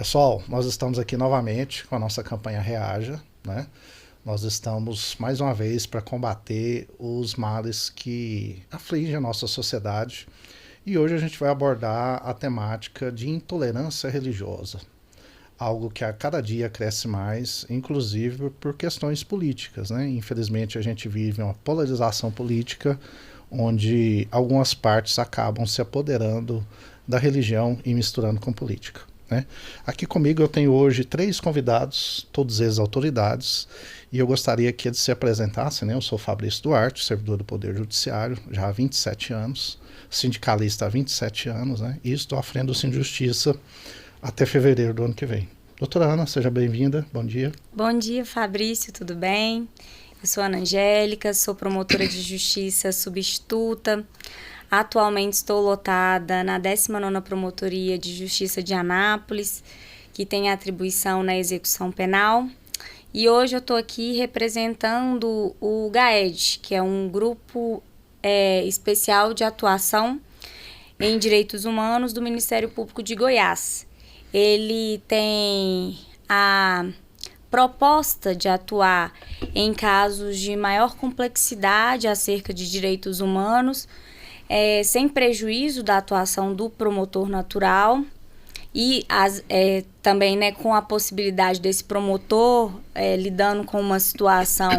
Pessoal, nós estamos aqui novamente com a nossa campanha Reaja, né? Nós estamos mais uma vez para combater os males que afligem a nossa sociedade e hoje a gente vai abordar a temática de intolerância religiosa, algo que a cada dia cresce mais, inclusive por questões políticas, né? Infelizmente a gente vive uma polarização política onde algumas partes acabam se apoderando da religião e misturando com política, né? Aqui comigo eu tenho hoje 3 convidados, todos eles autoridades, e eu gostaria que eles se apresentassem, né? Eu sou Fabrício Duarte, servidor do Poder Judiciário, já há 27 anos, sindicalista há 27 anos, né? E estou à frente do Sinjustiça até fevereiro do ano que vem. Doutora Ana, seja bem-vinda, bom dia. Bom dia, Fabrício, tudo bem? Eu sou Ana Angélica, sou promotora de justiça substituta. Atualmente estou lotada na 19ª Promotoria de Justiça de Anápolis, que tem atribuição na execução penal. E hoje eu estou aqui representando o GAED, que é um grupo especial de atuação em direitos humanos do Ministério Público de Goiás. Ele tem a proposta de atuar em casos de maior complexidade acerca de direitos humanos, sem prejuízo da atuação do promotor natural e também, né, com a possibilidade desse promotor lidando com uma situação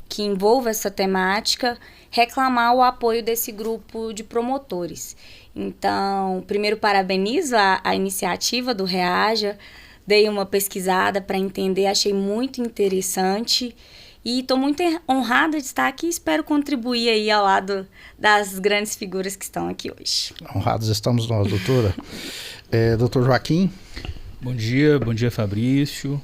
que envolva essa temática, reclamar o apoio desse grupo de promotores. Então, primeiro parabenizo a iniciativa do Reaja, dei uma pesquisada para entender, achei muito interessante e estou muito honrada de estar aqui e espero contribuir aí ao lado das grandes figuras que estão aqui hoje. Honrados estamos nós, doutora. Doutor Joaquim. Bom dia Fabrício.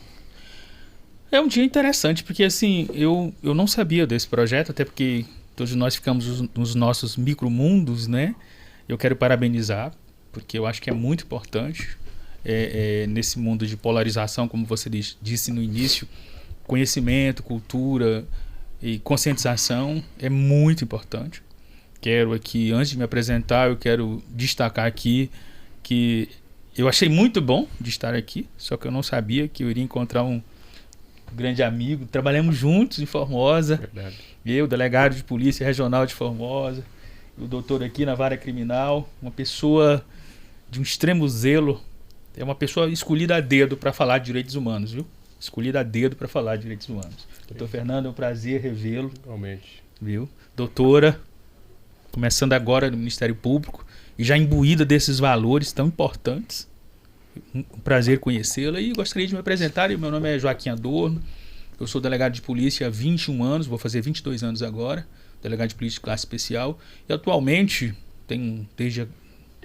É um dia interessante porque assim, eu não sabia desse projeto, até porque todos nós ficamos nos nossos micromundos, né? Eu quero parabenizar, porque eu acho que é muito importante nesse mundo de polarização, como você disse no início, conhecimento, cultura e conscientização é muito importante. Quero aqui, antes de me apresentar, eu quero destacar aqui que eu achei muito bom de estar aqui, só que eu não sabia que eu iria encontrar um grande amigo. Trabalhamos juntos em Formosa. Verdade. Eu, delegado de Polícia Regional de Formosa, o doutor aqui na Vara Criminal, uma pessoa de um extremo zelo, é uma pessoa escolhida a dedo para falar de direitos humanos, viu? Escolhida a dedo para falar de direitos humanos. Doutor Fernando, é um prazer revê-lo. Realmente. Viu? Doutora, começando agora no Ministério Público e já imbuída desses valores tão importantes. Um prazer conhecê-la e gostaria de me apresentar. Meu nome é Joaquim Adorno, eu sou delegado de polícia há 21 anos, vou fazer 22 anos agora, delegado de polícia de classe especial, e atualmente, desde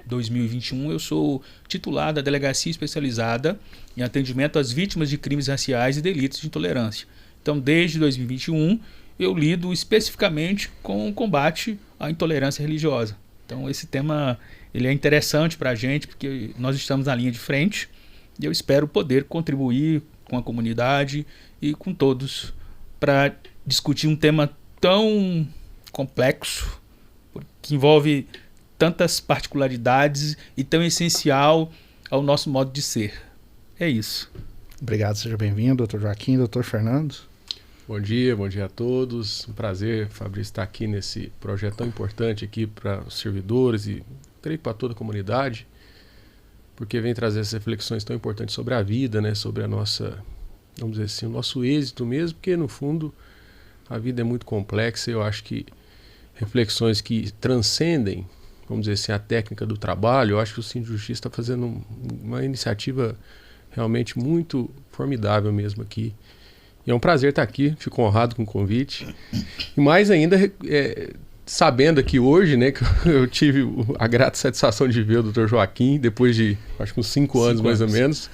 2021, eu sou titular da Delegacia Especializada em Atendimento às Vítimas de Crimes Raciais e Delitos de Intolerância. Então, desde 2021, eu lido especificamente com o combate à intolerância religiosa. Então, esse tema ele é interessante para a gente, porque nós estamos na linha de frente e eu espero poder contribuir com a comunidade e com todos para discutir um tema tão complexo, que envolve tantas particularidades e tão essencial ao nosso modo de ser. É isso. Obrigado, seja bem-vindo, doutor Joaquim, doutor Fernando. Bom dia a todos. Um prazer, Fabrício, estar aqui nesse projeto tão importante aqui para os servidores e creio para toda a comunidade, porque vem trazer essas reflexões tão importantes sobre a vida, né? Sobre a nossa, vamos dizer assim, o nosso êxito mesmo, porque no fundo a vida é muito complexa e eu acho que reflexões que transcendem, vamos dizer assim, a técnica do trabalho, eu acho que o Sinjustiça está fazendo uma iniciativa realmente muito formidável mesmo aqui. E é um prazer estar aqui, fico honrado com o convite. E mais ainda, sabendo aqui hoje, né, que eu tive a grata satisfação de ver o Dr. Joaquim, depois de, acho que uns 5 anos mais ou menos.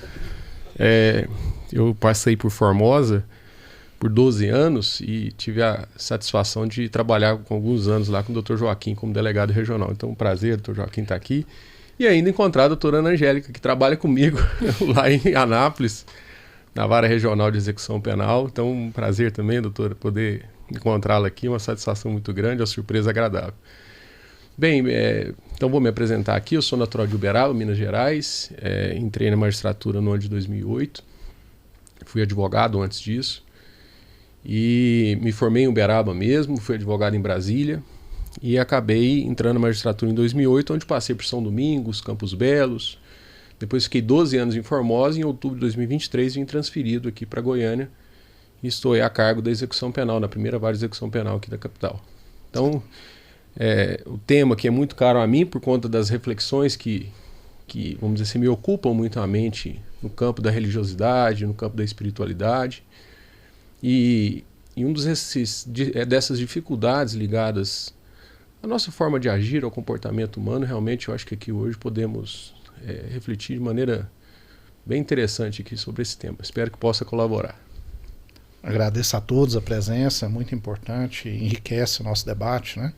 Eu passei por Formosa por 12 anos e tive a satisfação de trabalhar com alguns anos lá com o Dr. Joaquim como delegado regional. Então, um prazer, Dr. Joaquim estar aqui. E ainda encontrar a doutora Ana Angélica, que trabalha comigo lá em Anápolis, na Vara Regional de Execução Penal. Então, um prazer também, doutora, poder encontrá-la aqui, uma satisfação muito grande, uma surpresa agradável. Bem, Então vou me apresentar aqui, eu sou natural de Uberaba, Minas Gerais, entrei na magistratura no ano de 2008, fui advogado antes disso e me formei em Uberaba mesmo, fui advogado em Brasília e acabei entrando na magistratura em 2008, onde passei por São Domingos, Campos Belos, depois fiquei 12 anos em Formosa e em outubro de 2023 vim transferido aqui para Goiânia e estou a cargo da execução penal, na primeira vara de execução penal aqui da capital. Então, o tema que é muito caro a mim por conta das reflexões que, vamos dizer assim, me ocupam muito a mente no campo da religiosidade, no campo da espiritualidade. E dessas dificuldades ligadas à nossa forma de agir, ao comportamento humano, realmente eu acho que aqui hoje podemos refletir de maneira bem interessante aqui sobre esse tema. Espero que possa colaborar. Agradeço a todos a presença, é muito importante, enriquece o nosso debate, né?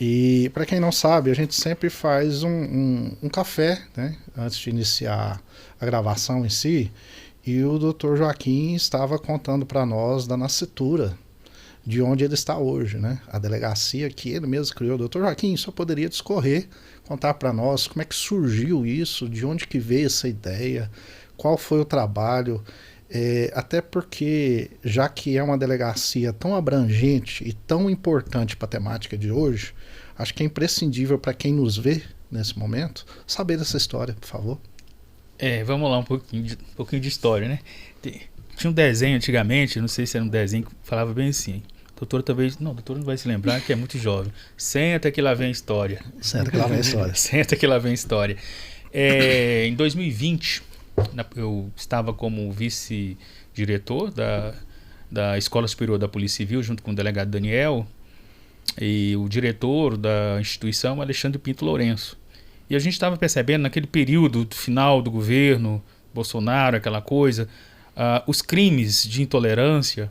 E para quem não sabe, a gente sempre faz um café, né? Antes de iniciar a gravação em si, e o Dr. Joaquim estava contando para nós da nascitura, de onde ele está hoje, né? A delegacia que ele mesmo criou. Dr. Joaquim, só poderia discorrer, contar para nós como é que surgiu isso, de onde que veio essa ideia, qual foi o trabalho. Até porque, já que é uma delegacia tão abrangente e tão importante para a temática de hoje, acho que é imprescindível para quem nos vê nesse momento saber dessa história, por favor. Vamos lá, um pouquinho de história, né? Tinha um desenho antigamente, não sei se era um desenho que falava bem assim. Doutor não vai se lembrar, que é muito jovem. Senta que lá vem a história. Senta que lá vem a história. Senta que lá vem a história. Em 2020... eu estava como vice-diretor da Escola Superior da Polícia Civil, junto com o delegado Daniel, e o diretor da instituição, Alexandre Pinto Lourenço. E a gente estava percebendo, naquele período final do governo Bolsonaro, aquela coisa, os crimes de intolerância,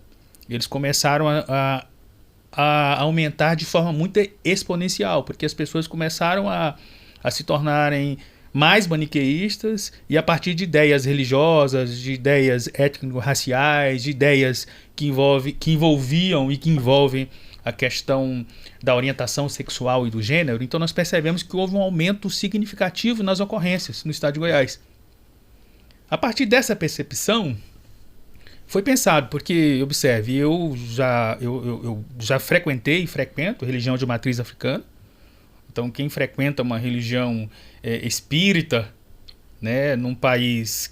eles começaram a aumentar de forma muito exponencial, porque as pessoas começaram a se tornarem mais maniqueístas e a partir de ideias religiosas, de ideias étnico-raciais, de ideias que envolviam e que envolvem a questão da orientação sexual e do gênero. Então nós percebemos que houve um aumento significativo nas ocorrências no estado de Goiás. A partir dessa percepção, foi pensado, porque, observe, eu já frequentei e frequento religião de matriz africana. Então, quem frequenta uma religião espírita, né, num país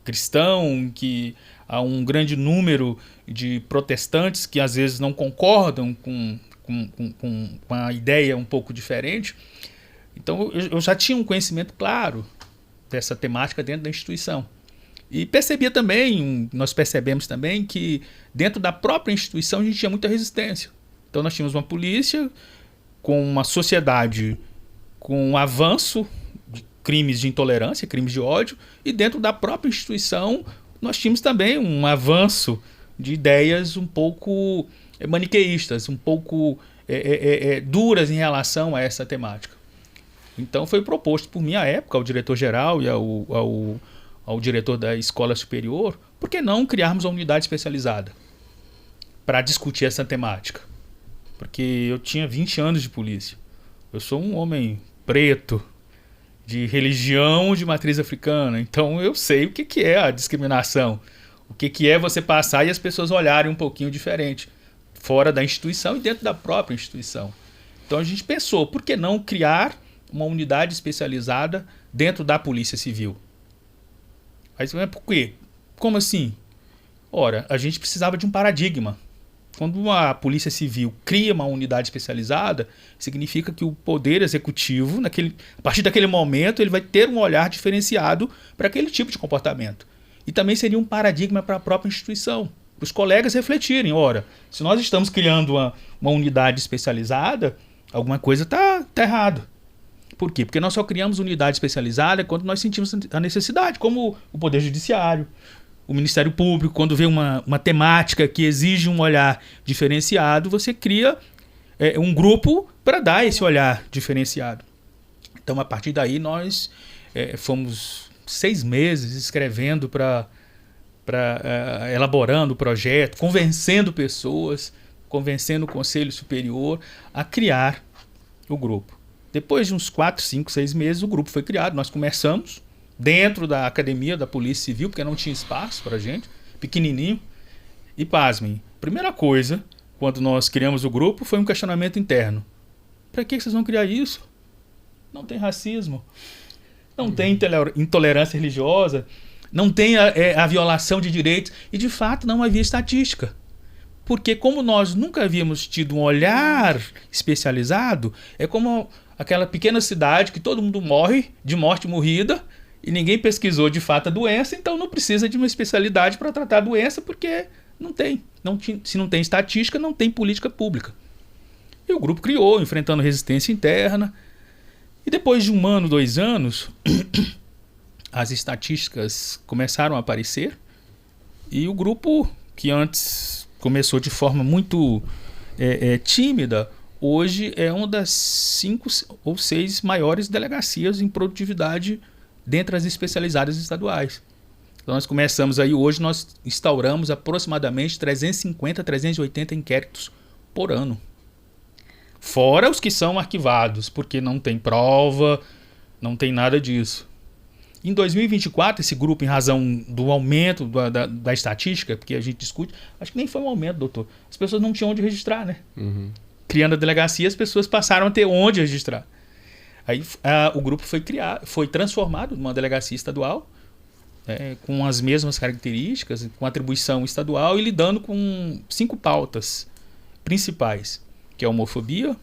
cristão, que há um grande número de protestantes que às vezes não concordam com a ideia um pouco diferente, então eu já tinha um conhecimento claro dessa temática dentro da instituição. E nós percebemos também que dentro da própria instituição a gente tinha muita resistência. Então nós tínhamos uma polícia com uma sociedade com um avanço de crimes de intolerância, crimes de ódio, e dentro da própria instituição nós tínhamos também um avanço de ideias um pouco maniqueístas, um pouco duras em relação a essa temática. Então foi proposto por mim à época, ao diretor-geral e ao diretor da escola superior, por que não criarmos uma unidade especializada para discutir essa temática? Porque eu tinha 20 anos de polícia. Eu sou um homem preto, de religião de matriz africana. Então eu sei o que é a discriminação. O que é você passar e as pessoas olharem um pouquinho diferente, fora da instituição e dentro da própria instituição. Então a gente pensou, por que não criar uma unidade especializada dentro da Polícia Civil? Mas por quê? Como assim? Ora, a gente precisava de um paradigma. Quando a Polícia Civil cria uma unidade especializada, significa que o Poder Executivo, a partir daquele momento, ele vai ter um olhar diferenciado para aquele tipo de comportamento. E também seria um paradigma para a própria instituição, para os colegas refletirem. Ora, se nós estamos criando uma unidade especializada, alguma coisa está errado. Por quê? Porque nós só criamos unidade especializada quando nós sentimos a necessidade, como o Poder Judiciário, o Ministério Público. Quando vê uma temática que exige um olhar diferenciado, você cria um grupo para dar esse olhar diferenciado. Então, a partir daí, nós fomos 6 meses escrevendo elaborando o projeto, convencendo pessoas, convencendo o Conselho Superior a criar o grupo. Depois de uns 4, 5, 6 meses, o grupo foi criado. Nós começamos dentro da academia da Polícia Civil, porque não tinha espaço para gente, pequenininho. E pasmem, primeira coisa, quando nós criamos o grupo, foi um questionamento interno. Para que vocês vão criar isso? Não tem racismo, não tem intolerância religiosa, não tem a violação de direitos. E, de fato, não havia estatística. Porque como nós nunca havíamos tido um olhar especializado, é como aquela pequena cidade que todo mundo morre de morte morrida e ninguém pesquisou de fato a doença, então não precisa de uma especialidade para tratar a doença, porque não tem. Se não tem estatística, não tem política pública. E o grupo criou, enfrentando resistência interna. E depois de 1 ano, 2 anos, as estatísticas começaram a aparecer e o grupo, que antes começou de forma muito tímida, hoje é uma das 5 ou 6 maiores delegacias em produtividade dentre as especializadas estaduais. Então nós começamos aí, hoje nós instauramos aproximadamente 350, 380 inquéritos por ano. Fora os que são arquivados, porque não tem prova, não tem nada disso. Em 2024, esse grupo, em razão do aumento da estatística, porque a gente discute, acho que nem foi um aumento, doutor. As pessoas não tinham onde registrar, né? Uhum. Criando a delegacia, as pessoas passaram a ter onde registrar. Aí o grupo foi transformado numa delegacia estadual, com as mesmas características, com atribuição estadual e lidando com 5 pautas principais, que é a homofobia,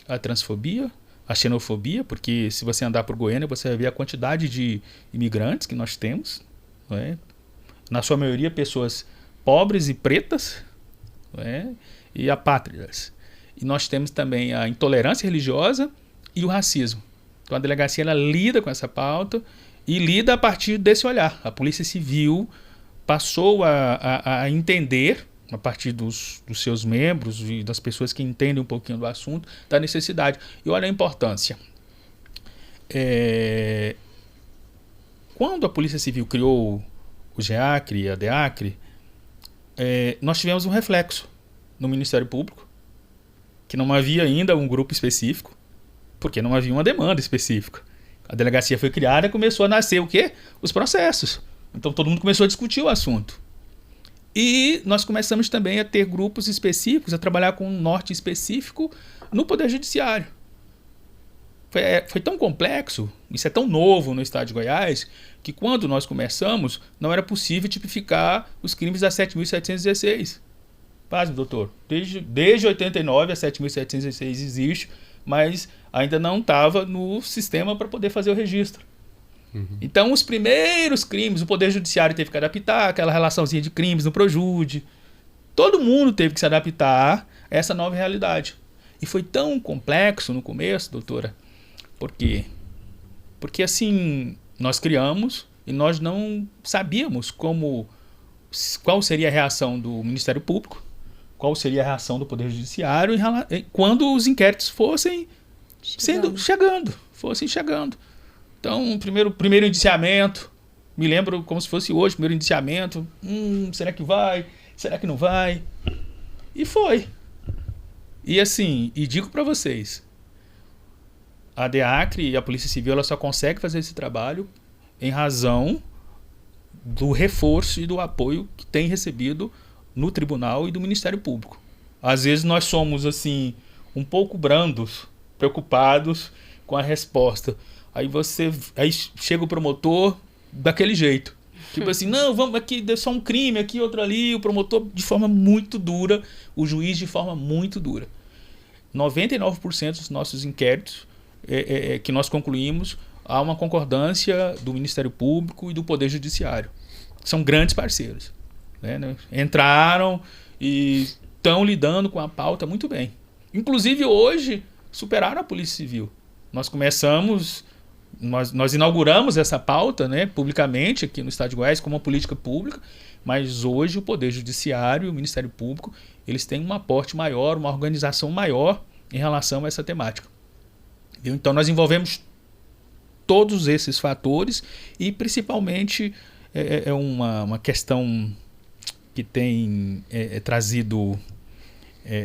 a transfobia, a xenofobia, porque se você andar por Goiânia, você vai ver a quantidade de imigrantes que nós temos, não é? Na sua maioria pessoas pobres e pretas, não é? E apátridas. E nós temos também a intolerância religiosa e o racismo. Então a delegacia ela lida com essa pauta e lida a partir desse olhar. A Polícia Civil passou a entender, a partir dos seus membros e das pessoas que entendem um pouquinho do assunto, da necessidade. E olha a importância. Quando a Polícia Civil criou o GEACRE e a DEACRE, nós tivemos um reflexo no Ministério Público, que não havia ainda um grupo específico, porque não havia uma demanda específica. A delegacia foi criada e começou a nascer o quê? Os processos. Então todo mundo começou a discutir o assunto. E nós começamos também a ter grupos específicos, a trabalhar com um norte específico no Poder Judiciário. Foi tão complexo, isso é tão novo no estado de Goiás, que quando nós começamos, não era possível tipificar os crimes da 7.716. Pasme, doutor, desde 89 a 7.716 existe, mas ainda não estava no sistema para poder fazer o registro. Então, os primeiros crimes, o Poder Judiciário teve que adaptar, aquela relaçãozinha de crimes no Projude. Todo mundo teve que se adaptar a essa nova realidade. E foi tão complexo no começo, doutora. Por quê? Porque, assim, nós criamos e nós não sabíamos qual seria a reação do Ministério Público, qual seria a reação do Poder Judiciário quando os inquéritos fossem chegando. Então, primeiro indiciamento, me lembro como se fosse hoje, primeiro indiciamento, será que vai? Será que não vai? E foi. E assim, digo para vocês, a DEACRE e a Polícia Civil ela só consegue fazer esse trabalho em razão do reforço e do apoio que tem recebido no Tribunal e do Ministério Público. Às vezes nós somos assim, um pouco brandos, preocupados com a resposta. Aí chega o promotor daquele jeito. Tipo assim, não, vamos aqui, deu só um crime aqui, outro ali. O promotor de forma muito dura, o juiz de forma muito dura. 99% dos nossos inquéritos que nós concluímos, há uma concordância do Ministério Público e do Poder Judiciário. São grandes parceiros. Né? Entraram e estão lidando com a pauta muito bem. Inclusive hoje superaram a Polícia Civil. Nós inauguramos essa pauta, né, publicamente aqui no estado de Goiás como uma política pública, mas hoje o Poder Judiciário e o Ministério Público eles têm um aporte maior, uma organização maior em relação a essa temática. Então nós envolvemos todos esses fatores e principalmente uma questão que tem trazido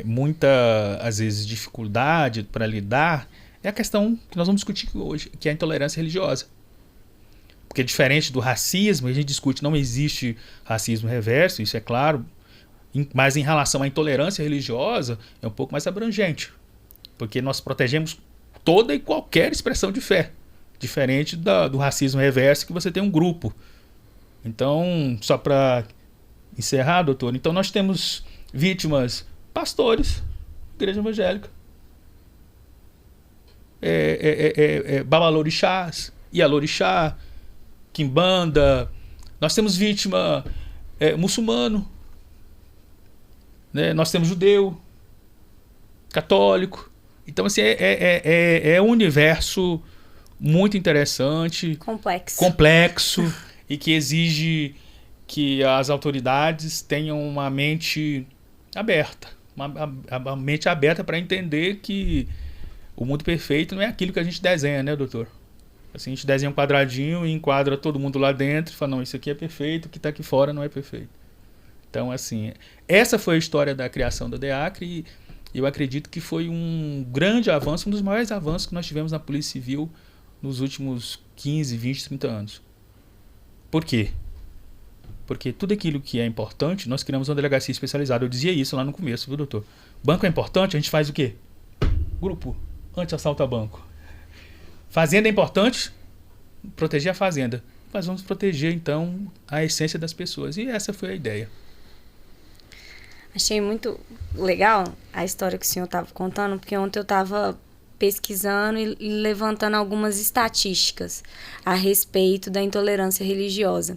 muita, às vezes, dificuldade para lidar é a questão que nós vamos discutir hoje, que é a intolerância religiosa. Porque diferente do racismo, a gente discute, não existe racismo reverso, isso é claro, mas em relação à intolerância religiosa, é um pouco mais abrangente. Porque nós protegemos toda e qualquer expressão de fé. Diferente do racismo reverso, que você tem um grupo. Então, só para encerrar, doutor, então nós temos vítimas, pastores, igreja evangélica, babalorixás, ialorixá, quimbanda, nós temos vítima muçulmano, né? Nós temos judeu, católico. Então, assim, é um universo muito interessante, complexo e que exige que as autoridades tenham uma mente aberta, uma mente aberta para entender que o mundo perfeito não é aquilo que a gente desenha, né, doutor? Assim, a gente desenha um quadradinho e enquadra todo mundo lá dentro e fala, não, isso aqui é perfeito, o que está aqui fora não é perfeito. Então, assim, essa foi a história da criação da DEACRE e eu acredito que foi um grande avanço, um dos maiores avanços que nós tivemos na Polícia Civil nos últimos 15, 20, 30 anos. Por quê? Porque tudo aquilo que é importante, nós criamos uma delegacia especializada. Eu dizia isso lá no começo, viu, doutor? Banco é importante, a gente faz o quê? Grupo anti-assalto a banco. Fazenda é importante, proteger a fazenda. Mas vamos proteger, então, a essência das pessoas. E essa foi a ideia. Achei muito legal a história que o senhor estava contando, porque ontem eu estava pesquisando e levantando algumas estatísticas a respeito da intolerância religiosa.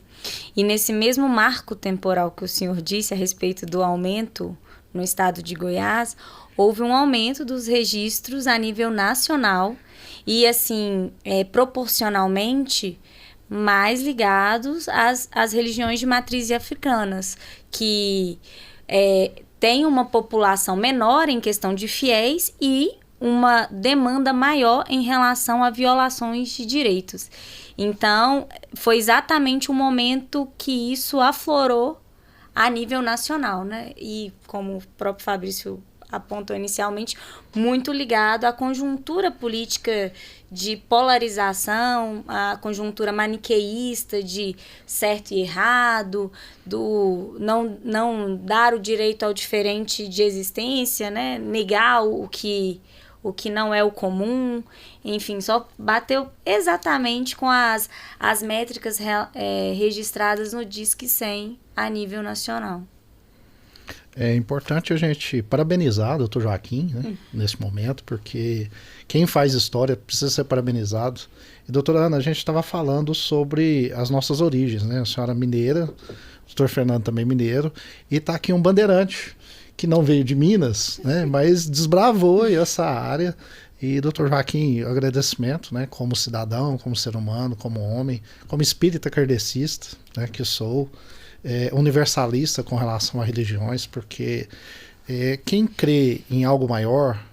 E nesse mesmo marco temporal que o senhor disse a respeito do aumento no estado de Goiás, houve um aumento dos registros a nível nacional e, assim, proporcionalmente mais ligados às religiões de matriz africanas, que tem uma população menor em questão de fiéis e uma demanda maior em relação a violações de direitos. Então, foi exatamente o momento que isso aflorou a nível nacional, né? E como o próprio Fabrício apontou inicialmente, muito ligado à conjuntura política de polarização, à conjuntura maniqueísta de certo e errado, do não dar o direito ao diferente de existência, né? Negar o que não é o comum, enfim, só bateu exatamente com as métricas registradas no Disque 100 a nível nacional. É importante a gente parabenizar o doutor Joaquim, né, nesse momento, porque quem faz história precisa ser parabenizado. E, doutora Ana, a gente estava falando sobre as nossas origens, né? A senhora mineira, o doutor Fernando também mineiro, e está aqui um bandeirante que não veio de Minas, né, mas desbravou essa área. E, doutor Joaquim, agradecimento, né, como cidadão, como ser humano, como homem, como espírita kardecista, né, que sou, universalista com relação a religiões, porque quem crê em algo maior,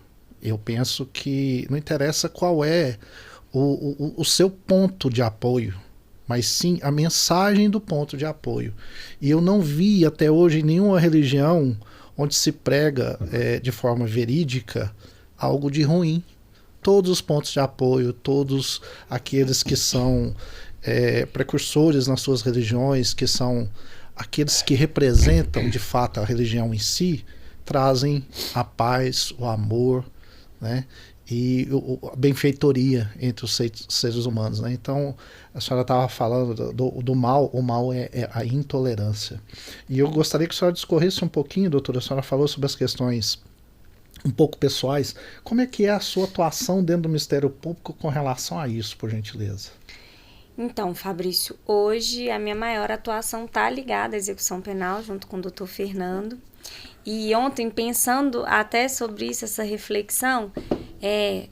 eu penso que não interessa qual é o seu ponto de apoio, mas sim a mensagem do ponto de apoio. E eu não vi até hoje nenhuma religião onde se prega de forma verídica algo de ruim. Todos os pontos de apoio, todos aqueles que são precursores nas suas religiões, que são aqueles que representam de fato a religião em si, trazem a paz, o amor, né, e a benfeitoria entre os seres humanos, né? Então, a senhora estava falando do mal, o mal é a intolerância. E eu gostaria que a senhora discorresse um pouquinho, doutora, a senhora falou sobre as questões um pouco pessoais. Como é que é a sua atuação dentro do Ministério Público com relação a isso, por gentileza? Então, Fabrício, hoje a minha maior atuação está ligada à execução penal, junto com o doutor Fernando. E ontem, pensando até sobre isso, essa reflexão, é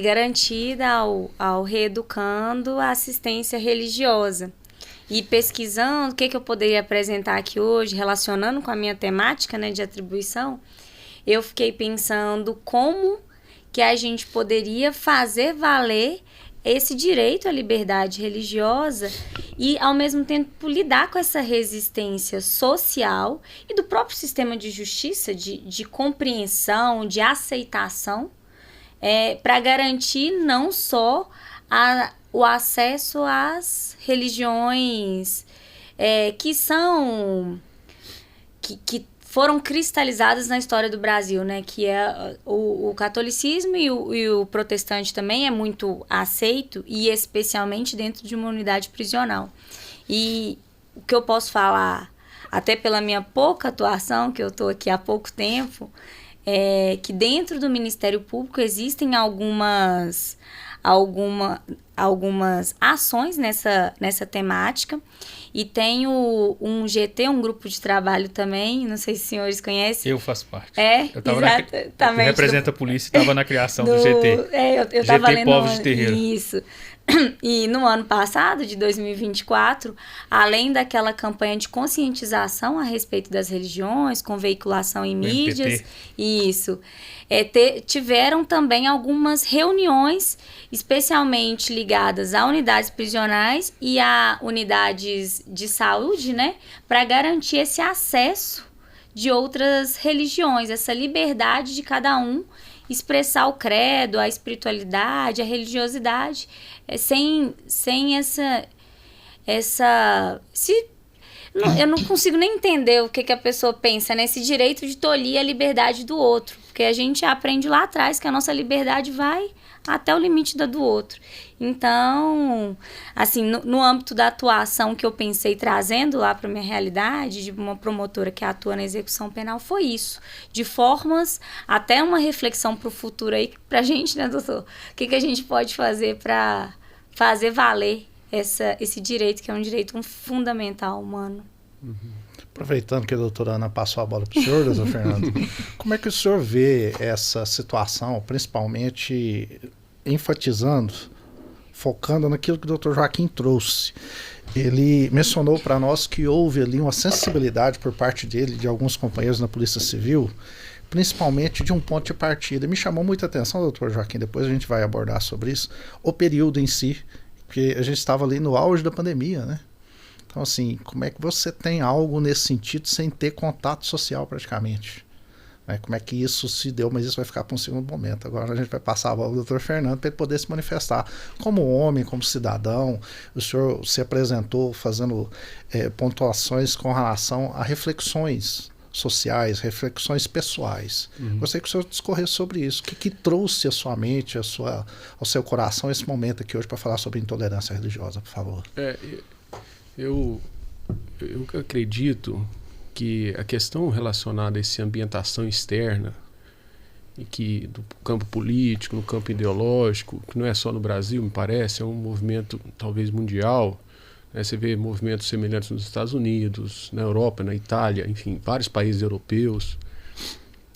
garantida ao reeducando a assistência religiosa. E pesquisando o que eu poderia apresentar aqui hoje, relacionando com a minha temática, né, de atribuição, eu fiquei pensando como que a gente poderia fazer valer esse direito à liberdade religiosa e, ao mesmo tempo, lidar com essa resistência social e do próprio sistema de justiça, de compreensão, de aceitação para garantir não só o acesso às religiões que foram cristalizadas na história do Brasil, né? Que é o catolicismo e o protestante também é muito aceito, e especialmente dentro de uma unidade prisional. E o que eu posso falar, até pela minha pouca atuação, que eu estou aqui há pouco tempo, é que dentro do Ministério Público existem algumas ações nessa temática. E tem um GT, um grupo de trabalho também, não sei se os senhores conhecem. Eu faço parte. Exatamente. Representa a polícia e estava na criação do GT. Eu estava GT lendo Povos de Terreiro. Isso. E no ano passado, de 2024, além daquela campanha de conscientização a respeito das religiões, com veiculação em mídias, isso, tiveram também algumas reuniões, especialmente ligadas a unidades prisionais e a unidades de saúde, né, para garantir esse acesso de outras religiões, essa liberdade de cada um expressar o credo, a espiritualidade, a religiosidade, sem eu não consigo nem entender o que a pessoa pensa nesse direito de tolir a liberdade do outro, porque a gente aprende lá atrás que a nossa liberdade vai até o limite da do outro. Então, assim, no âmbito da atuação que eu pensei trazendo lá para minha realidade, de uma promotora que atua na execução penal, foi isso. De formas, até uma reflexão para o futuro aí, para a gente, né, doutor? O que a gente pode fazer para fazer valer esse direito, que é um direito fundamental humano. Aproveitando que a doutora Ana passou a bola para o senhor, doutor Fernando, como é que o senhor vê essa situação, principalmente enfatizando, focando naquilo que o doutor Joaquim trouxe? Ele mencionou para nós que houve ali uma sensibilidade por parte dele, de alguns companheiros na Polícia Civil, principalmente de um ponto de partida. Me chamou muita atenção, doutor Joaquim, depois a gente vai abordar sobre isso, o período em si, porque a gente estava ali no auge da pandemia, né? Então, assim, como é que você tem algo nesse sentido sem ter contato social praticamente? Como é que isso se deu? Mas isso vai ficar para um segundo momento. Agora a gente vai passar a bola ao doutor Fernando para ele poder se manifestar como homem, como cidadão. O senhor se apresentou fazendo pontuações com relação a reflexões sociais, reflexões pessoais. Gostaria que o senhor discorresse sobre isso. O que trouxe à sua mente, ao seu coração esse momento aqui hoje para falar sobre intolerância religiosa, por favor? Eu acredito que a questão relacionada a essa ambientação externa, e que do campo político, no campo ideológico, que não é só no Brasil, me parece, é um movimento talvez mundial, né? Você vê movimentos semelhantes nos Estados Unidos, na Europa, na Itália, enfim, vários países europeus.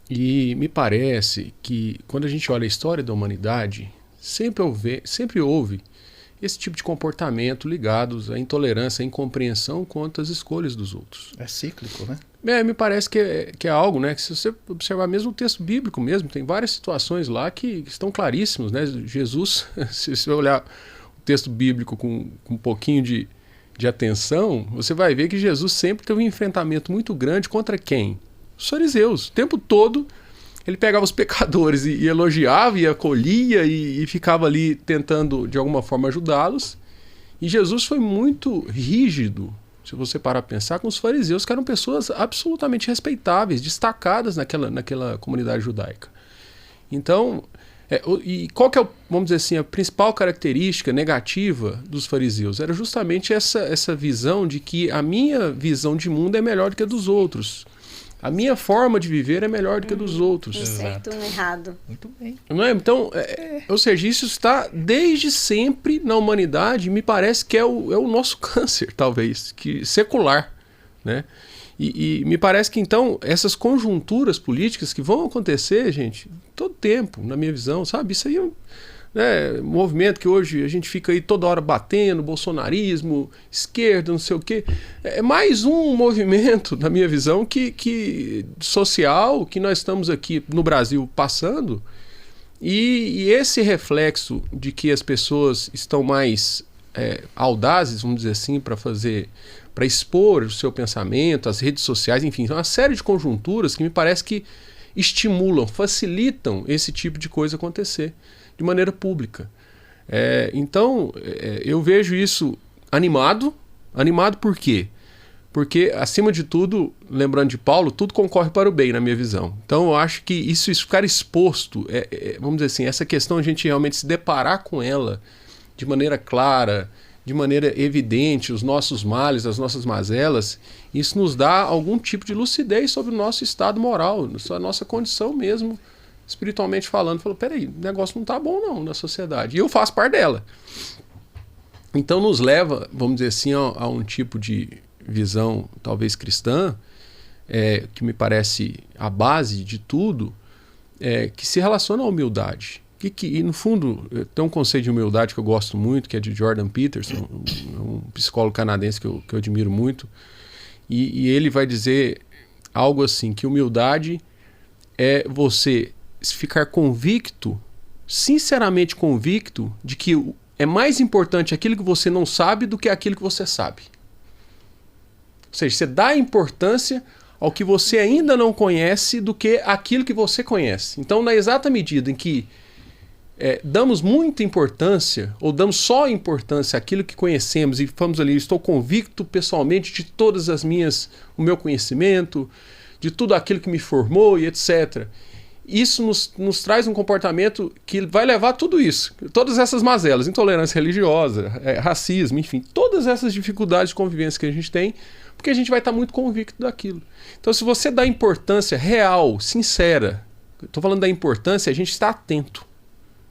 E me parece que quando a gente olha a história da humanidade, sempre houve esse tipo de comportamento ligados à intolerância, à incompreensão quanto às escolhas dos outros. É cíclico, né? Me parece que é algo, né, que se você observar mesmo o texto bíblico mesmo, tem várias situações lá que estão claríssimos, né? Jesus, se você olhar o texto bíblico com um pouquinho de atenção, você vai ver que Jesus sempre teve um enfrentamento muito grande contra quem? Os fariseus. O tempo todo ele pegava os pecadores e elogiava e acolhia e ficava ali tentando de alguma forma ajudá-los. E Jesus foi muito rígido, se você parar para pensar, com os fariseus, que eram pessoas absolutamente respeitáveis, destacadas naquela comunidade judaica. Então, e qual que é, vamos dizer assim, a principal característica negativa dos fariseus? Era justamente essa visão de que a minha visão de mundo é melhor do que a dos outros. A minha forma de viver é melhor do que a dos outros. Um certo, um errado. Muito bem. Não é? Então, ou seja, isso está desde sempre na humanidade, me parece que é o nosso câncer, talvez, secular, né? E me parece que, então, essas conjunturas políticas que vão acontecer, gente, todo tempo, na minha visão, sabe? Isso aí é um movimento que hoje a gente fica aí toda hora batendo, bolsonarismo, esquerda, não sei o quê. É mais um movimento, na minha visão, que social, que nós estamos aqui no Brasil passando, e esse reflexo de que as pessoas estão mais audazes, vamos dizer assim, para expor o seu pensamento, as redes sociais, enfim, uma série de conjunturas que me parece que estimulam, facilitam esse tipo de coisa acontecer de maneira pública. Então, eu vejo isso animado por quê? Porque, acima de tudo, lembrando de Paulo, tudo concorre para o bem, na minha visão. Então, eu acho que isso ficar exposto, vamos dizer assim, essa questão a gente realmente se deparar com ela de maneira clara, de maneira evidente, os nossos males, as nossas mazelas, isso nos dá algum tipo de lucidez sobre o nosso estado moral, a nossa condição mesmo, espiritualmente falando. Falou, peraí, o negócio não tá bom não na sociedade. E eu faço parte dela. Então nos leva, vamos dizer assim, a um tipo de visão talvez cristã, que me parece a base de tudo, que se relaciona à humildade. E no fundo, tem um conceito de humildade que eu gosto muito, que é de Jordan Peterson, um psicólogo canadense que eu admiro muito, e ele vai dizer algo assim, que humildade é você ficar convicto, sinceramente convicto, de que é mais importante aquilo que você não sabe do que aquilo que você sabe. Ou seja, você dá importância ao que você ainda não conhece do que aquilo que você conhece. Então, na exata medida em que damos muita importância, ou damos só importância àquilo que conhecemos e vamos ali, estou convicto pessoalmente de todas o meu conhecimento, de tudo aquilo que me formou e etc. Isso nos traz um comportamento que vai levar a tudo isso, todas essas mazelas, intolerância religiosa, racismo, enfim, todas essas dificuldades de convivência que a gente tem, porque a gente vai estar muito convicto daquilo. Então, se você dá importância real, sincera, estou falando da importância, a gente está atento.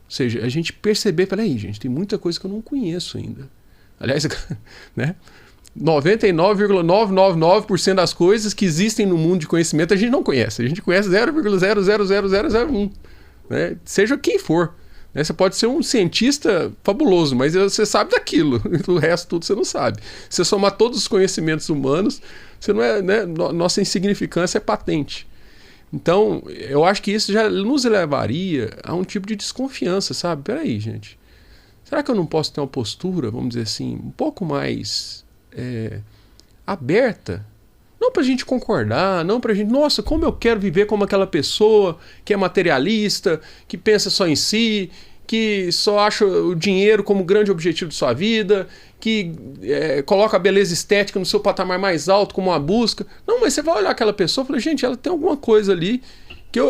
Ou seja, a gente perceber, peraí, gente, tem muita coisa que eu não conheço ainda. Aliás, né? 99,999% das coisas que existem no mundo de conhecimento a gente não conhece. A gente conhece 0,000001. Né? Seja quem for. Né? Você pode ser um cientista fabuloso, mas você sabe daquilo. O resto tudo você não sabe. Se você somar todos os conhecimentos humanos, você não né? Nossa insignificância é patente. Então, eu acho que isso já nos levaria a um tipo de desconfiança, sabe? Peraí, gente. Será que eu não posso ter uma postura, vamos dizer assim, um pouco mais aberta? Não pra gente concordar, não pra gente... Nossa, como eu quero viver como aquela pessoa que é materialista, que pensa só em si, que só acha o dinheiro como grande objetivo de sua vida, que coloca a beleza estética no seu patamar mais alto como uma busca. Não, mas você vai olhar aquela pessoa e fala, gente, ela tem alguma coisa ali que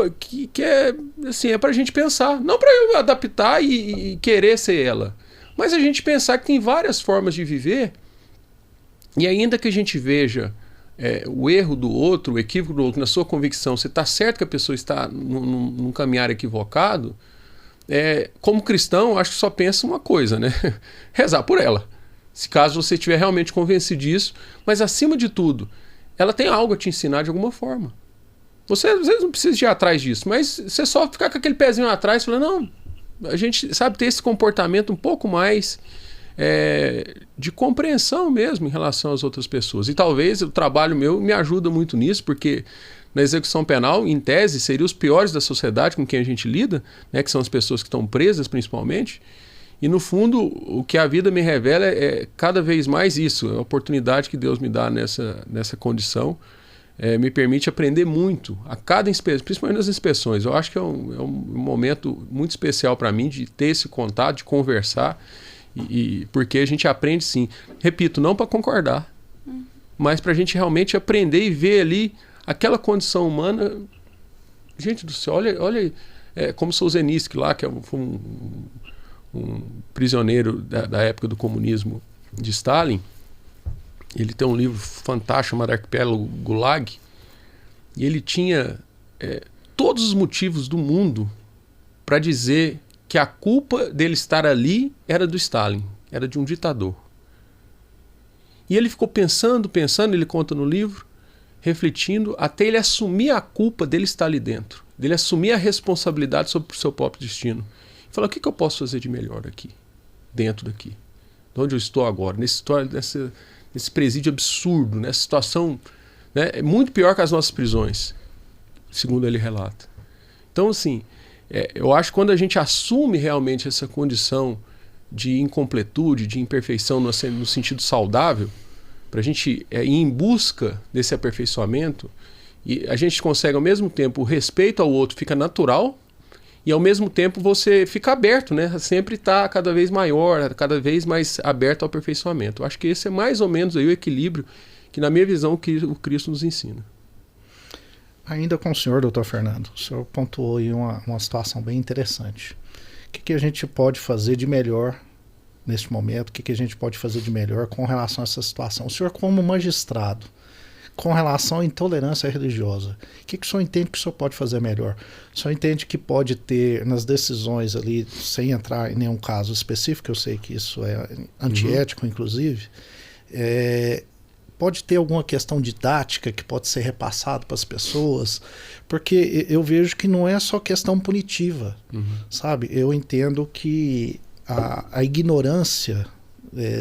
é assim, é pra gente pensar. Não pra eu adaptar e querer ser ela. Mas a gente pensar que tem várias formas de viver, e ainda que a gente veja o erro do outro, o equívoco do outro, na sua convicção, você está certo que a pessoa está num caminhar equivocado, como cristão, acho que só pensa uma coisa, né? Rezar por ela. Se caso você estiver realmente convencido disso, mas acima de tudo, ela tem algo a te ensinar de alguma forma. Você às vezes não precisa ir atrás disso, mas você só ficar com aquele pezinho atrás, falando, não, a gente sabe ter esse comportamento um pouco mais de compreensão mesmo em relação às outras pessoas. E talvez o trabalho meu me ajuda muito nisso, porque na execução penal, em tese, seriam os piores da sociedade com quem a gente lida, né, que são as pessoas que estão presas principalmente. E no fundo, o que a vida me revela é cada vez mais isso, a oportunidade que Deus me dá nessa condição, me permite aprender muito a cada inspeção, principalmente nas inspeções. Eu acho que é um momento muito especial para mim de ter esse contato, de conversar, porque a gente aprende sim. Repito, não para concordar, mas para a gente realmente aprender e ver ali aquela condição humana. Gente do céu, olha como Solzhenitsyn lá, que foi um prisioneiro da época do comunismo de Stalin. Ele tem um livro fantástico chamado Arquipélago Gulag, e ele tinha todos os motivos do mundo para dizer que a culpa dele estar ali era do Stalin, era de um ditador. E ele ficou pensando, ele conta no livro, refletindo, até ele assumir a culpa dele estar ali dentro, dele assumir a responsabilidade sobre o seu próprio destino. E falar, o que eu posso fazer de melhor aqui, dentro daqui, de onde eu estou agora, nesse presídio absurdo, nessa situação, né, é muito pior que as nossas prisões, segundo ele relata. Então, assim, eu acho que quando a gente assume realmente essa condição de incompletude, de imperfeição no sentido saudável, para a gente ir em busca desse aperfeiçoamento, E a gente consegue, ao mesmo tempo, o respeito ao outro fica natural, e ao mesmo tempo você fica aberto, né? Sempre está cada vez maior, cada vez mais aberto ao aperfeiçoamento. Eu acho que esse é mais ou menos aí o equilíbrio que, na minha visão, que o Cristo nos ensina. Ainda com o senhor, doutor Fernando, o senhor pontuou aí uma situação bem interessante. O que a gente pode fazer de melhor neste momento? O que a gente pode fazer de melhor com relação a essa situação? O senhor, como magistrado, com relação à intolerância religiosa, o que o senhor entende que o senhor pode fazer melhor? O senhor entende que pode ter, nas decisões ali, sem entrar em nenhum caso específico, eu sei que isso é antiético, inclusive, pode ter alguma questão didática que pode ser repassado para as pessoas? Porque eu vejo que não é só questão punitiva, sabe? Eu entendo que a ignorância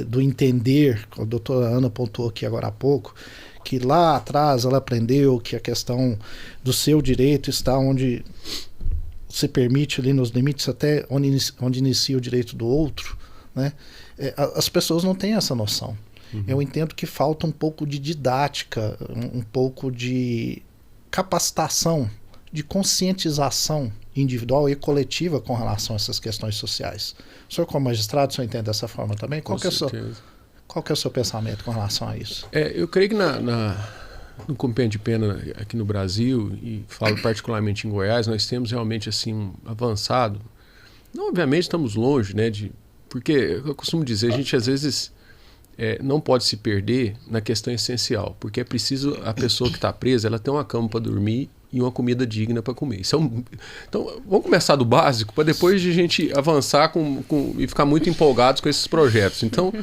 do entender, a doutora Ana pontuou aqui agora há pouco, que lá atrás ela aprendeu que a questão do seu direito está onde se permite, ali nos limites até onde inicia o direito do outro, né? As pessoas não têm essa noção. Eu entendo que falta um pouco de didática, um pouco de capacitação, de conscientização individual e coletiva com relação a essas questões sociais. O senhor, como magistrado, o senhor entende dessa forma também? Qual que é o seu pensamento com relação a isso? Eu creio que no compêndio de pena aqui no Brasil, e falo particularmente em Goiás, nós temos realmente assim avançado. Não, obviamente estamos longe, né? Porque eu costumo dizer, a gente às vezes não pode se perder na questão essencial, porque é preciso a pessoa que está presa, ela ter uma cama para dormir e uma comida digna para comer. Então, vamos começar do básico para depois de a gente avançar e ficar muito empolgados com esses projetos. Então,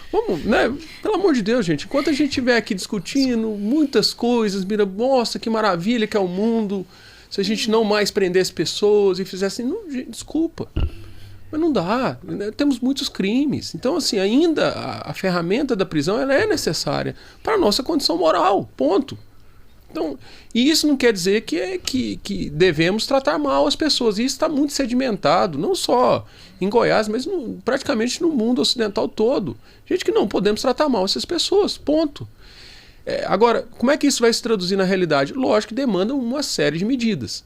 vamos, né? Pelo amor de Deus, gente, enquanto a gente estiver aqui discutindo muitas coisas, nossa, que maravilha que é o mundo, se a gente não mais prendesse pessoas e fizesse assim, não, gente, desculpa, mas não dá, né? Temos muitos crimes. Então, assim, ainda a ferramenta da prisão ela é necessária para a nossa condição moral, ponto. Então, e isso não quer dizer que devemos tratar mal as pessoas. E isso está muito sedimentado, não só em Goiás, mas praticamente no mundo ocidental todo. Gente, que não podemos tratar mal essas pessoas, ponto. Agora, como é que isso vai se traduzir na realidade? Lógico que demanda uma série de medidas.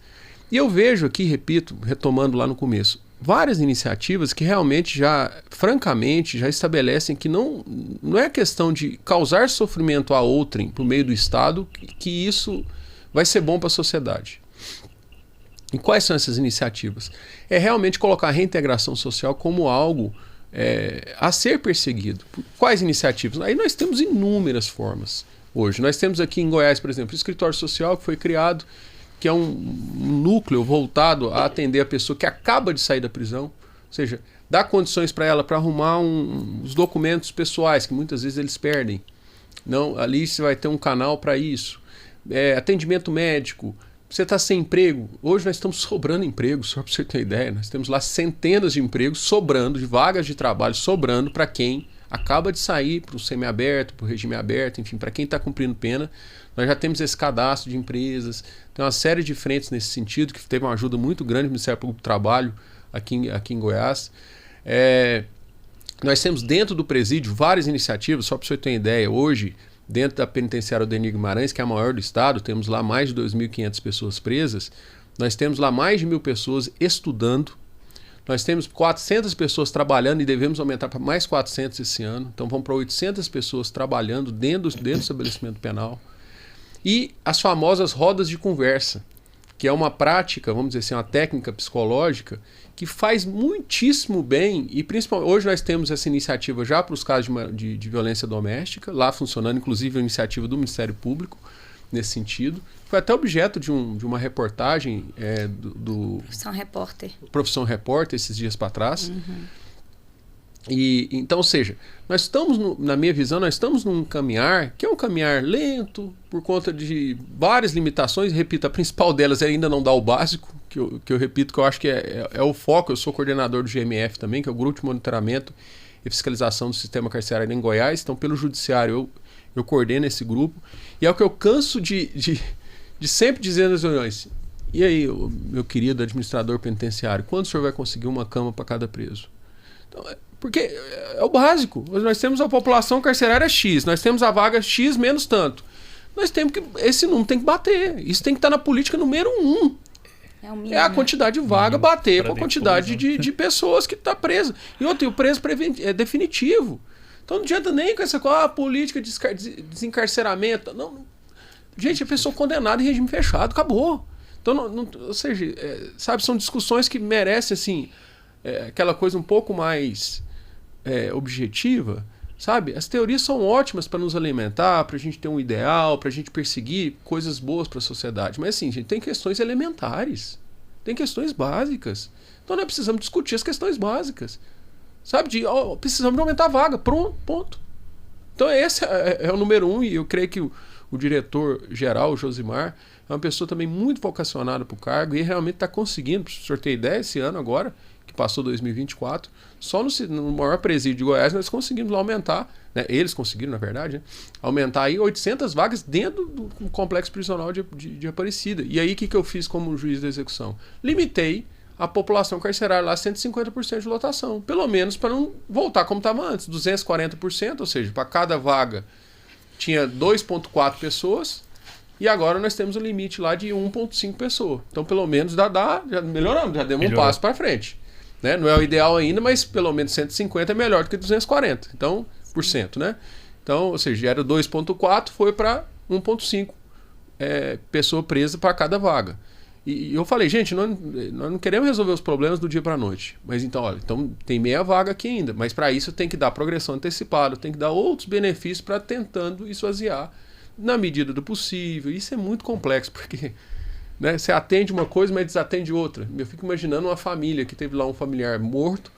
E eu vejo aqui, repito, retomando lá no começo, várias iniciativas que realmente francamente, já estabelecem que não é questão de causar sofrimento a outrem por meio do Estado que isso vai ser bom para a sociedade. E quais são essas iniciativas? É realmente colocar a reintegração social como algo a ser perseguido. Quais iniciativas? Aí nós temos inúmeras formas hoje. Nós temos aqui em Goiás, por exemplo, o escritório social que foi criado, que é um núcleo voltado a atender a pessoa que acaba de sair da prisão, ou seja, dá condições para ela para arrumar os documentos pessoais, que muitas vezes eles perdem. Não, ali você vai ter um canal para isso. Atendimento médico, você está sem emprego. Hoje nós estamos sobrando empregos, só para você ter ideia. Nós temos lá centenas de empregos sobrando, de vagas de trabalho sobrando para quem acaba de sair para o semiaberto, para o regime aberto, enfim, para quem está cumprindo pena. Nós já temos esse cadastro de empresas, tem uma série de frentes nesse sentido, que teve uma ajuda muito grande do Ministério Público do Trabalho aqui em Goiás. Nós temos dentro do presídio várias iniciativas, só para você ter uma ideia, hoje, dentro da penitenciária Odenir Guimarães, que é a maior do estado, temos lá mais de 2.500 pessoas presas, nós temos lá mais de 1.000 pessoas estudando, nós temos 400 pessoas trabalhando e devemos aumentar para mais 400 esse ano, então vamos para 800 pessoas trabalhando dentro do estabelecimento penal. E as famosas rodas de conversa, que é uma prática, vamos dizer assim, uma técnica psicológica que faz muitíssimo bem, e principalmente hoje nós temos essa iniciativa já para os casos de violência doméstica, lá funcionando, inclusive a iniciativa do Ministério Público, nesse sentido. Foi até objeto de uma reportagem do Profissão Repórter, esses dias para trás. Então, ou seja, nós estamos, na minha visão, nós estamos num caminhar, que é um caminhar lento, por conta de várias limitações. Repito, a principal delas é ainda não dar o básico, que eu repito, que eu acho que é o foco. Eu sou coordenador do GMF também, que é o Grupo de Monitoramento e Fiscalização do Sistema Carcerário em Goiás. Então, pelo Judiciário, eu coordeno esse grupo. E é o que eu canso de sempre dizer nas reuniões. E aí, meu querido administrador penitenciário, quando o senhor vai conseguir uma cama para cada preso? Então, porque é o básico. Nós temos a população carcerária X, nós temos a vaga X menos tanto. nós temos que... Esse número tem que bater. Isso tem que estar na política número 1. É a quantidade de vaga bater com a quantidade de pessoas que está presa. E outro, o preso é definitivo. Então não adianta nem com essa coisa, política de desencarceramento. Não. Gente, a pessoa condenada em regime fechado, acabou. Então, ou seja, sabe, são discussões que merecem, assim, aquela coisa um pouco mais objetiva, sabe? As teorias são ótimas para nos alimentar, para a gente ter um ideal, para a gente perseguir coisas boas para a sociedade. Mas, assim, gente, tem questões elementares, tem questões básicas. Então, nós precisamos discutir as questões básicas, sabe? Precisamos de aumentar a vaga, pronto, ponto. Então, esse é o número 1, e eu creio que o diretor-geral, o Josimar, é uma pessoa também muito vocacionada para o cargo e realmente está conseguindo, para o senhor ter ideia, esse ano agora, que passou 2024, só no maior presídio de Goiás nós conseguimos lá aumentar, né, eles conseguiram, na verdade, né, aumentar aí 800 vagas dentro do complexo prisional de Aparecida. E aí o que eu fiz como juiz da execução? Limitei a população carcerária lá a 150% de lotação, pelo menos para não voltar como estava antes, 240%, ou seja, para cada vaga tinha 2,4 pessoas, e agora nós temos um limite lá de 1,5 pessoas. Então, pelo menos, já melhoramos, já demos um passo para frente. Né? Não é o ideal ainda, mas pelo menos 150 é melhor do que 240. Então, por cento, né? Então, ou seja, era 2,4, foi para 1,5 pessoa presa para cada vaga. E eu falei, gente, nós não queremos resolver os problemas do dia para a noite. Mas então, olha, então tem meia vaga aqui ainda. Mas para isso tem que dar progressão antecipada, tem que dar outros benefícios para tentando esvaziar na medida do possível. Isso é muito complexo, porque, né, você atende uma coisa, mas desatende outra. Eu fico imaginando uma família que teve lá um familiar morto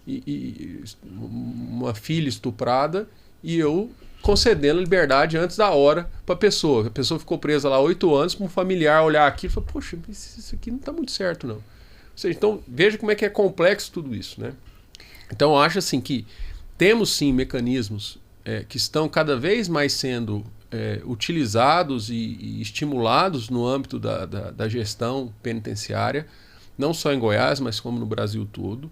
e uma filha estuprada e eu concedendo liberdade antes da hora para a pessoa. A pessoa ficou presa lá 8 anos para um familiar olhar aqui e falar, poxa, isso aqui não está muito certo, não. Ou seja, então, veja como é que é complexo tudo isso, né? Então, eu acho assim que temos sim mecanismos que estão cada vez mais sendo utilizados e estimulados no âmbito da gestão penitenciária, não só em Goiás, mas como no Brasil todo.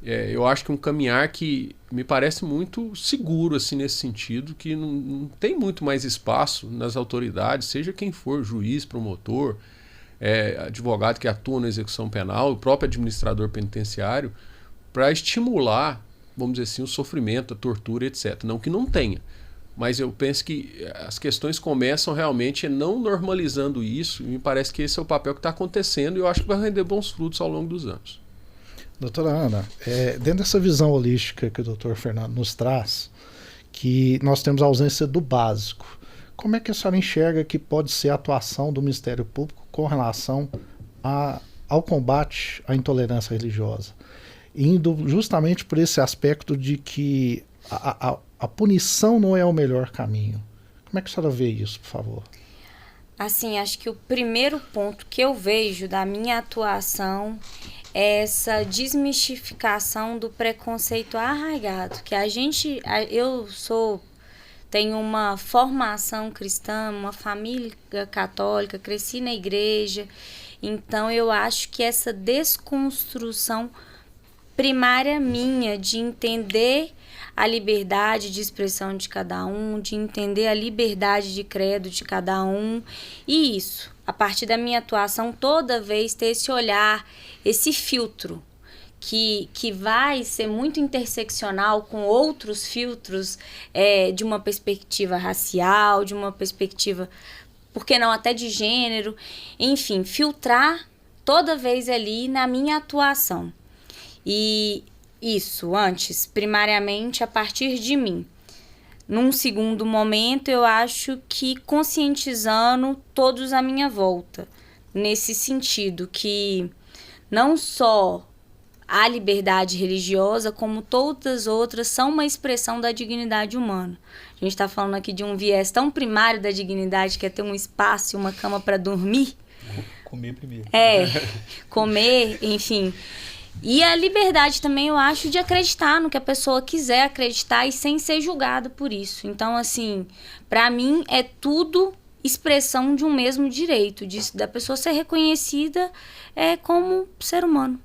Eu acho que um caminhar que me parece muito seguro assim, nesse sentido, que não tem muito mais espaço nas autoridades, seja quem for, juiz, promotor, advogado que atua na execução penal, o próprio administrador penitenciário, para estimular, vamos dizer assim, o sofrimento, a tortura, etc. Não que não tenha, mas eu penso que as questões começam realmente não normalizando isso, e me parece que esse é o papel que está acontecendo, e eu acho que vai render bons frutos ao longo dos anos. Doutora Ana, dentro dessa visão holística que o doutor Fernando nos traz, que nós temos a ausência do básico, como é que a senhora enxerga que pode ser a atuação do Ministério Público com relação ao combate à intolerância religiosa? Indo justamente por esse aspecto de que a punição não é o melhor caminho. Como é que a senhora vê isso, por favor? Assim, acho que o primeiro ponto que eu vejo da minha atuação é essa desmistificação do preconceito arraigado, que tenho uma formação cristã, uma família católica, cresci na igreja, então eu acho que essa desconstrução primária minha de entender a liberdade de expressão de cada um, de entender a liberdade de credo de cada um, e isso, a partir da minha atuação, toda vez ter esse olhar, esse filtro, que vai ser muito interseccional com outros filtros de uma perspectiva racial, de uma perspectiva, por que não, até de gênero, enfim, filtrar toda vez ali na minha atuação. E isso, antes, primariamente, a partir de mim. Num segundo momento, eu acho que conscientizando todos à minha volta, nesse sentido que não só a liberdade religiosa, como todas as outras, são uma expressão da dignidade humana. A gente está falando aqui de um viés tão primário da dignidade, que é ter um espaço e uma cama para dormir. Comer primeiro. Comer, enfim. E a liberdade também, eu acho, de acreditar no que a pessoa quiser acreditar e sem ser julgada por isso. Então, assim, para mim é tudo expressão de um mesmo direito, da pessoa ser reconhecida como ser humano.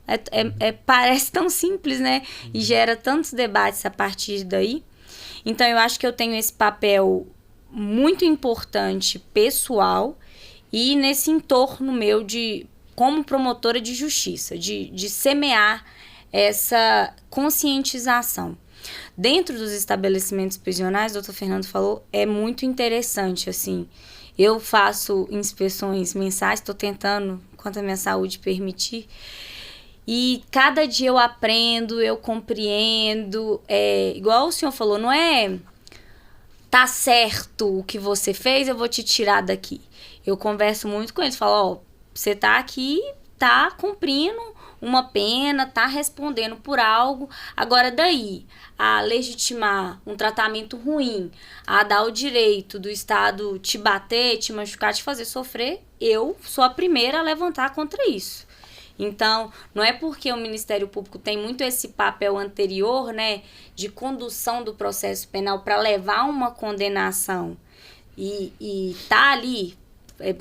Parece tão simples, né? E gera tantos debates a partir daí. Então, eu acho que eu tenho esse papel muito importante pessoal e nesse entorno meu como promotora de justiça, de semear essa conscientização. Dentro dos estabelecimentos prisionais, o doutor Fernando falou, é muito interessante, assim. Eu faço inspeções mensais, estou tentando, quanto a minha saúde permitir, e cada dia eu aprendo, eu compreendo. Igual o senhor falou, não é tá certo o que você fez, eu vou te tirar daqui. Eu converso muito com eles, falo, você tá aqui, tá cumprindo uma pena, tá respondendo por algo. Agora daí, a legitimar um tratamento ruim, a dar o direito do Estado te bater, te machucar, te fazer sofrer, eu sou a primeira a levantar contra isso. Então, não é porque o Ministério Público tem muito esse papel anterior, né, de condução do processo penal para levar uma condenação e tá ali,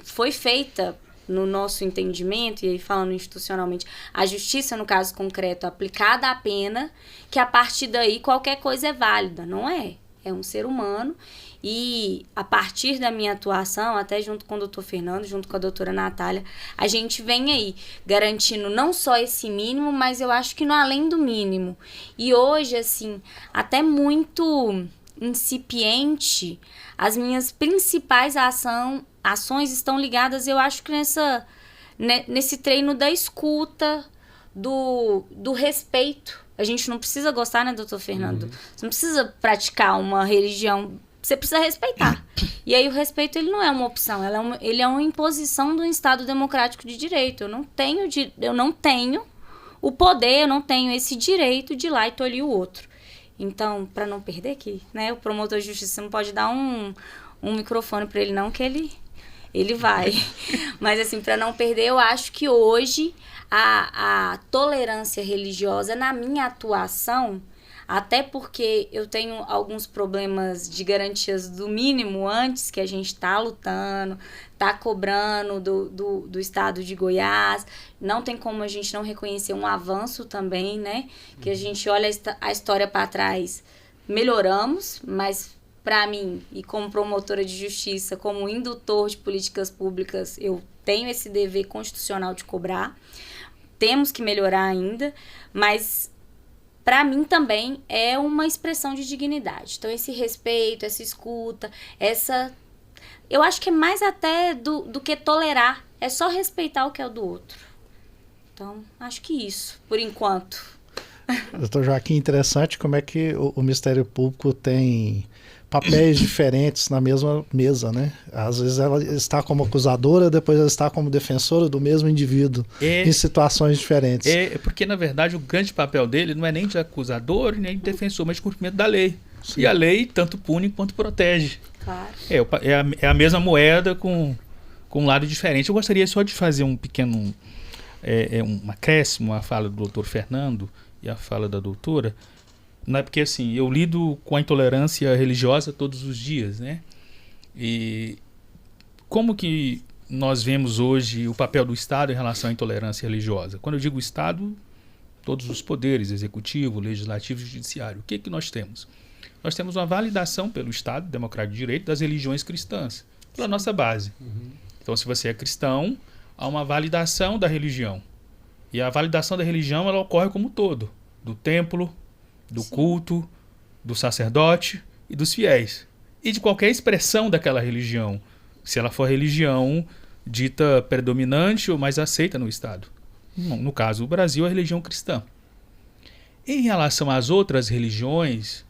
foi feita no nosso entendimento, e aí falando institucionalmente, a justiça, no caso concreto, aplicada à pena, que a partir daí qualquer coisa é válida, não é? É um ser humano. E a partir da minha atuação, até junto com o doutor Fernando, junto com a doutora Natália, a gente vem aí garantindo não só esse mínimo, mas eu acho que no além do mínimo. E hoje, assim, até muito incipiente, as minhas principais ações estão ligadas, eu acho que nesse treino da escuta, do respeito. A gente não precisa gostar, né, doutor Fernando? Você não precisa praticar uma religião, você precisa respeitar. E aí o respeito, ele não é uma opção, ele é uma imposição do Estado democrático de direito. Eu não tenho o poder, eu não tenho esse direito de ir lá e tolir o outro. Então, para não perder aqui, né, o promotor de justiça não pode dar um microfone para ele não, que ele vai. Mas assim, para não perder, eu acho que hoje a tolerância religiosa na minha atuação, até porque eu tenho alguns problemas de garantias do mínimo antes, que a gente está lutando, está cobrando do estado de Goiás. Não tem como a gente não reconhecer um avanço também, né? Que a gente olha a história para trás, melhoramos, mas para mim, e como promotora de justiça, como indutor de políticas públicas, eu tenho esse dever constitucional de cobrar. Temos que melhorar ainda, mas para mim também é uma expressão de dignidade. Então, esse respeito, essa escuta, eu acho que é mais até do que tolerar. É só respeitar o que é o do outro. Então, acho que isso, por enquanto. Doutor Joaquim, interessante como é que o Ministério Público tem papéis diferentes na mesma mesa, né? Às vezes ela está como acusadora, depois ela está como defensora do mesmo indivíduo, em situações diferentes. Porque, na verdade, o grande papel dele não é nem de acusador, nem de defensor, mas de cumprimento da lei. Sim. E a lei tanto pune quanto protege. Claro. É a mesma moeda com um lado diferente. Eu gostaria só de fazer um pequeno um acréscimo à fala do doutor Fernando e à fala da doutora. Não é porque assim, eu lido com a intolerância religiosa todos os dias, né? E como que nós vemos hoje o papel do Estado em relação à intolerância religiosa? Quando eu digo Estado, todos os poderes, executivo, legislativo e judiciário. O que nós temos? Nós temos uma validação pelo Estado Democrático de Direito das religiões cristãs, pela nossa base. Então, se você é cristão, há uma validação da religião. E a validação da religião, ela ocorre como um todo, do templo, do culto, do sacerdote e dos fiéis. E de qualquer expressão daquela religião, se ela for religião dita predominante ou mais aceita no Estado. No caso, o Brasil é a religião cristã. Em relação às outras religiões,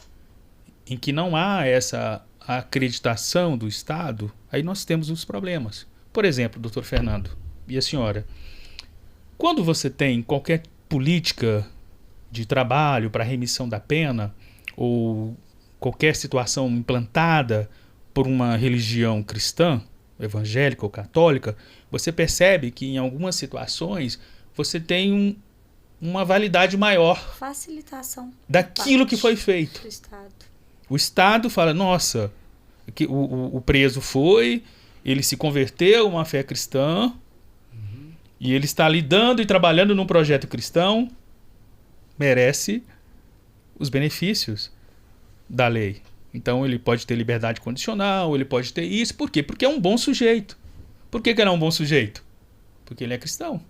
em que não há essa acreditação do Estado, aí nós temos os problemas. Por exemplo, doutor Fernando e a senhora, quando você tem qualquer política de trabalho para remissão da pena ou qualquer situação implantada por uma religião cristã, evangélica ou católica, você percebe que em algumas situações você tem uma validade maior facilitação daquilo que foi feito. Do Estado. O Estado fala, nossa, o preso ele se converteu a uma fé cristã e ele está lidando e trabalhando num projeto cristão, merece os benefícios da lei. Então ele pode ter liberdade condicional, ele pode ter isso. Por quê? Porque é um bom sujeito. Por que ele é um bom sujeito? Porque ele é cristão.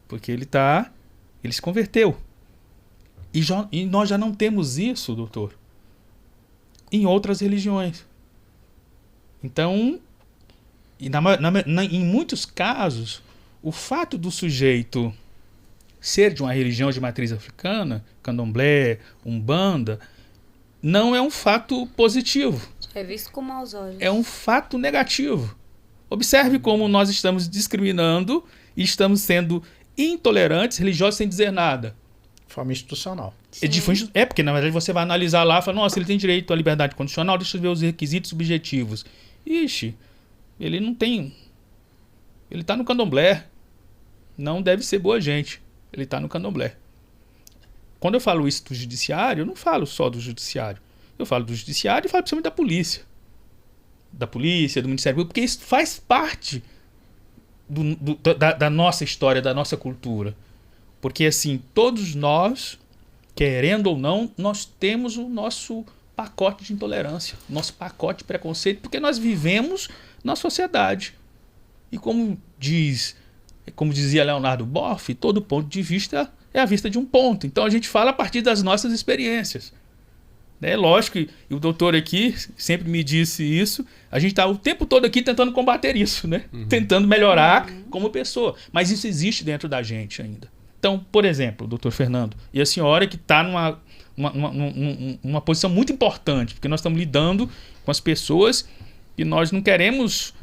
Porque ele se converteu. E nós já não temos isso, doutor, em outras religiões. Então, em muitos casos, o fato do sujeito ser de uma religião de matriz africana, candomblé, umbanda, não é um fato positivo. É visto com maus olhos. É um fato negativo. Observe como nós estamos discriminando e estamos sendo intolerantes, religiosos, sem dizer nada. De forma institucional. Porque na verdade você vai analisar lá e fala, nossa, ele tem direito à liberdade condicional, deixa eu ver os requisitos subjetivos. Ixi, ele não tem... Ele está no candomblé. Não deve ser boa gente. Ele está no candomblé. Quando eu falo isso do judiciário, eu não falo só do judiciário. Eu falo do judiciário e falo principalmente da polícia. Da polícia, do Ministério Público, porque isso faz parte da nossa história, da nossa cultura. Porque, assim, todos nós, querendo ou não, nós temos o nosso pacote de intolerância, nosso pacote de preconceito, porque nós vivemos na sociedade. E como dizia Leonardo Boff, todo ponto de vista é a vista de um ponto. Então a gente fala a partir das nossas experiências. É lógico, e o doutor aqui sempre me disse isso, a gente está o tempo todo aqui tentando combater isso, né? Tentando melhorar como pessoa. Mas isso existe dentro da gente ainda. Então, por exemplo, doutor Fernando, e a senhora que está numa posição muito importante, porque nós estamos lidando com as pessoas e nós não queremos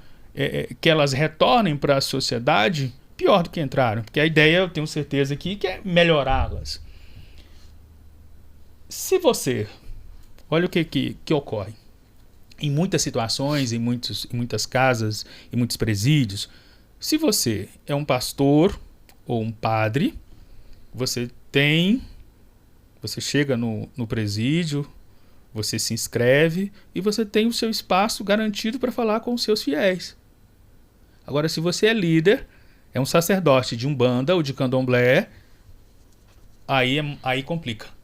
que elas retornem para a sociedade pior do que entraram. Porque a ideia, eu tenho certeza aqui, que é melhorá-las. Se você... Olha o que ocorre. Em muitas situações, em muitas casas, em muitos presídios, se você é um pastor ou um padre, você chega no presídio, você se inscreve e você tem o seu espaço garantido para falar com os seus fiéis. Agora, se você é líder, é um sacerdote de umbanda ou de candomblé, aí complica.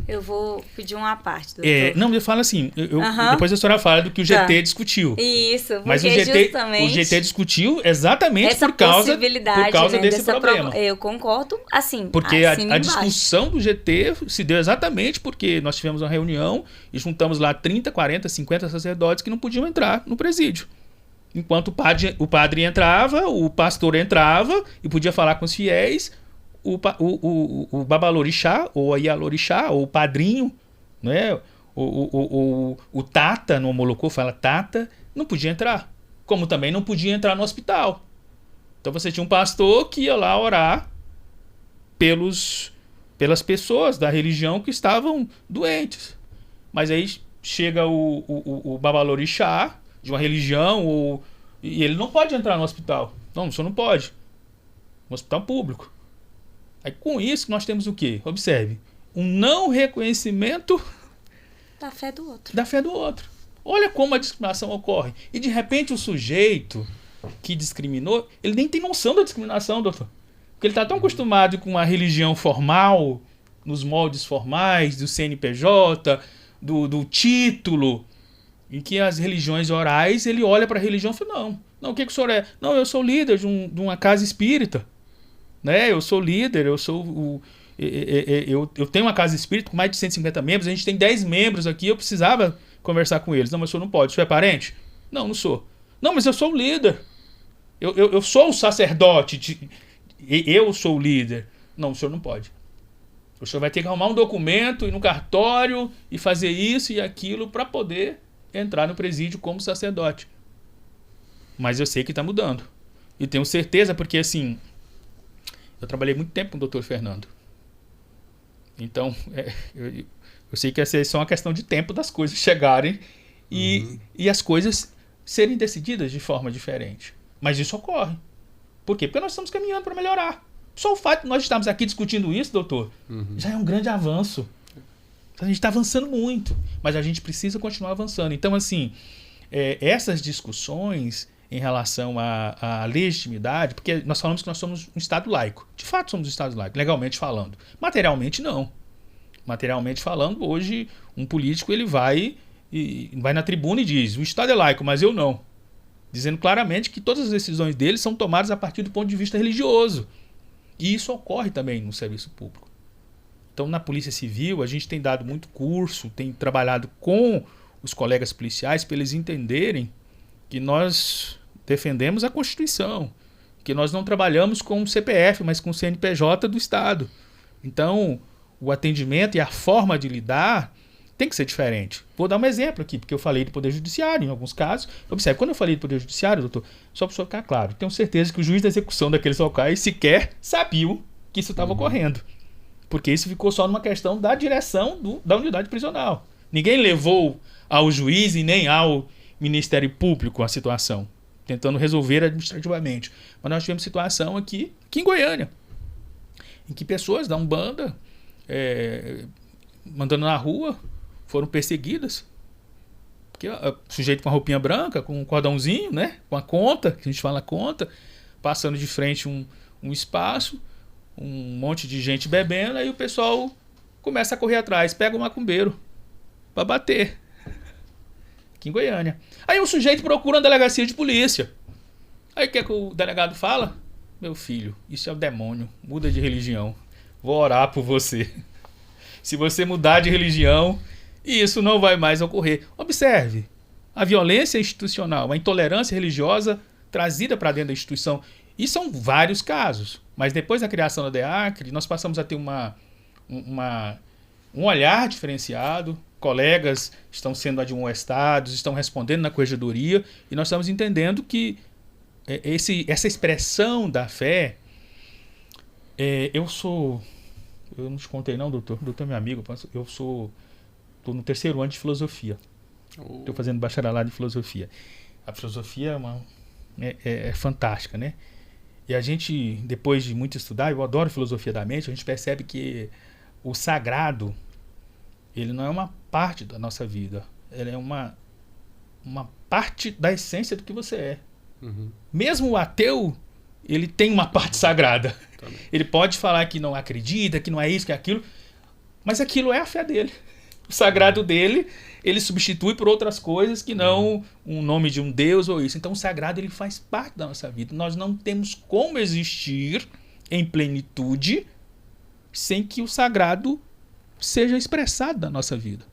Eu vou pedir uma parte, doutor. Não, eu falo assim, depois a senhora fala do que o GT discutiu. Isso, porque mas o GT discutiu exatamente por causa desse problema. Eu concordo, assim, porque a discussão do GT se deu exatamente porque nós tivemos uma reunião e juntamos lá 30, 40, 50 sacerdotes que não podiam entrar no presídio. Enquanto o padre entrava, o pastor entrava e podia falar com os fiéis, o babalorixá, ou a ialorixá, ou o padrinho, né? o tata, no Molocô fala tata, não podia entrar. Como também não podia entrar no hospital. Então você tinha um pastor que ia lá orar pelas pessoas da religião que estavam doentes. Mas aí chega o babalorixá de uma religião, e ele não pode entrar no hospital. Não, o senhor não pode. No hospital público. Aí com isso nós temos o quê? Observe. Um não reconhecimento da fé do outro. Da fé do outro. Olha como a discriminação ocorre. E de repente o sujeito que discriminou, ele nem tem noção da discriminação, doutor. Porque ele está tão acostumado com a religião formal, nos moldes formais, do CNPJ, do título, em que as religiões orais, ele olha para a religião e fala, não, o que o senhor é? Não, eu sou líder de uma casa espírita. Né? Eu sou líder, eu tenho uma casa espírita com mais de 150 membros, a gente tem 10 membros aqui, eu precisava conversar com eles. Não, mas o senhor não pode. O senhor é parente? Não sou. Não, mas eu sou o líder. Eu sou o sacerdote. Eu sou o líder. Não, o senhor não pode. O senhor vai ter que arrumar um documento, ir no cartório e fazer isso e aquilo para poder entrar no presídio como sacerdote. Mas eu sei que está mudando. E tenho certeza porque, assim, eu trabalhei muito tempo com o doutor Fernando. Então, eu sei que essa é só uma questão de tempo das coisas chegarem e as coisas serem decididas de forma diferente. Mas isso ocorre. Por quê? Porque nós estamos caminhando para melhorar. Só o fato de nós estarmos aqui discutindo isso, doutor, já é um grande avanço. A gente está avançando muito, mas a gente precisa continuar avançando. Então, assim, essas discussões em relação à legitimidade, porque nós falamos que nós somos um Estado laico. De fato somos um Estado laico, legalmente falando. Materialmente não. Materialmente falando, hoje um político ele vai e vai na tribuna e diz: o Estado é laico, mas eu não. Dizendo claramente que todas as decisões dele são tomadas a partir do ponto de vista religioso. E isso ocorre também no serviço público. Então, na Polícia Civil, a gente tem dado muito curso, tem trabalhado com os colegas policiais para eles entenderem que nós defendemos a Constituição, que nós não trabalhamos com o CPF, mas com o CNPJ do Estado. Então, o atendimento e a forma de lidar tem que ser diferente. Vou dar um exemplo aqui, porque eu falei do Poder Judiciário em alguns casos. Observe, quando eu falei do Poder Judiciário, doutor, só para ficar claro, tenho certeza que o juiz da execução daqueles locais sequer sabia que isso estava ocorrendo. Porque isso ficou só numa questão da direção da unidade prisional. Ninguém levou ao juiz e nem ao Ministério Público a situação, tentando resolver administrativamente. Mas nós tivemos situação aqui em Goiânia, em que pessoas da Umbanda, mandando na rua, foram perseguidas. Porque o sujeito com a roupinha branca, com um cordãozinho, né? Com a conta, que a gente fala conta, passando de frente um espaço, um monte de gente bebendo, aí o pessoal começa a correr atrás, pega o macumbeiro para bater. Aqui em Goiânia. Aí o sujeito procura uma delegacia de polícia. Aí o que é que o delegado fala? Meu filho, isso é o demônio, muda de religião. Vou orar por você. Se você mudar de religião, isso não vai mais ocorrer. Observe, a violência institucional, a intolerância religiosa trazida para dentro da instituição. E são vários casos. Mas depois da criação da DEACRE, nós passamos a ter um olhar diferenciado. Colegas estão sendo admoestados, estão respondendo na corregedoria, e nós estamos entendendo que essa expressão da fé, eu não te contei não, doutor é meu amigo, estou no 3º ano de filosofia, estou fazendo bacharelado de filosofia. A filosofia é fantástica, né? E a gente, depois de muito estudar, eu adoro filosofia da mente, a gente percebe que o sagrado, ele não é uma parte da nossa vida, ele é uma parte da essência do que você é. Uhum. Mesmo o ateu, ele tem uma parte sagrada. Também. Ele pode falar que não acredita, que não é isso, que é aquilo, mas aquilo é a fé dele. O sagrado dele, ele substitui por outras coisas que não um nome de um Deus ou isso. Então o sagrado, ele faz parte da nossa vida. Nós não temos como existir em plenitude sem que o sagrado seja expressado na nossa vida.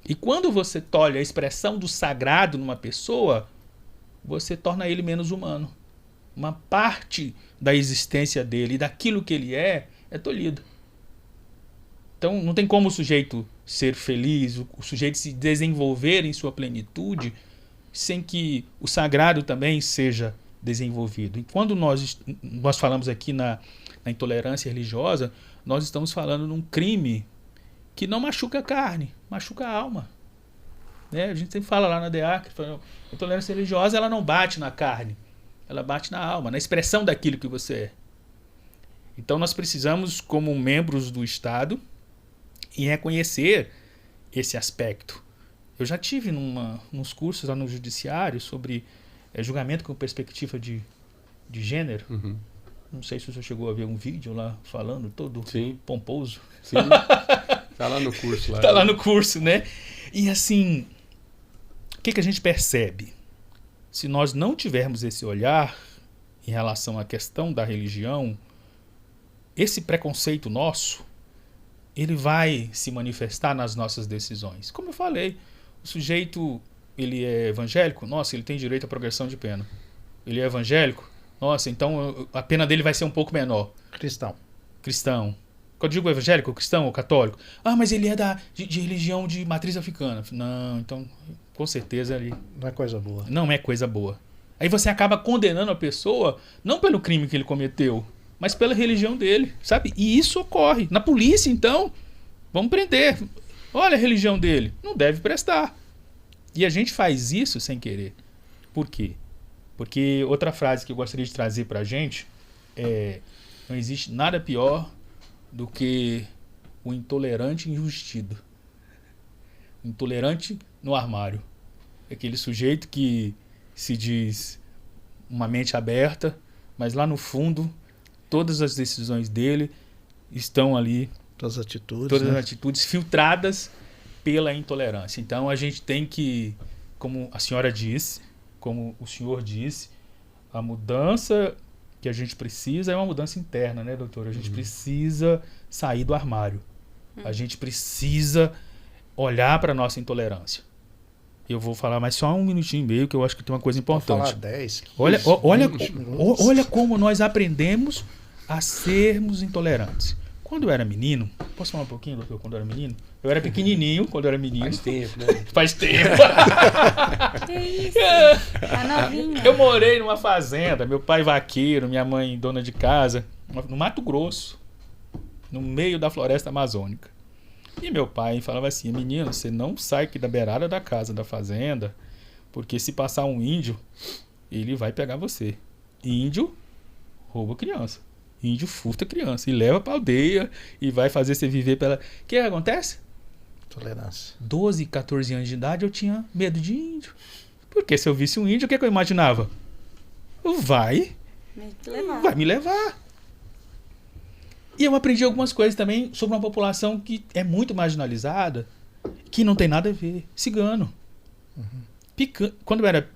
E quando você tolhe a expressão do sagrado numa pessoa, você torna ele menos humano. Uma parte da existência dele e daquilo que ele é tolhida. Então não tem como o sujeito ser feliz, o sujeito se desenvolver em sua plenitude, sem que o sagrado também seja desenvolvido. E quando nós falamos aqui na intolerância religiosa, nós estamos falando num crime que não machuca a carne, machuca a alma. Né? A gente sempre fala lá na DEACRE, a intolerância religiosa, ela não bate na carne, ela bate na alma, na expressão daquilo que você é. Então nós precisamos, como membros do Estado, em reconhecer esse aspecto. Eu já tive nos cursos lá no Judiciário sobre julgamento com perspectiva de gênero. Uhum. Não sei se você chegou a ver um vídeo lá falando, todo Sim. pomposo. Sim. Tá lá no curso. Tá lá no curso, né? E assim, o que a gente percebe? Se nós não tivermos esse olhar em relação à questão da religião, esse preconceito nosso, ele vai se manifestar nas nossas decisões. Como eu falei, o sujeito, ele é evangélico, nossa, ele tem direito à progressão de pena. Ele é evangélico, nossa, então a pena dele vai ser um pouco menor. Cristão. Quando eu digo evangélico, cristão ou católico, mas ele é de religião de matriz africana. Não, então, com certeza ele... Não é coisa boa. Não é coisa boa. Aí você acaba condenando a pessoa, não pelo crime que ele cometeu, mas pela religião dele, sabe? E isso ocorre. Na polícia, então, vamos prender. Olha a religião dele. Não deve prestar. E a gente faz isso sem querer. Por quê? Porque outra frase que eu gostaria de trazer pra gente é: não existe nada pior do que o intolerante enrustido. O intolerante no armário. Aquele sujeito que se diz uma mente aberta, mas lá no fundo todas as decisões dele estão ali, Todas as atitudes, todas as atitudes filtradas pela intolerância. Então a gente tem que, como a senhora disse, como o senhor disse, a mudança que a gente precisa é uma mudança interna, né, doutor? A gente precisa sair do armário. A gente precisa olhar para a nossa intolerância. Eu vou falar mais só 1 minutinho e meio, que eu acho que tem uma coisa Vou importante. falar 10, 15, Olha como nós aprendemos a sermos intolerantes. Quando eu era menino, posso falar um pouquinho, doutor, quando eu era menino? Eu era pequenininho quando eu era menino. Faz tempo, né? Faz tempo. Que isso? Tá novinho. Eu morei numa fazenda, meu pai vaqueiro, minha mãe dona de casa, no Mato Grosso, no meio da floresta amazônica. E meu pai falava assim: menino, você não sai aqui da beirada da casa, da fazenda, porque se passar um índio, ele vai pegar você. Índio rouba criança. Índio furta criança e leva pra aldeia e vai fazer você viver pela... O que acontece? Tolerância. 12, 14 anos de idade eu tinha medo de índio. Porque se eu visse um índio, o que eu imaginava? Vai me levar. E eu aprendi algumas coisas também sobre uma população que é muito marginalizada, que não tem nada a ver. Cigano. Quando eu era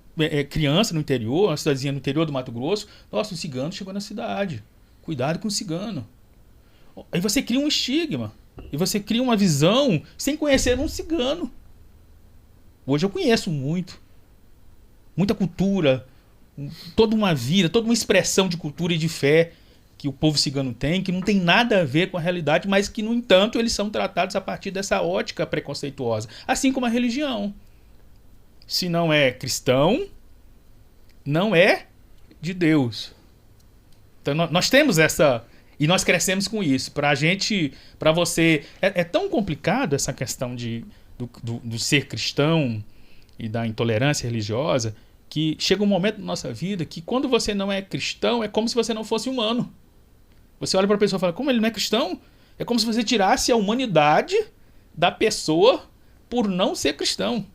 criança no interior, uma cidadezinha no interior do Mato Grosso, nossa, um cigano chegou na cidade. Cuidado com o cigano. Aí você cria um estigma. E você cria uma visão sem conhecer um cigano. Hoje eu conheço muita cultura, toda uma vida, toda uma expressão de cultura e de fé que o povo cigano tem, que não tem nada a ver com a realidade, mas que, no entanto, eles são tratados a partir dessa ótica preconceituosa. Assim como a religião. Se não é cristão, não é de Deus. Então nós temos essa... E nós crescemos com isso. Para você... É tão complicado essa questão do ser cristão e da intolerância religiosa, que chega um momento na nossa vida que quando você não é cristão, é como se você não fosse humano. Você olha para a pessoa e fala: como ele não é cristão? É como se você tirasse a humanidade da pessoa por não ser cristão.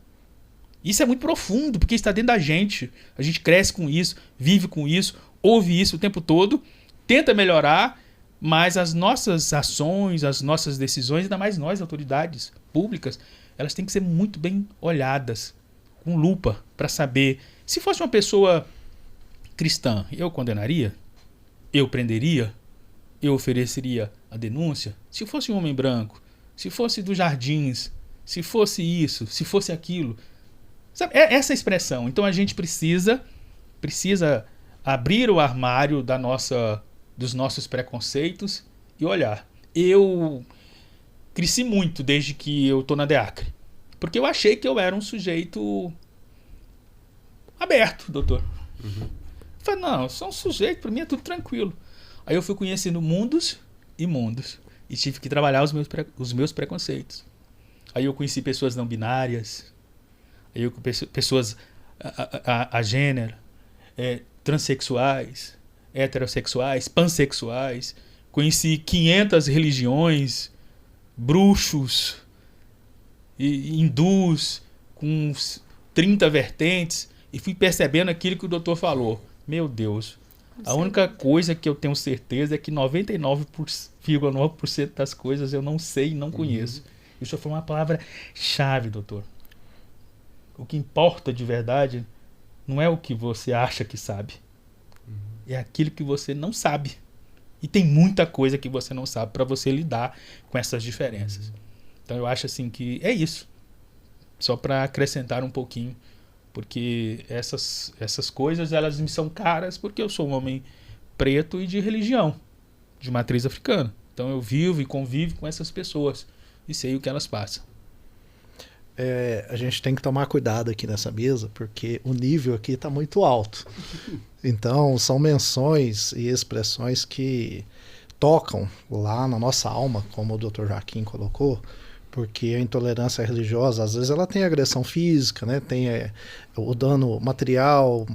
Isso é muito profundo, porque está dentro da gente. A gente cresce com isso, vive com isso, ouve isso o tempo todo, tenta melhorar, mas as nossas ações, as nossas decisões, ainda mais nós, autoridades públicas, elas têm que ser muito bem olhadas, com lupa, para saber. Se fosse uma pessoa cristã, eu condenaria? Eu prenderia? Eu ofereceria a denúncia? Se fosse um homem branco, se fosse dos Jardins, se fosse isso, se fosse aquilo. Sabe, é essa expressão. Então a gente precisa abrir o armário dos nossos preconceitos e olhar. Eu cresci muito desde que eu tô na DEACRE, porque eu achei que eu era um sujeito aberto, doutor. Falei: não, eu sou um sujeito, para mim é tudo tranquilo. Aí eu fui conhecendo mundos e mundos e tive que trabalhar os meus preconceitos. Aí eu conheci pessoas não binárias, aí eu conheci pessoas a gênero, transexuais, heterossexuais, pansexuais. Conheci 500 religiões, bruxos, e hindus, com 30 vertentes, e fui percebendo aquilo que o doutor falou. Meu Deus, a única coisa que eu tenho certeza é que 99,9% das coisas eu não sei e não conheço. Isso foi uma palavra-chave, doutor. O que importa de verdade não é o que você acha que sabe. É aquilo que você não sabe. E tem muita coisa que você não sabe para você lidar com essas diferenças. Então eu acho assim que é isso. Só para acrescentar um pouquinho. Porque essas coisas, elas me são caras porque eu sou um homem preto e de religião, de matriz africana. Então eu vivo e convivo com essas pessoas e sei o que elas passam. A gente tem que tomar cuidado aqui nessa mesa, porque o nível aqui está muito alto. Então, são menções e expressões que tocam lá na nossa alma, como o Dr. Joaquim colocou, porque a intolerância religiosa, às vezes, ela tem agressão física, né? Tem o dano material,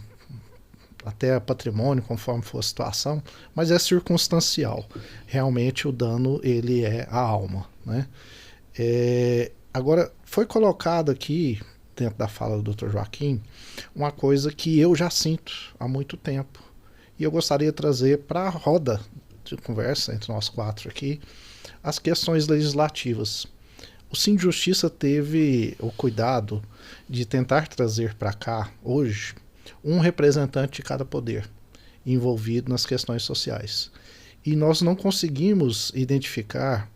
até patrimônio, conforme for a situação, mas é circunstancial. Realmente, o dano, ele é a alma, né? Agora, foi colocado aqui, dentro da fala do Dr. Joaquim, uma coisa que eu já sinto há muito tempo. E eu gostaria de trazer para a roda de conversa entre nós quatro aqui as questões legislativas. O Sindijustiça teve o cuidado de tentar trazer para cá, hoje, um representante de cada poder envolvido nas questões sociais. E nós não conseguimos identificar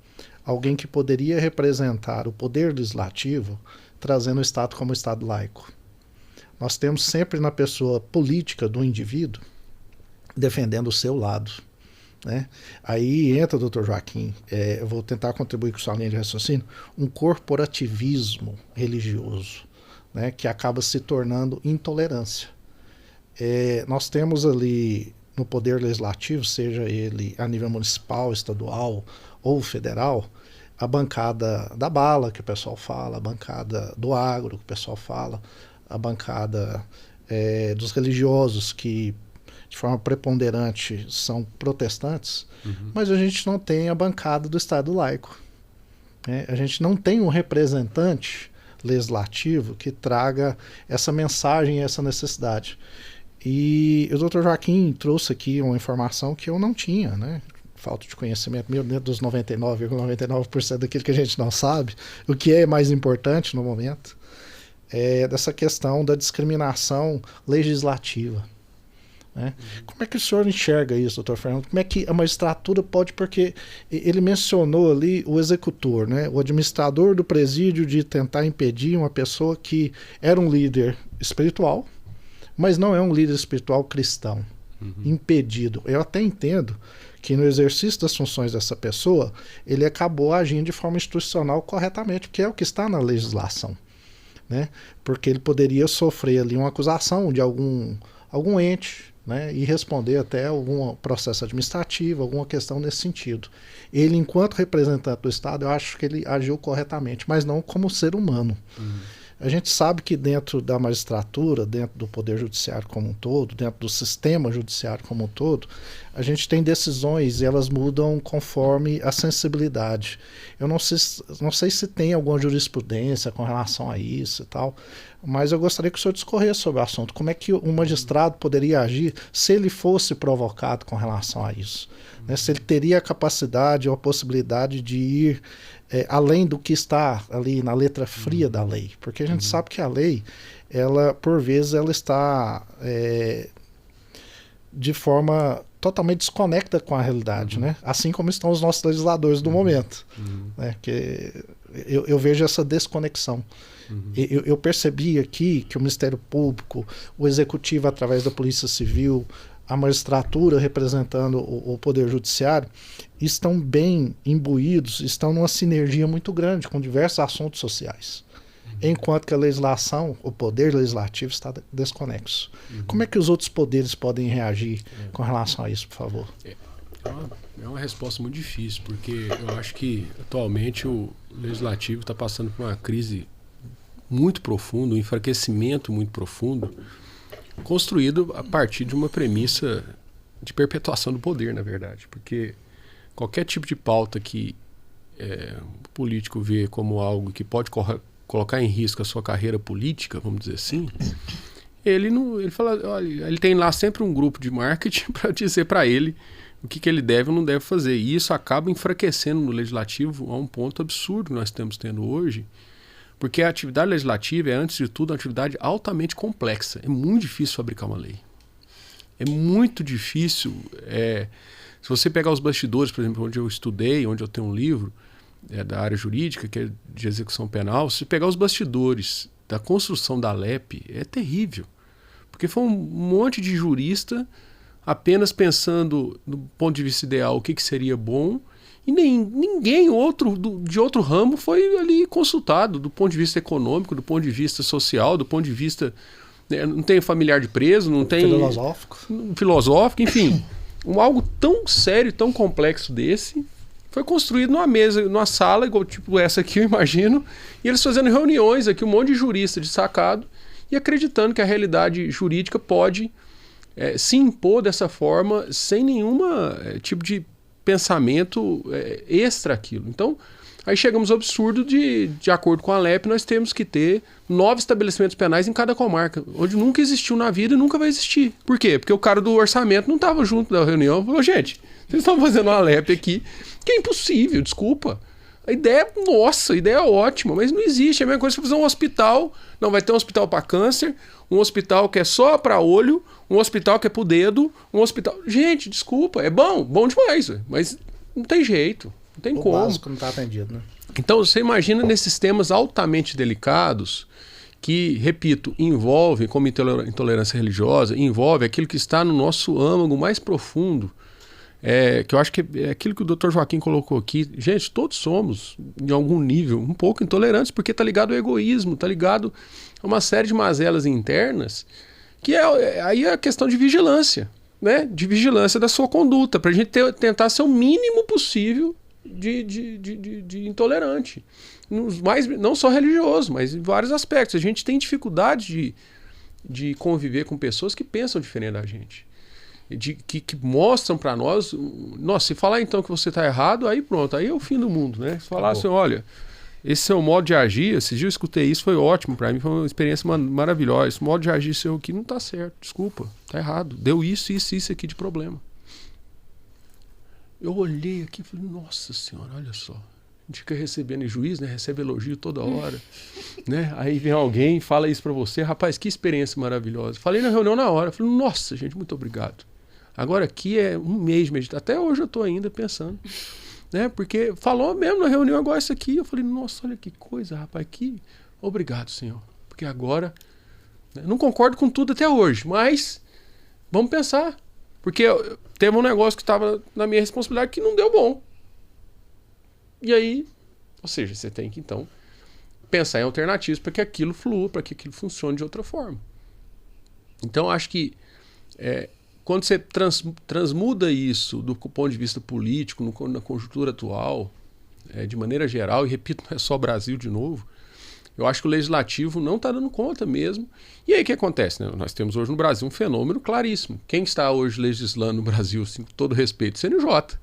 alguém que poderia representar o poder legislativo trazendo o Estado como Estado laico. Nós temos sempre na pessoa política do indivíduo defendendo o seu lado, né? Aí entra, doutor Joaquim, eu vou tentar contribuir com sua linha de raciocínio, um corporativismo religioso, né, que acaba se tornando intolerância. Nós temos ali no poder legislativo, seja ele a nível municipal, estadual ou federal, a bancada da bala, que o pessoal fala, a bancada do agro, que o pessoal fala, a bancada dos religiosos, que de forma preponderante são protestantes, mas a gente não tem a bancada do Estado laico. A gente não tem um representante legislativo que traga essa mensagem e essa necessidade. E o Dr. Joaquim trouxe aqui uma informação que eu não tinha, né? Falta de conhecimento meu dentro dos 99,99% daquilo que a gente não sabe, o que é mais importante no momento, dessa questão da discriminação legislativa. Né? Como é que o senhor enxerga isso, doutor Fernando? Como é que a magistratura pode, porque ele mencionou ali o executor, né? O administrador do presídio, de tentar impedir uma pessoa que era um líder espiritual, mas não é um líder espiritual cristão, impedido. Eu até entendo que no exercício das funções dessa pessoa, ele acabou agindo de forma institucional corretamente, porque é o que está na legislação, né? Porque ele poderia sofrer ali uma acusação de algum ente, né, e responder até algum processo administrativo, alguma questão nesse sentido. Ele, enquanto representante do Estado, eu acho que ele agiu corretamente, mas não como ser humano. A gente sabe que dentro da magistratura, dentro do Poder Judiciário como um todo, dentro do sistema judiciário como um todo, a gente tem decisões e elas mudam conforme a sensibilidade. Eu não sei se tem alguma jurisprudência com relação a isso e tal, mas eu gostaria que o senhor discorresse sobre o assunto. Como é que um magistrado poderia agir se ele fosse provocado com relação a isso? Né? Se ele teria a capacidade ou a possibilidade de ir além do que está ali na letra fria da lei. Porque a gente sabe que a lei, ela, por vezes, ela está de forma totalmente desconecta com a realidade, né? Assim como estão os nossos legisladores do momento. Né? Que eu vejo essa desconexão. Eu percebi aqui que o Ministério Público, o Executivo através da Polícia Civil, a magistratura representando o Poder Judiciário, estão bem imbuídos, estão numa sinergia muito grande com diversos assuntos sociais. Enquanto que a legislação, o Poder Legislativo está desconexo. Como é que os outros poderes podem reagir com relação a isso, por favor? É uma resposta muito difícil, porque eu acho que atualmente o Legislativo está passando por uma crise muito profunda, um enfraquecimento muito profundo, construído a partir de uma premissa de perpetuação do poder, na verdade. Porque qualquer tipo de pauta que o político vê como algo que pode colocar em risco a sua carreira política, vamos dizer assim, ele fala, olha, ele tem lá sempre um grupo de marketing para dizer para ele o que ele deve ou não deve fazer. E isso acaba enfraquecendo no legislativo a um ponto absurdo que nós estamos tendo hoje, porque a atividade legislativa é, antes de tudo, uma atividade altamente complexa. É muito difícil fabricar uma lei. É muito difícil. Se você pegar os bastidores, por exemplo, onde eu estudei, onde eu tenho um livro da área jurídica, que é de execução penal, se pegar os bastidores da construção da LEP, é terrível. Porque foi um monte de jurista apenas pensando, do ponto de vista ideal, o que seria bom, e ninguém de outro ramo foi ali consultado, do ponto de vista econômico, do ponto de vista social, do ponto de vista... não tem familiar de preso, não tem... Filosófico, enfim. Algo tão sério, tão complexo desse, foi construído numa mesa, numa sala, igual tipo essa aqui, eu imagino, e eles fazendo reuniões aqui, um monte de jurista de sacado, e acreditando que a realidade jurídica pode se impor dessa forma, sem nenhuma tipo de pensamento extra aquilo. Então, aí chegamos ao absurdo de acordo com a LEP, nós temos que ter 9 estabelecimentos penais em cada comarca, onde nunca existiu na vida e nunca vai existir. Por quê? Porque o cara do orçamento não estava junto da reunião e falou, gente, vocês estão fazendo uma LEP aqui, que é impossível, desculpa. A ideia, nossa, a ideia é ótima, mas não existe. É a mesma coisa que fazer um hospital. Não, vai ter um hospital para câncer, um hospital que é só para olho, um hospital que é pro dedo, um hospital... Gente, desculpa, é bom demais, mas não tem jeito, não tem como. O básico não está atendido, né? Então, você imagina nesses temas altamente delicados que, repito, envolvem, como intolerância religiosa, envolve aquilo que está no nosso âmago mais profundo, que eu acho que é aquilo que o Dr. Joaquim colocou aqui. Gente, todos somos, em algum nível, um pouco intolerantes, porque está ligado ao egoísmo, está ligado a uma série de mazelas internas, que aí é a questão de vigilância, né? De vigilância da sua conduta, para a gente tentar ser o mínimo possível de intolerante. Não só religioso, mas em vários aspectos. A gente tem dificuldade de conviver com pessoas que pensam diferente da gente. Que mostram para nós... Nossa, se falar então que você está errado, aí pronto, aí é o fim do mundo, né? Se falar assim, olha, esse seu modo de agir, esse dia eu escutei isso, foi ótimo para mim, foi uma experiência maravilhosa. Esse modo de agir seu aqui não está certo, desculpa, está errado. Deu isso aqui de problema. Eu olhei aqui e falei, nossa senhora, olha só. A gente fica recebendo juiz, né? Recebe elogio toda hora. Né? Aí vem alguém e fala isso pra você. Rapaz, que experiência maravilhosa. Falei na reunião na hora. Falei, nossa, gente, muito obrigado. Agora aqui é um mês meditando. Até hoje eu tô ainda pensando. Né? Porque falou mesmo na reunião agora isso aqui. Eu falei, nossa, olha que coisa, rapaz. Obrigado, Senhor. Porque agora... Né? Não concordo com tudo até hoje, mas vamos pensar. Porque teve um negócio que estava na minha responsabilidade que não deu bom. E aí, ou seja, você tem que então pensar em alternativas para que aquilo flua, para que aquilo funcione de outra forma. Então, acho que quando você transmuda isso do ponto de vista político, na conjuntura atual, de maneira geral, e repito, não é só Brasil de novo, eu acho que o legislativo não está dando conta mesmo. E aí o que acontece? Né? Nós temos hoje no Brasil um fenômeno claríssimo. Quem está hoje legislando no Brasil, assim, com todo respeito, CNJ.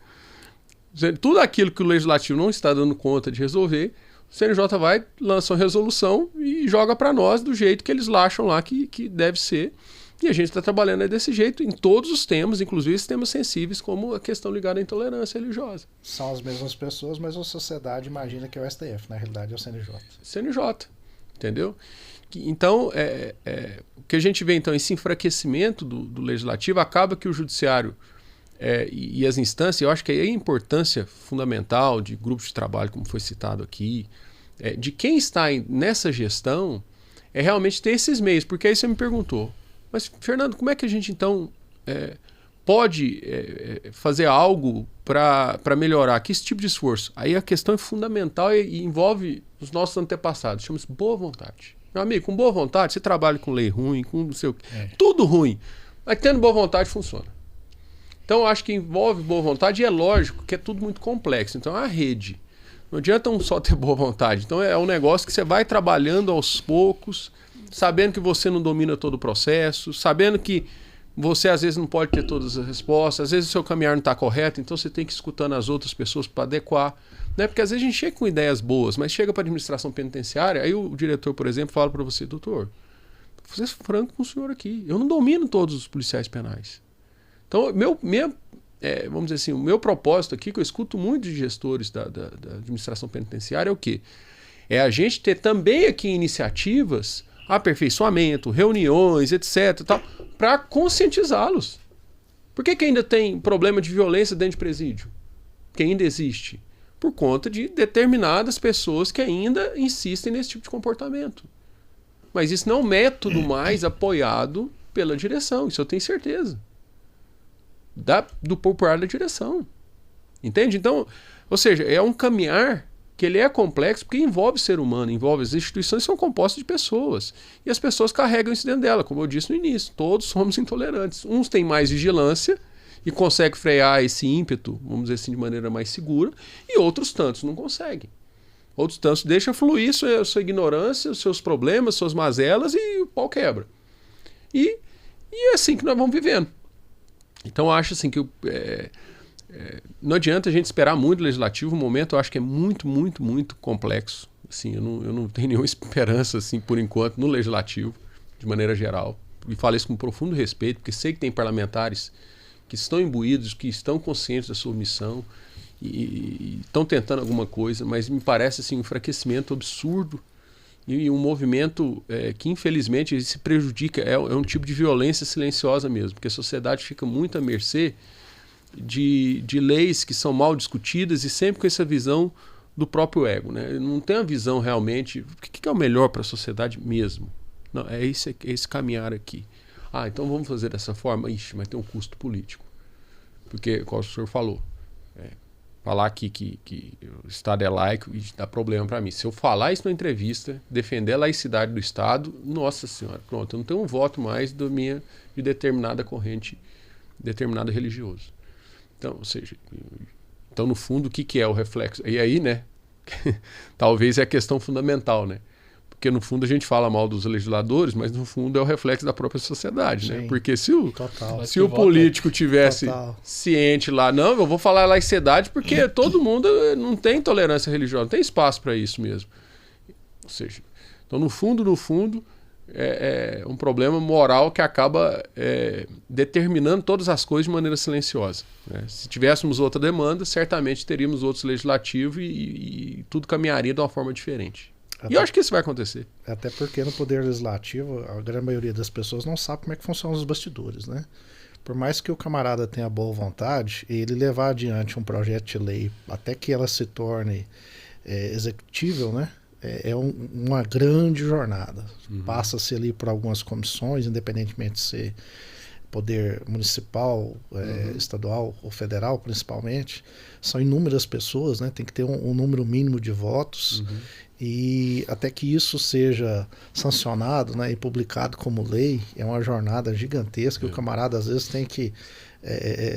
Tudo aquilo que o legislativo não está dando conta de resolver, o CNJ vai, lança uma resolução e joga para nós do jeito que eles acham lá que deve ser. E a gente está trabalhando desse jeito em todos os temas, inclusive os temas sensíveis, como a questão ligada à intolerância religiosa. São as mesmas pessoas, mas a sociedade imagina que é o STF, na realidade é o CNJ. CNJ, entendeu? Então, o que a gente vê, então, esse enfraquecimento do legislativo, acaba que o judiciário e as instâncias, eu acho que aí a importância fundamental de grupos de trabalho, como foi citado aqui, de quem está nessa gestão, é realmente ter esses meios, porque aí você me perguntou, mas, Fernando, como é que a gente, então, pode fazer algo para melhorar? Que esse tipo de esforço? Aí a questão é fundamental e envolve os nossos antepassados. Chama-se boa vontade. Meu amigo, com boa vontade, você trabalha com lei ruim, com não sei o quê. Tudo ruim. Mas tendo boa vontade, funciona. Então, eu acho que envolve boa vontade e é lógico que é tudo muito complexo. Então, é a rede. Não adianta só ter boa vontade. Então, é um negócio que você vai trabalhando aos poucos, sabendo que você não domina todo o processo, sabendo que você às vezes não pode ter todas as respostas, às vezes o seu caminhar não está correto, então você tem que ir escutando as outras pessoas para adequar. Né? Porque às vezes a gente chega com ideias boas, mas chega para a administração penitenciária, aí o diretor, por exemplo, fala para você, doutor, vou ser franco com o senhor aqui, eu não domino todos os policiais penais. Então, vamos dizer assim, o meu propósito aqui, que eu escuto muito de gestores da administração penitenciária, é o quê? É a gente ter também aqui iniciativas, aperfeiçoamento, reuniões, etc, para conscientizá-los. Por que ainda tem problema de violência dentro de presídio? Que ainda existe? Por conta de determinadas pessoas que ainda insistem nesse tipo de comportamento. Mas isso não é um método mais apoiado pela direção, isso eu tenho certeza. Do popular da direção. Entende? Então, ou seja, é um caminhar que ele é complexo porque envolve o ser humano, envolve as instituições, são compostas de pessoas. E as pessoas carregam isso dentro dela, como eu disse no início. Todos somos intolerantes. Uns têm mais vigilância e conseguem frear esse ímpeto, vamos dizer assim, de maneira mais segura, e outros tantos não conseguem. Outros tantos deixam fluir sua ignorância, os seus problemas, suas mazelas e o pau quebra. E é assim que nós vamos vivendo. Então eu acho assim que não adianta a gente esperar muito legislativo. O momento eu acho que é muito, muito, muito complexo. Assim, eu não tenho nenhuma esperança assim, por enquanto no legislativo, de maneira geral. E falo isso com profundo respeito, porque sei que tem parlamentares que estão imbuídos, que estão conscientes da sua missão e estão tentando alguma coisa, mas me parece assim, um enfraquecimento absurdo e um movimento que infelizmente se prejudica, é um tipo de violência silenciosa mesmo, porque a sociedade fica muito à mercê de leis que são mal discutidas e sempre com essa visão do próprio ego, né? Não tem a visão realmente, o que é o melhor para a sociedade mesmo? Não, é esse caminhar aqui. Então vamos fazer dessa forma? Ixi, mas tem um custo político. Porque, como o senhor falou, falar aqui que o Estado é laico dá problema para mim. Se eu falar isso na entrevista, defender a laicidade do Estado, nossa senhora, pronto, eu não tenho um voto mais de determinada corrente, determinado religioso. Então, ou seja, no fundo, o que é o reflexo? E aí, né, talvez é a questão fundamental, né? Porque no fundo a gente fala mal dos legisladores, mas no fundo é o reflexo da própria sociedade, né? Porque se o político tivesse ciente lá, não, eu vou falar laicidade porque todo mundo não tem tolerância religiosa, não tem espaço para isso mesmo. Ou seja, então no fundo, é um problema moral que acaba determinando todas as coisas de maneira silenciosa, né? Se tivéssemos outra demanda, certamente teríamos outros legislativos e tudo caminharia de uma forma diferente. E eu acho que isso vai acontecer. Até porque no Poder Legislativo, a grande maioria das pessoas não sabe como é que funcionam os bastidores, né? Por mais que o camarada tenha boa vontade, ele levar adiante um projeto de lei até que ela se torne executível, né? Uma grande jornada. Passa-se ali por algumas comissões, independentemente de ser poder municipal, estadual ou federal, principalmente. São inúmeras pessoas, né? Tem que ter um número mínimo de votos. E até que isso seja sancionado, né, e publicado como lei, é uma jornada gigantesca. O camarada às vezes tem que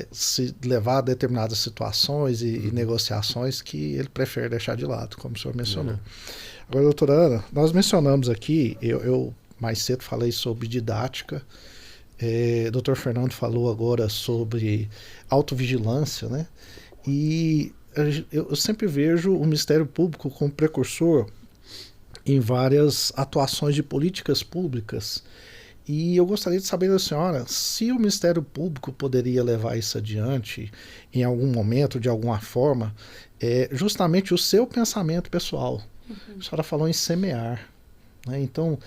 se levar a determinadas situações e negociações que ele prefere deixar de lado, como o senhor mencionou. Agora, doutora Ana, nós mencionamos aqui, eu mais cedo falei sobre didática, doutor Fernando falou agora sobre autovigilância, né? E eu sempre vejo o Ministério Público como precursor em várias atuações de políticas públicas. E eu gostaria de saber da senhora se o Ministério Público poderia levar isso adiante em algum momento, de alguma forma, justamente o seu pensamento pessoal. A senhora falou em semear, né? Então,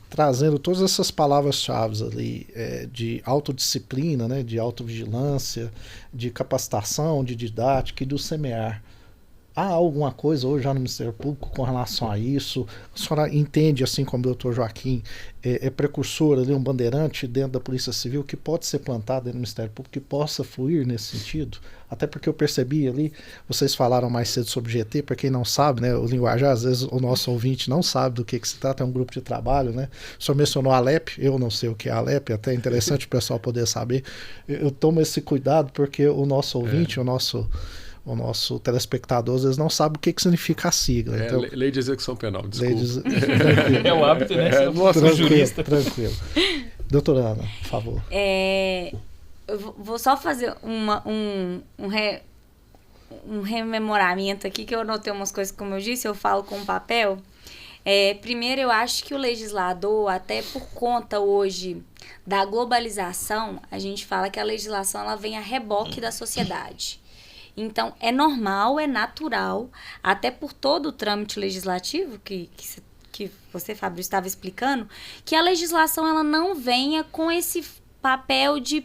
trazendo todas essas palavras-chave ali, de autodisciplina, né? De autovigilância, de capacitação, de didática e do semear. Há alguma coisa hoje já no Ministério Público com relação a isso? A senhora entende, assim como o doutor Joaquim, precursor ali, um bandeirante dentro da Polícia Civil que pode ser plantado dentro do Ministério Público, que possa fluir nesse sentido? Até porque eu percebi ali, vocês falaram mais cedo sobre GT, para quem não sabe, né, o linguajar, às vezes o nosso ouvinte não sabe do que se trata, é um grupo de trabalho, né? O senhor mencionou a Alep, eu não sei o que é a Alep, até é interessante o pessoal poder saber. Eu tomo esse cuidado porque o nosso ouvinte, o nosso telespectador às vezes não sabe o que significa a sigla. Então, lei de execução penal, desculpa. É o hábito, né? Tranquilo. Doutora Ana, por favor. Eu vou só fazer um rememoramento aqui, que eu anotei umas coisas, como eu disse, eu falo com papel. Primeiro, eu acho que o legislador, até por conta hoje da globalização, a gente fala que a legislação ela vem a reboque da sociedade. Então, é normal, é natural, até por todo o trâmite legislativo que você, Fábio, estava explicando, que a legislação ela não venha com esse papel de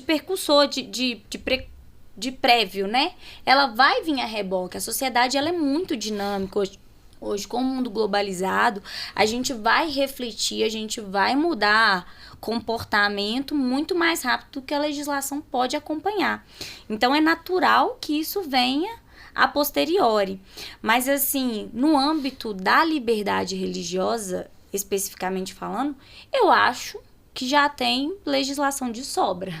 percussor, de prévio, né? Ela vai vir a reboque. A sociedade ela é muito dinâmica hoje, com o mundo globalizado, a gente vai refletir, a gente vai mudar comportamento muito mais rápido do que a legislação pode acompanhar. Então, é natural que isso venha a posteriori. Mas, assim, no âmbito da liberdade religiosa, especificamente falando, eu acho que já tem legislação de sobra.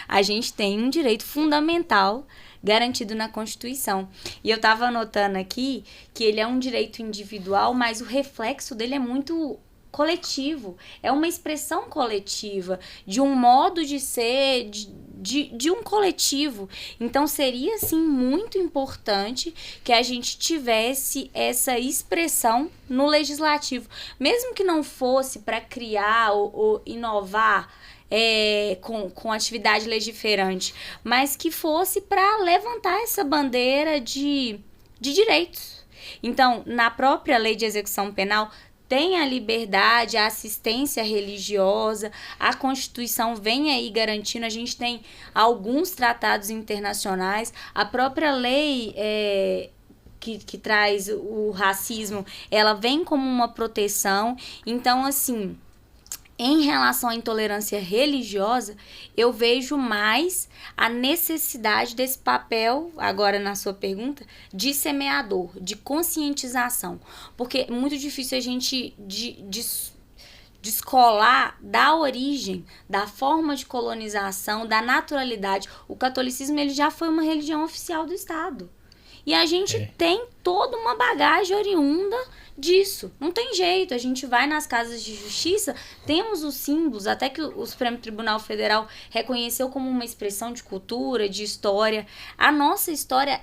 A gente tem um direito fundamental garantido na Constituição. E eu estava anotando aqui que ele é um direito individual, mas o reflexo dele é muito coletivo. É uma expressão coletiva, de um modo de ser, de um coletivo. Então, seria, assim, muito importante que a gente tivesse essa expressão no legislativo. Mesmo que não fosse para criar ou inovar com atividade legiferante, mas que fosse para levantar essa bandeira de direitos. Então, na própria lei de execução penal, tem a liberdade, a assistência religiosa, a Constituição vem aí garantindo, a gente tem alguns tratados internacionais, a própria lei que traz o racismo, ela vem como uma proteção. Então, assim, em relação à intolerância religiosa, eu vejo mais a necessidade desse papel, agora na sua pergunta, de semeador, de conscientização. Porque é muito difícil a gente descolar da origem, da forma de colonização, da naturalidade. O catolicismo ele já foi uma religião oficial do Estado. E a gente tem toda uma bagagem oriunda disso. Não tem jeito. A gente vai nas casas de justiça, temos os símbolos, até que o Supremo Tribunal Federal reconheceu como uma expressão de cultura, de história. A nossa história,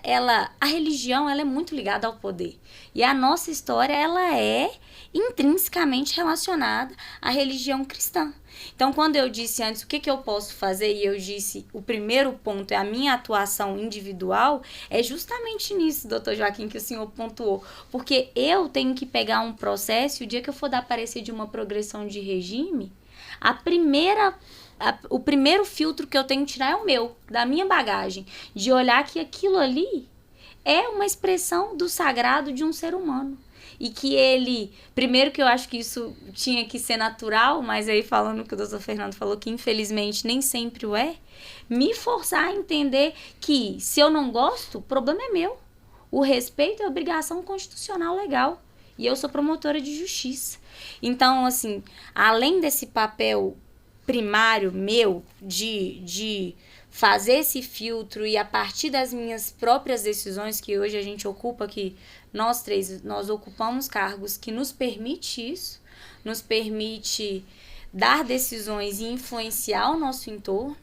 a religião, ela é muito ligada ao poder. E a nossa história, ela é intrinsecamente relacionada à religião cristã. Então, quando eu disse antes o que eu posso fazer, e eu disse o primeiro ponto é a minha atuação individual, é justamente nisso, doutor Joaquim, que o senhor pontuou. Porque eu tenho que pegar um processo, e o dia que eu for dar parecer de uma progressão de regime, o primeiro filtro que eu tenho que tirar é o meu, da minha bagagem, de olhar que aquilo ali é uma expressão do sagrado de um ser humano. E que ele, primeiro que eu acho que isso tinha que ser natural, mas aí falando o que o doutor Fernando falou, que infelizmente nem sempre o é, me forçar a entender que se eu não gosto, o problema é meu. O respeito é obrigação constitucional legal. E eu sou promotora de justiça. Então, assim, além desse papel primário meu de fazer esse filtro e a partir das minhas próprias decisões, que hoje a gente ocupa, que nós três, nós ocupamos cargos que nos permite isso, nos permite dar decisões e influenciar o nosso entorno,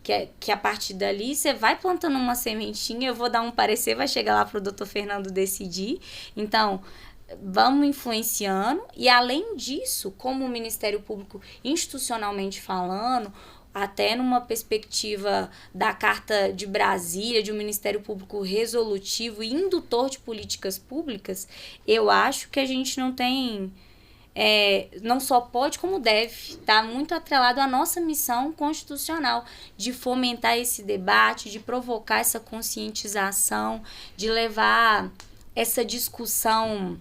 que a partir dali você vai plantando uma sementinha, eu vou dar um parecer, vai chegar lá para o doutor Fernando decidir. Então, vamos influenciando e, além disso, como o Ministério Público institucionalmente falando, até numa perspectiva da Carta de Brasília, de um Ministério Público resolutivo e indutor de políticas públicas, eu acho que a gente não tem, não só pode como deve, estar muito atrelado à nossa missão constitucional de fomentar esse debate, de provocar essa conscientização, de levar essa discussão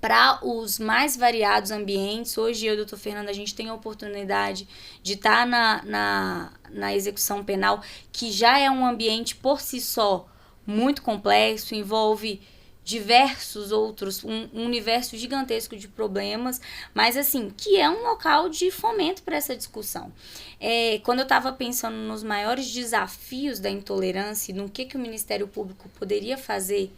para os mais variados ambientes. Hoje eu e o doutor Fernando, a gente tem a oportunidade de estar na execução penal, que já é um ambiente por si só muito complexo, envolve diversos outros, um universo gigantesco de problemas, mas assim, que é um local de fomento para essa discussão. Quando eu estava pensando nos maiores desafios da intolerância e no que o Ministério Público poderia fazer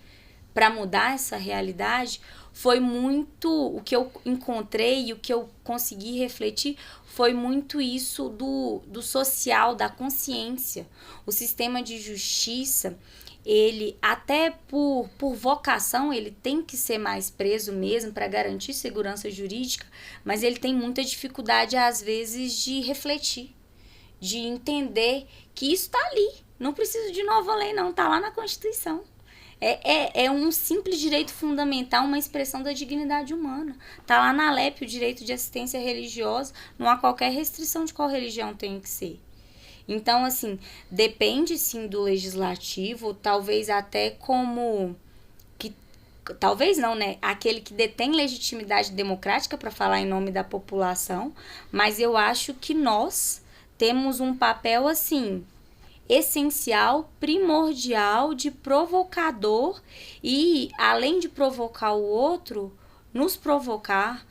para mudar essa realidade, foi muito o que eu encontrei e o que eu consegui refletir foi muito isso do social, da consciência. O sistema de justiça, ele até por vocação, ele tem que ser mais preso mesmo para garantir segurança jurídica, mas ele tem muita dificuldade às vezes de refletir, de entender que isso está ali. Não precisa de nova lei não, está lá na Constituição. É um simples direito fundamental, uma expressão da dignidade humana. Está lá na LEP o direito de assistência religiosa, não há qualquer restrição de qual religião tem que ser. Então, assim, depende sim do legislativo, talvez até como... talvez não, né? Aquele que detém legitimidade democrática para falar em nome da população, mas eu acho que nós temos um papel, assim, essencial, primordial, de provocador e, além de provocar o outro, nos provocar,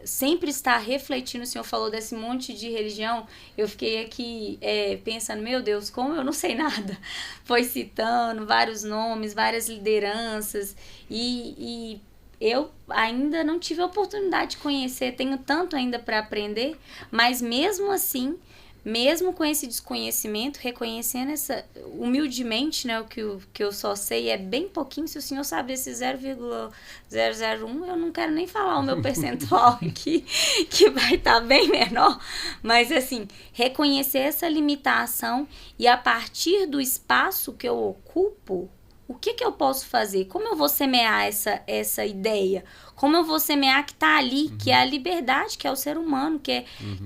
sempre estar refletindo. O senhor falou desse monte de religião, eu fiquei aqui pensando, meu Deus, como eu não sei nada. Foi citando vários nomes, várias lideranças e eu ainda não tive a oportunidade de conhecer, tenho tanto ainda para aprender, mas mesmo assim mesmo com esse desconhecimento, reconhecendo essa humildemente, né, o que eu só sei é bem pouquinho. Se o senhor sabe esse 0,001, eu não quero nem falar o meu percentual aqui, que vai estar bem menor, mas assim, reconhecer essa limitação e a partir do espaço que eu ocupo, o que eu posso fazer? Como eu vou semear essa ideia? Como eu vou semear que está ali, que é a liberdade, que é o ser humano, que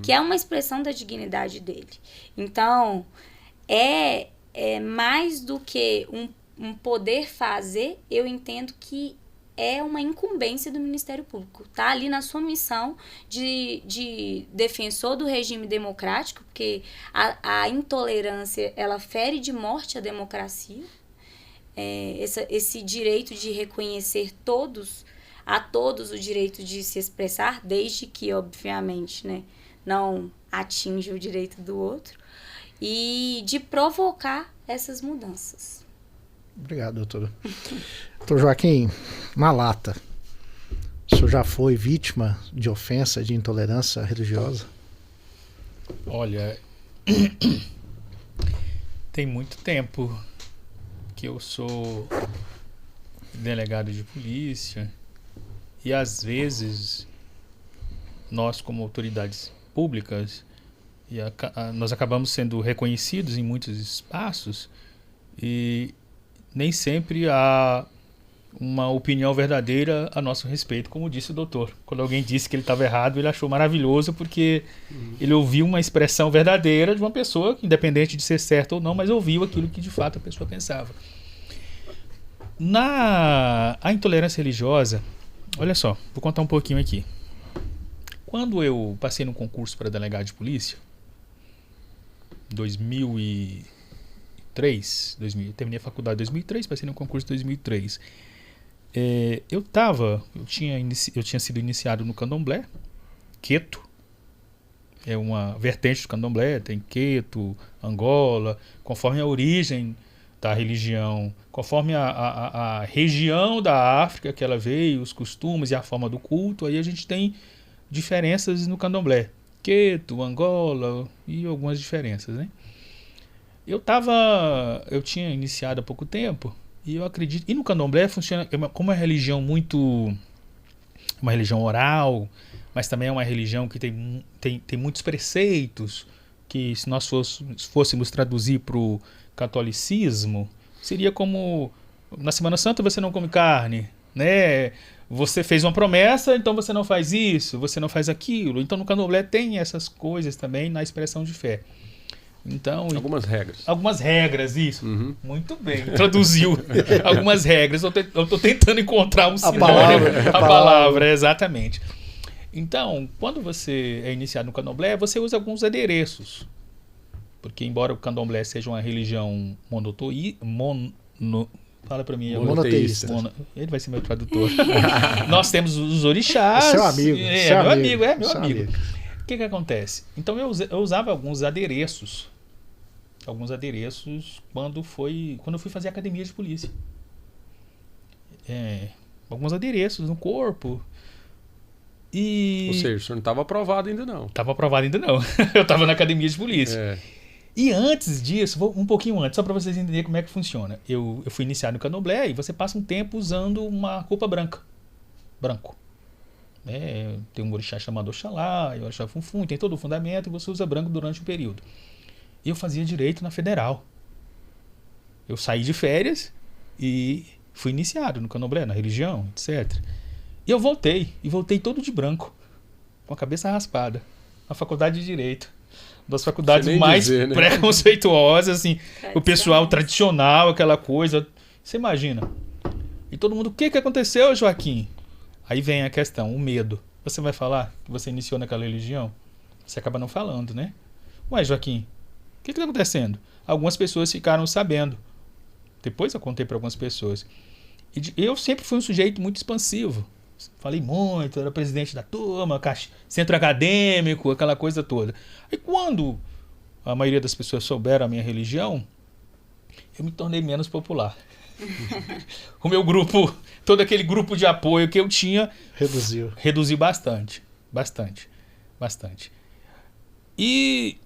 é uma expressão da dignidade dele. Então, é mais do que um poder fazer, eu entendo que é uma incumbência do Ministério Público. Está ali na sua missão de defensor do regime democrático, porque a intolerância, ela fere de morte a democracia. Esse direito de reconhecer a todos o direito de se expressar, desde que, obviamente, né, não atinja o direito do outro, e de provocar essas mudanças. Obrigado, doutora. Doutor Joaquim, na lata, o senhor já foi vítima de ofensa, de intolerância religiosa? Olha, tem muito tempo que eu sou delegado de polícia e às vezes nós, como autoridades públicas, nós acabamos sendo reconhecidos em muitos espaços e nem sempre há uma opinião verdadeira a nosso respeito, como disse o doutor. Quando alguém disse que ele estava errado, ele achou maravilhoso porque ele ouviu uma expressão verdadeira de uma pessoa, que, independente de ser certa ou não, mas ouviu aquilo que de fato a pessoa pensava. A intolerância religiosa, olha só, vou contar um pouquinho aqui. Quando eu passei no concurso para delegado de polícia, em 2003, terminei a faculdade em 2003, passei no concurso em 2003. Eu tinha sido iniciado no candomblé, queto, é uma vertente do candomblé, tem queto, Angola, conforme a origem da religião, conforme a região da África que ela veio, os costumes e a forma do culto, aí a gente tem diferenças no candomblé, queto, Angola e algumas diferenças, né? Eu tinha iniciado há pouco tempo e eu acredito, e no candomblé funciona como uma religião uma religião oral, mas também é uma religião que tem muitos preceitos que, se nós fôssemos traduzir para o catolicismo, seria como na Semana Santa você não come carne, né? Você fez uma promessa, então você não faz isso, você não faz aquilo. Então no candomblé tem essas coisas também na expressão de fé. Então, algumas regras, isso. Muito bem, traduziu algumas regras. Eu estou tentando encontrar um sinônimo. A palavra, exatamente. Então, quando você é iniciado no candomblé, você usa alguns adereços. Porque embora o candomblé seja uma religião fala para mim. Monoteísta. Ele vai ser meu tradutor. Nós temos os orixás. Seu amigo. Meu amigo. O que acontece? Então eu usava alguns adereços quando eu fui fazer academia de polícia. Alguns adereços no corpo. Ou seja, o senhor não estava aprovado ainda não. Estava aprovado ainda não. Eu estava na academia de polícia. E antes disso, um pouquinho antes, só para vocês entenderem como é que funciona. Eu fui iniciado no candomblé e você passa um tempo usando uma roupa branco. Tem um orixá chamado Oxalá, o orixá Funfun, tem todo o fundamento e você usa branco durante o período. E eu fazia direito na Federal. Eu saí de férias e fui iniciado no candomblé, na religião, etc. E eu voltei todo de branco, com a cabeça raspada, na faculdade de Direito. Das faculdades mais dizer, né? Preconceituosas, assim, o pessoal tradicional, aquela coisa. Você imagina. E todo mundo, o que aconteceu, Joaquim? Aí vem a questão, o medo. Você vai falar que você iniciou naquela religião? Você acaba não falando, né? Ué, Joaquim, o que está acontecendo? Algumas pessoas ficaram sabendo. Depois eu contei para algumas pessoas. E eu sempre fui um sujeito muito expansivo. Falei muito, era presidente da turma, centro acadêmico, aquela coisa toda. E quando a maioria das pessoas souberam a minha religião, eu me tornei menos popular. O meu grupo, todo aquele grupo de apoio que eu tinha, reduziu bastante. E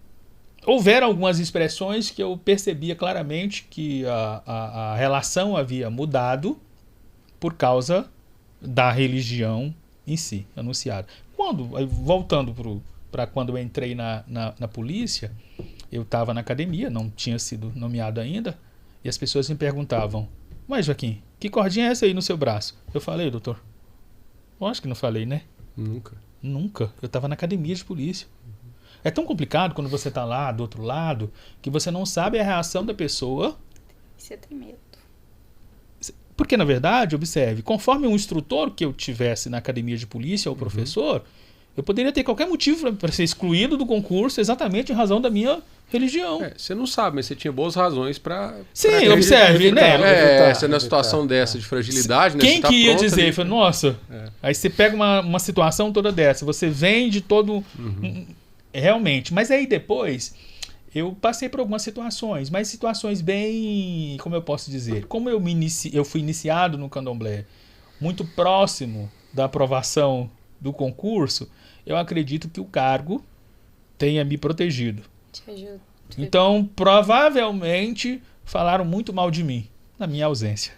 houveram algumas expressões que eu percebia claramente que a relação havia mudado por causa da religião em si, anunciada. Voltando para quando eu entrei na polícia, eu estava na academia, não tinha sido nomeado ainda, e as pessoas me perguntavam: mas Joaquim, que cordinha é essa aí no seu braço? Eu falei: doutor, eu acho que não falei, né? Nunca. Eu estava na academia de polícia. É tão complicado quando você está lá do outro lado que você não sabe a reação da pessoa. Você tem medo. Porque, na verdade, observe, conforme um instrutor que eu tivesse na academia de polícia ou professor, eu poderia ter qualquer motivo para ser excluído do concurso exatamente em razão da minha religião. Você não sabe, mas você tinha boas razões para... Sim, observe, né? Você na situação dessa de fragilidade... Quem né, que ia dizer? Falei, nossa, aí você pega uma situação toda dessa, você vem de todo... Realmente, mas aí depois eu passei por algumas situações, mas situações bem, como eu posso dizer, como eu fui iniciado no candomblé muito próximo da aprovação do concurso, eu acredito que o cargo tenha me protegido. Te ajudo. Então, provavelmente falaram muito mal de mim na minha ausência.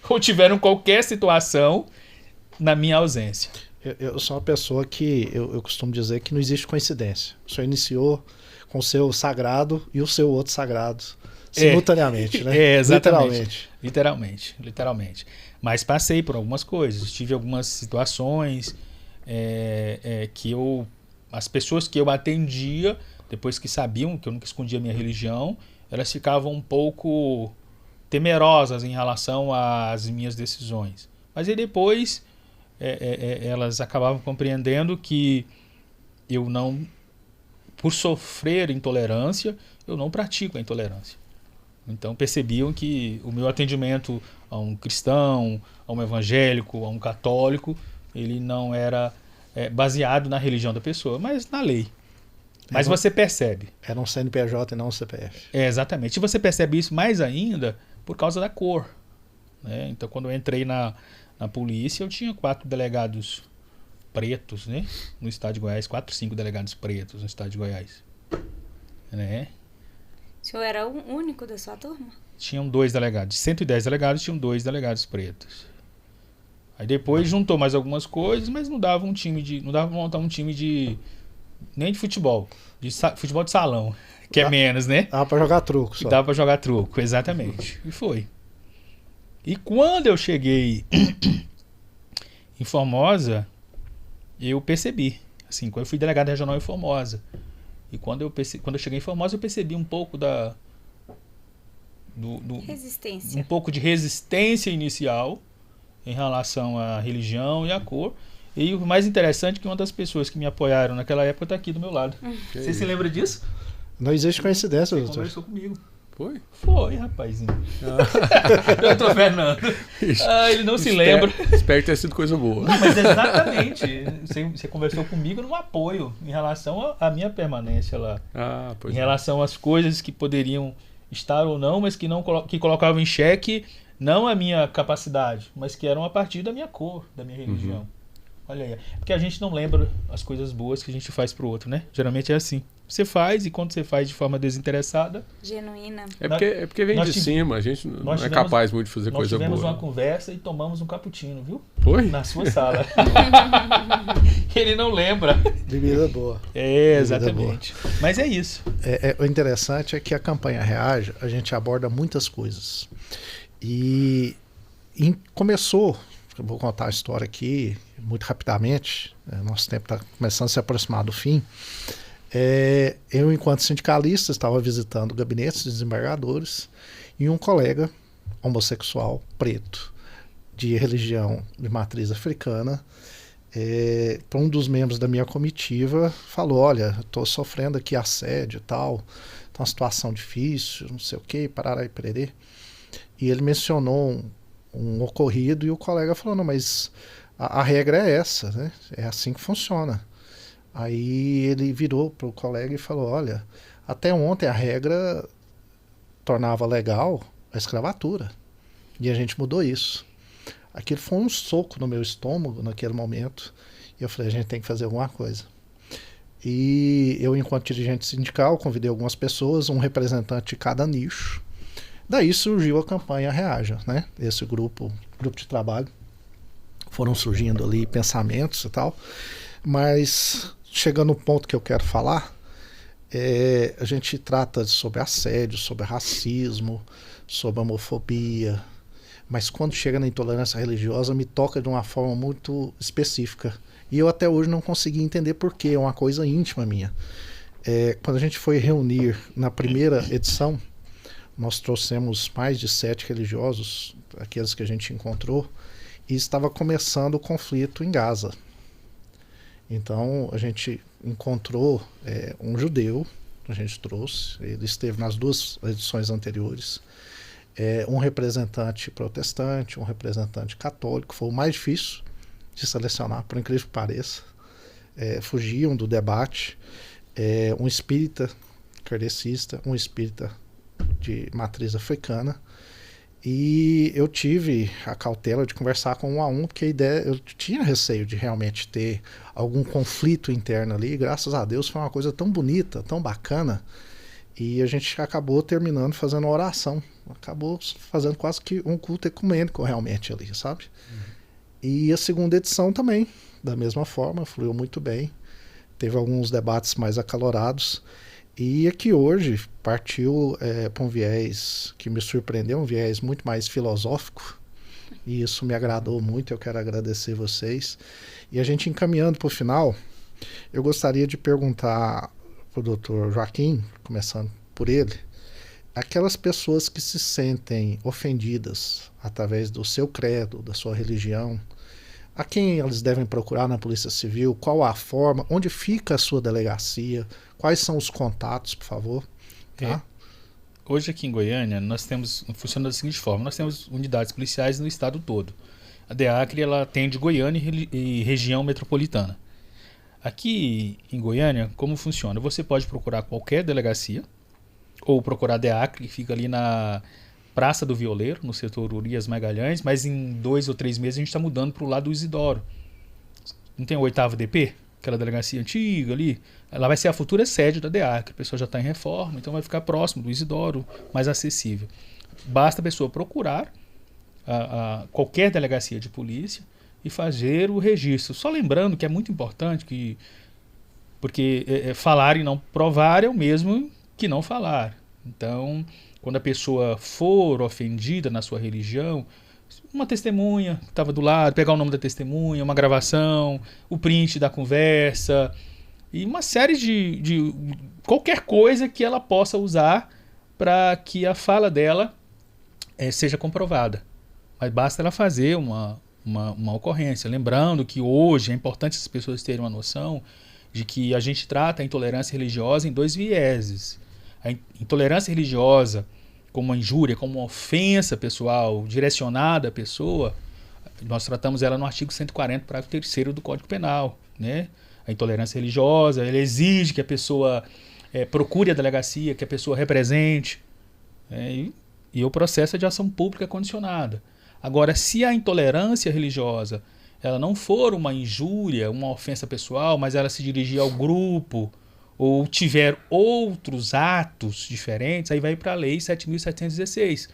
Ou tiveram qualquer situação na minha ausência. Eu sou uma pessoa que eu costumo dizer que não existe coincidência. O senhor iniciou com o seu sagrado e o seu outro sagrado simultaneamente, né? Exatamente. Literalmente. Mas passei por algumas coisas, tive algumas situações que as pessoas que eu atendia, depois que sabiam que eu nunca escondia minha religião, elas ficavam um pouco temerosas em relação às minhas decisões. Mas aí depois... elas acabavam compreendendo que eu não, por sofrer intolerância, eu não pratico a intolerância. Então percebiam que o meu atendimento a um cristão, a um evangélico, a um católico, ele não era baseado na religião da pessoa, mas na lei. Mas você percebe. Era um CNPJ e não um CPF. Exatamente. E você percebe isso mais ainda por causa da cor, né? Então quando eu entrei na polícia, eu tinha 4 delegados pretos, né? No estado de Goiás, 5 delegados pretos no estado de Goiás. Né? O senhor era o único da sua turma? Tinham 2 delegados. De 110 delegados, tinham 2 delegados pretos. Aí depois juntou mais algumas coisas, mas não dava pra montar um time de nem de futebol. Futebol de salão, que é menos, né? Dava pra jogar truco só. Dava pra jogar truco, exatamente. E foi. E quando eu cheguei em Formosa, eu percebi, assim, quando eu fui delegado regional em Formosa, e quando eu cheguei em Formosa, eu percebi um pouco resistência. Um pouco de resistência inicial em relação à religião e à cor. E o mais interessante é que uma das pessoas que me apoiaram naquela época está aqui do meu lado. Você se lembra disso? Não existe coincidência, Você doutor. conversou comigo. Foi? Foi, rapazinho. Doutor Fernando. Ele não se lembra. Espero ter sido coisa boa. Não, mas exatamente. Você conversou comigo no apoio em relação à minha permanência lá. Em relação às coisas que poderiam estar ou não, mas que colocavam em xeque não a minha capacidade, mas que eram a partir da minha cor, da minha religião. Olha aí. Porque a gente não lembra as coisas boas que a gente faz pro outro, né? Geralmente é assim. Você faz, e quando você faz de forma desinteressada... Genuína. É porque vem de cima, a gente não é capaz muito de fazer coisa boa. Nós tivemos uma conversa e tomamos um cappuccino, viu? Foi? Na sua sala. Ele não lembra. Bebida boa. Exatamente. Boa. Mas é isso. O interessante é que a campanha Reage, a gente aborda muitas coisas. E começou... Eu vou contar a história aqui muito rapidamente. Nosso tempo está começando a se aproximar do fim. Eu, enquanto sindicalista, estava visitando gabinetes de desembargadores e um colega homossexual preto de religião de matriz africana, para um dos membros da minha comitiva, falou: olha, estou sofrendo aqui assédio e tal, está uma situação difícil, não sei o que, parará e pererê. E ele mencionou um ocorrido e o colega falou: não, mas a regra é essa, né? É assim que funciona. Aí ele virou para o colega e falou: olha, até ontem a regra tornava legal a escravatura e a gente mudou isso. Aquilo foi um soco no meu estômago naquele momento e eu falei: a gente tem que fazer alguma coisa. E eu, enquanto dirigente sindical, convidei algumas pessoas, um representante de cada nicho. Daí surgiu a campanha Reaja, né? Esse grupo de trabalho. Foram surgindo ali pensamentos e tal. Mas, chegando no ponto que eu quero falar, a gente trata sobre assédio, sobre racismo, sobre homofobia. Mas quando chega na intolerância religiosa, me toca de uma forma muito específica. E eu até hoje não consegui entender por quê, é uma coisa íntima minha. Quando a gente foi reunir na primeira edição, nós trouxemos mais de 7 religiosos, aqueles que a gente encontrou, e estava começando o conflito em Gaza. Então a gente encontrou um judeu, a gente trouxe, ele esteve nas 2 edições anteriores, um representante protestante, um representante católico, foi o mais difícil de selecionar, por incrível que pareça, fugiam do debate, um espírita kardecista, um espírita de matriz africana, e eu tive a cautela de conversar com um a um, porque a ideia, eu tinha receio de realmente ter algum conflito interno ali, e graças a Deus foi uma coisa tão bonita, tão bacana, e a gente acabou terminando fazendo uma oração, acabou fazendo quase que um culto ecumênico realmente ali, sabe? E a segunda edição também, da mesma forma, fluiu muito bem, teve alguns debates mais acalorados, e aqui hoje partiu para um viés que me surpreendeu, um viés muito mais filosófico, e isso me agradou muito, eu quero agradecer vocês. E a gente encaminhando para o final, eu gostaria de perguntar para o Dr. Joaquim, começando por ele, aquelas pessoas que se sentem ofendidas através do seu credo, da sua religião, a quem eles devem procurar na Polícia Civil, qual a forma, onde fica a sua delegacia, quais são os contatos, por favor. Tá? Hoje aqui em Goiânia, nós temos, funciona da seguinte forma, nós temos unidades policiais no estado todo. A DEACRE, ela atende Goiânia e região metropolitana. Aqui em Goiânia, como funciona? Você pode procurar qualquer delegacia, ou procurar a DEACRE, que fica ali na Praça do Violeiro, no setor Urias Magalhães, mas em 2 ou 3 meses a gente está mudando para o lado do Isidoro. Não tem o 8º DP? Aquela delegacia antiga ali? Ela vai ser a futura sede da DEACRE. A pessoa já está em reforma, então vai ficar próximo do Isidoro, mais acessível. Basta a pessoa procurar qualquer delegacia de polícia e fazer o registro. Só lembrando que é muito importante porque falar e não provar é o mesmo que não falar. Então, quando a pessoa for ofendida na sua religião, uma testemunha que estava do lado, pegar o nome da testemunha, uma gravação, o print da conversa e uma série de qualquer coisa que ela possa usar para que a fala dela seja comprovada. Mas basta ela fazer uma ocorrência. Lembrando que hoje é importante as pessoas terem uma noção de que a gente trata a intolerância religiosa em 2 vieses. A intolerância religiosa como uma injúria, como uma ofensa pessoal direcionada à pessoa, nós tratamos ela no artigo 140, parágrafo 3º do Código Penal. Né? A intolerância religiosa, ela exige que a pessoa procure a delegacia, que a pessoa represente, e o processo é de ação pública condicionada. Agora, se a intolerância religiosa ela não for uma injúria, uma ofensa pessoal, mas ela se dirigir ao grupo, ou tiver outros atos diferentes, aí vai para a Lei 7.716.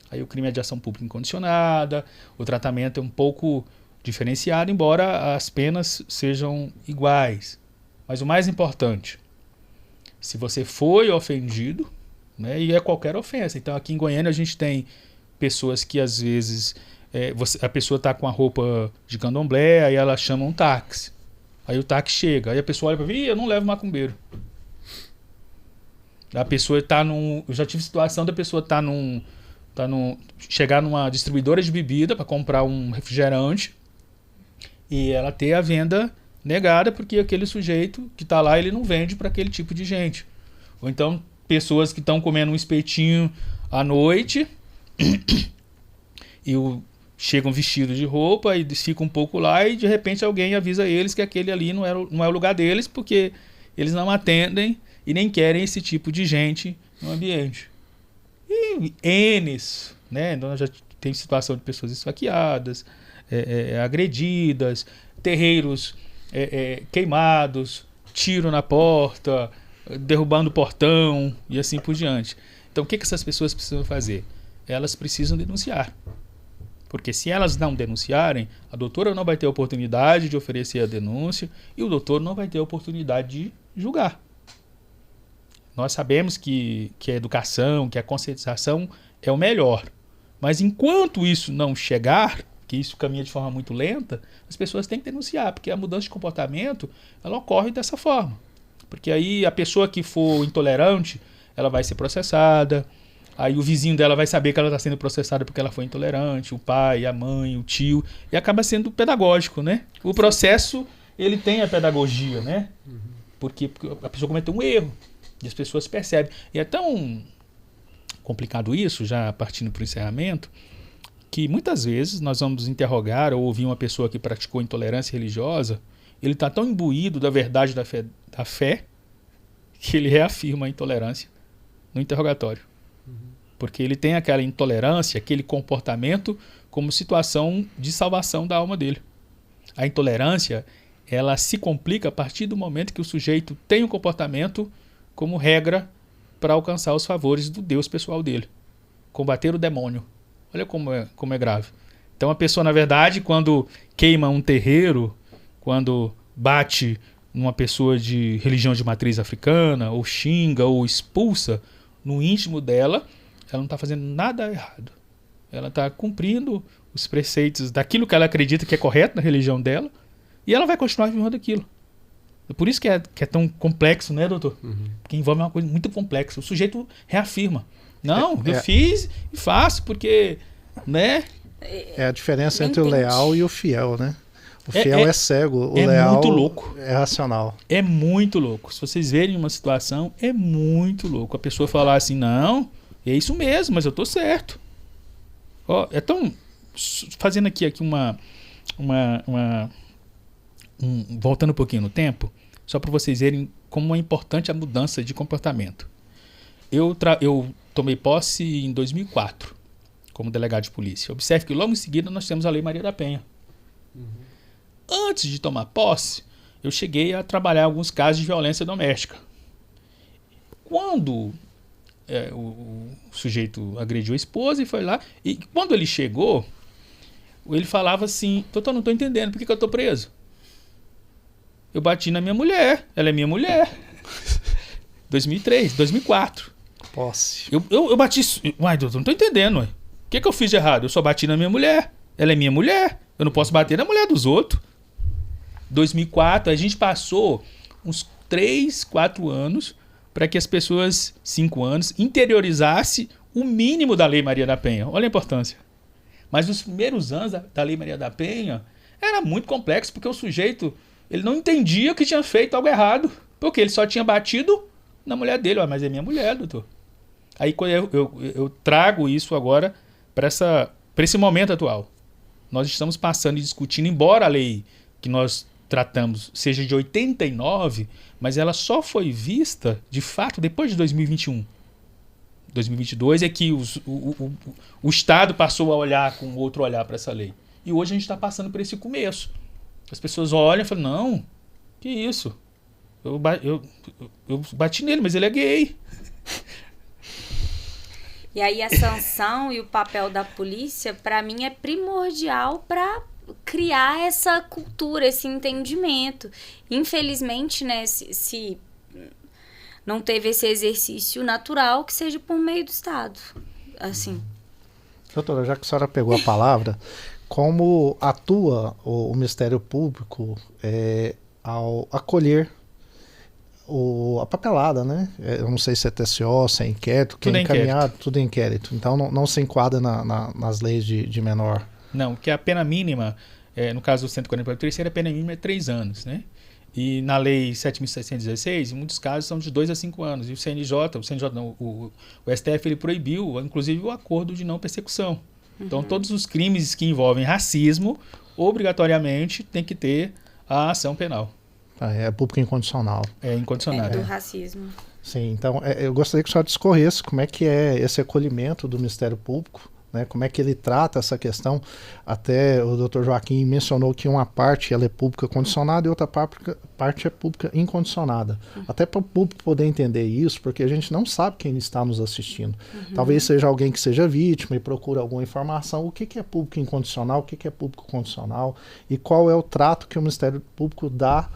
Aí o crime é de ação pública incondicionada, o tratamento é um pouco diferenciado, embora as penas sejam iguais. Mas o mais importante, se você foi ofendido, né, e é qualquer ofensa. Então aqui em Goiânia a gente tem pessoas que às vezes a pessoa está com a roupa de candomblé, aí ela chama um táxi. Aí o táxi chega, aí a pessoa olha para mim, eu não levo macumbeiro. A pessoa está eu já tive situação da pessoa chegar numa distribuidora de bebida para comprar um refrigerante e ela ter a venda negada porque aquele sujeito que está lá, ele não vende para aquele tipo de gente. Ou então pessoas que estão comendo um espetinho à noite e chegam vestidos de roupa e ficam um pouco lá e de repente alguém avisa eles que aquele ali não é o lugar deles porque eles não atendem e nem querem esse tipo de gente no ambiente. E N's, né? Então já tem situação de pessoas esfaqueadas, agredidas, terreiros queimados, tiro na porta, derrubando o portão e assim por diante. Então, o que essas pessoas precisam fazer? Elas precisam denunciar. Porque se elas não denunciarem, a doutora não vai ter a oportunidade de oferecer a denúncia e o doutor não vai ter a oportunidade de julgar. Nós sabemos que a educação, que a conscientização é o melhor. Mas enquanto isso não chegar, que isso caminha de forma muito lenta, as pessoas têm que denunciar, porque a mudança de comportamento ela ocorre dessa forma. Porque aí a pessoa que for intolerante, ela vai ser processada. Aí o vizinho dela vai saber que ela está sendo processada porque ela foi intolerante, o pai, a mãe, o tio, e acaba sendo pedagógico, né? O processo, ele tem a pedagogia, né? Porque a pessoa cometeu um erro e as pessoas percebem. E é tão complicado isso, já partindo para o encerramento, que muitas vezes nós vamos interrogar ou ouvir uma pessoa que praticou intolerância religiosa, ele está tão imbuído da verdade da fé que ele reafirma a intolerância no interrogatório. Porque ele tem aquela intolerância, aquele comportamento como situação de salvação da alma dele. A intolerância, ela se complica a partir do momento que o sujeito tem um comportamento como regra para alcançar os favores do Deus pessoal dele. Combater o demônio. Olha como é grave. Então a pessoa, na verdade, quando queima um terreiro, quando bate numa pessoa de religião de matriz africana, ou xinga, ou expulsa, no íntimo dela, ela não está fazendo nada errado. Ela está cumprindo os preceitos daquilo que ela acredita que é correto na religião dela, e ela vai continuar vivendo aquilo. É por isso que é tão complexo, né, doutor? Porque envolve uma coisa muito complexa. O sujeito reafirma. Não, eu fiz e faço, porque, né? É a diferença entre o leal e o fiel, né? O fiel é cego, o leal muito louco. É racional. É muito louco. Se vocês verem uma situação, é muito louco. A pessoa falar assim, não, é isso mesmo, mas eu tô certo. Ó, é tão... Fazendo aqui voltando um pouquinho no tempo, só para vocês verem como é importante a mudança de comportamento. Eu tomei posse em 2004 como delegado de polícia. Observe que logo em seguida nós temos a Lei Maria da Penha. Antes de tomar posse, eu cheguei a trabalhar em alguns casos de violência doméstica. Quando o sujeito agrediu a esposa e foi lá, e quando ele chegou, ele falava assim, doutor, não estou entendendo, por que eu estou preso? Eu bati na minha mulher, ela é minha mulher. 2004. Posse. Eu bati... Uai, doutor, não estou entendendo, uai. O que eu fiz de errado? Eu só bati na minha mulher, ela é minha mulher, eu não posso bater na mulher dos outros. 2004, a gente passou uns 3, 4 anos para que as pessoas, 5 anos, interiorizassem o mínimo da Lei Maria da Penha. Olha a importância. Mas nos primeiros anos da Lei Maria da Penha era muito complexo, porque o sujeito ele não entendia que tinha feito algo errado, porque ele só tinha batido na mulher dele. Mas é minha mulher, doutor. Aí quando eu trago isso agora para esse momento atual. Nós estamos passando e discutindo, embora a lei que nós tratamos seja de 89, mas ela só foi vista, de fato, depois de 2021. 2022 é que o Estado passou a olhar com outro olhar para essa lei. E hoje a gente está passando por esse começo. As pessoas olham e falam, não, que isso? Eu bati nele, mas ele é gay. E aí a sanção e o papel da polícia, para mim, é primordial para criar essa cultura, esse entendimento. Infelizmente, né, se não teve esse exercício natural, que seja por meio do Estado. Assim. Doutora, já que a senhora pegou a palavra, como atua o Ministério Público ao acolher a papelada, né? Eu não sei se é TCO, se é inquérito, quem é encaminhado, tudo é inquérito. Então não se enquadra nas leis de menor. Não, que a pena mínima, no caso do 143, a pena mínima é 3 anos, né? E na lei 7.616, em muitos casos são de 2 a 5 anos. E o STF ele proibiu, inclusive, o acordo de não persecução. Então, todos os crimes que envolvem racismo, obrigatoriamente, tem que ter a ação penal. É público incondicional. É incondicional. Do racismo. Sim, então eu gostaria que o senhor discorresse como é que é esse acolhimento do Ministério Público né? Como é que ele trata essa questão. Até o Dr. Joaquim mencionou que uma parte ela é pública condicionada e outra parte é pública incondicionada. Até para o público poder entender isso, porque a gente não sabe quem está nos assistindo. Talvez seja alguém que seja vítima e procura alguma informação. O que é público incondicional, o que é público condicional e qual é o trato que o Ministério Público dá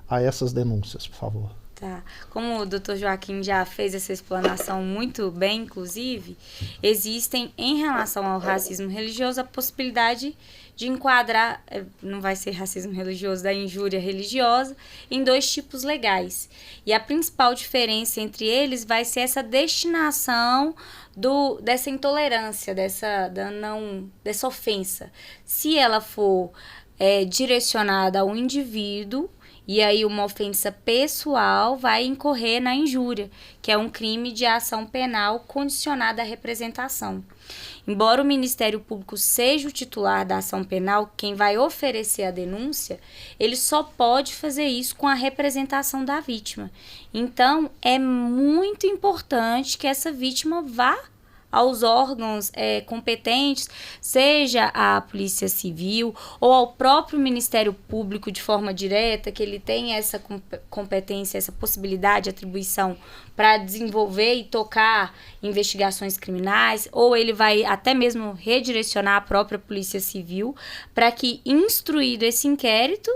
a essas denúncias, por favor. Tá. Como o Dr. Joaquim já fez essa explanação muito bem, inclusive, existem, em relação ao racismo religioso, a possibilidade de enquadrar, não vai ser racismo religioso, da injúria religiosa, em 2 tipos legais. E a principal diferença entre eles vai ser essa destinação dessa intolerância, dessa ofensa. Se ela for direcionada ao indivíduo, e aí uma ofensa pessoal vai incorrer na injúria, que é um crime de ação penal condicionada à representação. Embora o Ministério Público seja o titular da ação penal, quem vai oferecer a denúncia, ele só pode fazer isso com a representação da vítima. Então, é muito importante que essa vítima vá aos órgãos competentes, seja a Polícia Civil ou ao próprio Ministério Público de forma direta, que ele tem essa competência, essa possibilidade, atribuição para desenvolver e tocar investigações criminais, ou ele vai até mesmo redirecionar a própria Polícia Civil para que, instruído esse inquérito,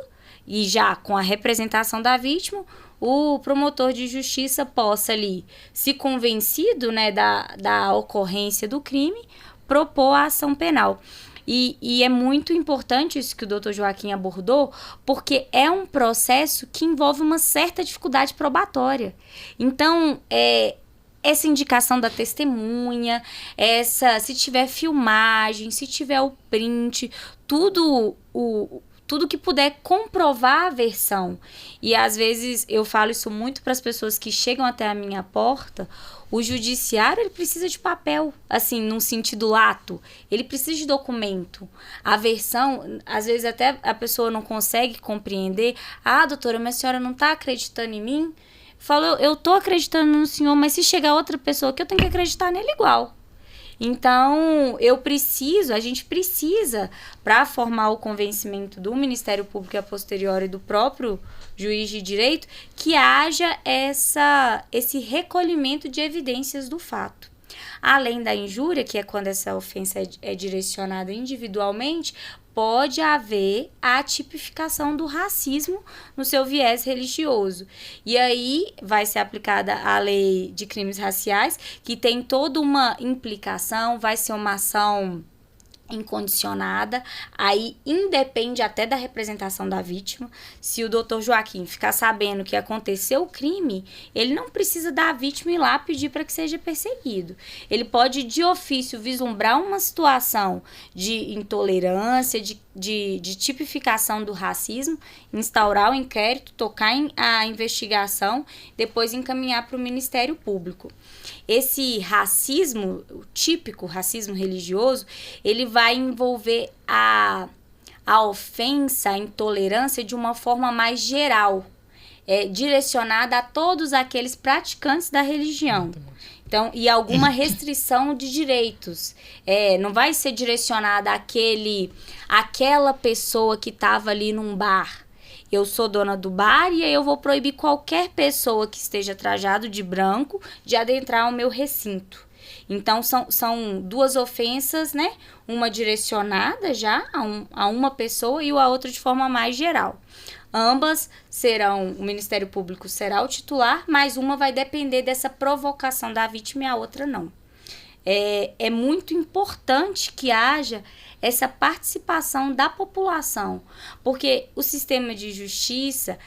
e já com a representação da vítima, o promotor de justiça possa ali, se convencido, né, da ocorrência do crime, propor a ação penal. E é muito importante isso que o Dr. Joaquim abordou, porque é um processo que envolve uma certa dificuldade probatória. Então, essa indicação da testemunha, se tiver filmagem, se tiver o print, tudo que puder comprovar a versão. E às vezes eu falo isso muito para as pessoas que chegam até a minha porta. O judiciário, ele precisa de papel, assim, num sentido lato. Ele precisa de documento. A versão, às vezes até a pessoa não consegue compreender. Ah, doutora, mas a senhora não está acreditando em mim? Falo, eu estou acreditando no senhor, mas se chegar outra pessoa aqui, eu tenho que acreditar nele igual. Então, a gente precisa, para formar o convencimento do Ministério Público e a posteriori do próprio juiz de direito, que haja esse recolhimento de evidências do fato. Além da injúria, que é quando essa ofensa é direcionada individualmente, pode haver a tipificação do racismo no seu viés religioso. E aí vai ser aplicada a lei de crimes raciais, que tem toda uma implicação, vai ser uma ação incondicionada, aí independe até da representação da vítima. Se o Dr. Joaquim ficar sabendo que aconteceu o crime, ele não precisa da vítima ir lá pedir para que seja perseguido. Ele pode, de ofício, vislumbrar uma situação de intolerância, de tipificação do racismo, instaurar o inquérito, tocar a investigação, depois encaminhar para o Ministério Público. Esse racismo, o típico racismo religioso, ele vai envolver a ofensa, a intolerância de uma forma mais geral, direcionada a todos aqueles praticantes da religião. Então, e alguma restrição de direitos. Não vai ser direcionada àquela pessoa que estava ali num bar. Eu sou dona do bar e aí eu vou proibir qualquer pessoa que esteja trajado de branco de adentrar o meu recinto. Então, são 2 ofensas, né? Uma direcionada já a uma pessoa e a outra de forma mais geral. Ambas o Ministério Público será o titular, mas uma vai depender dessa provocação da vítima e a outra não. É muito importante que haja essa participação da população, porque o sistema de justiça,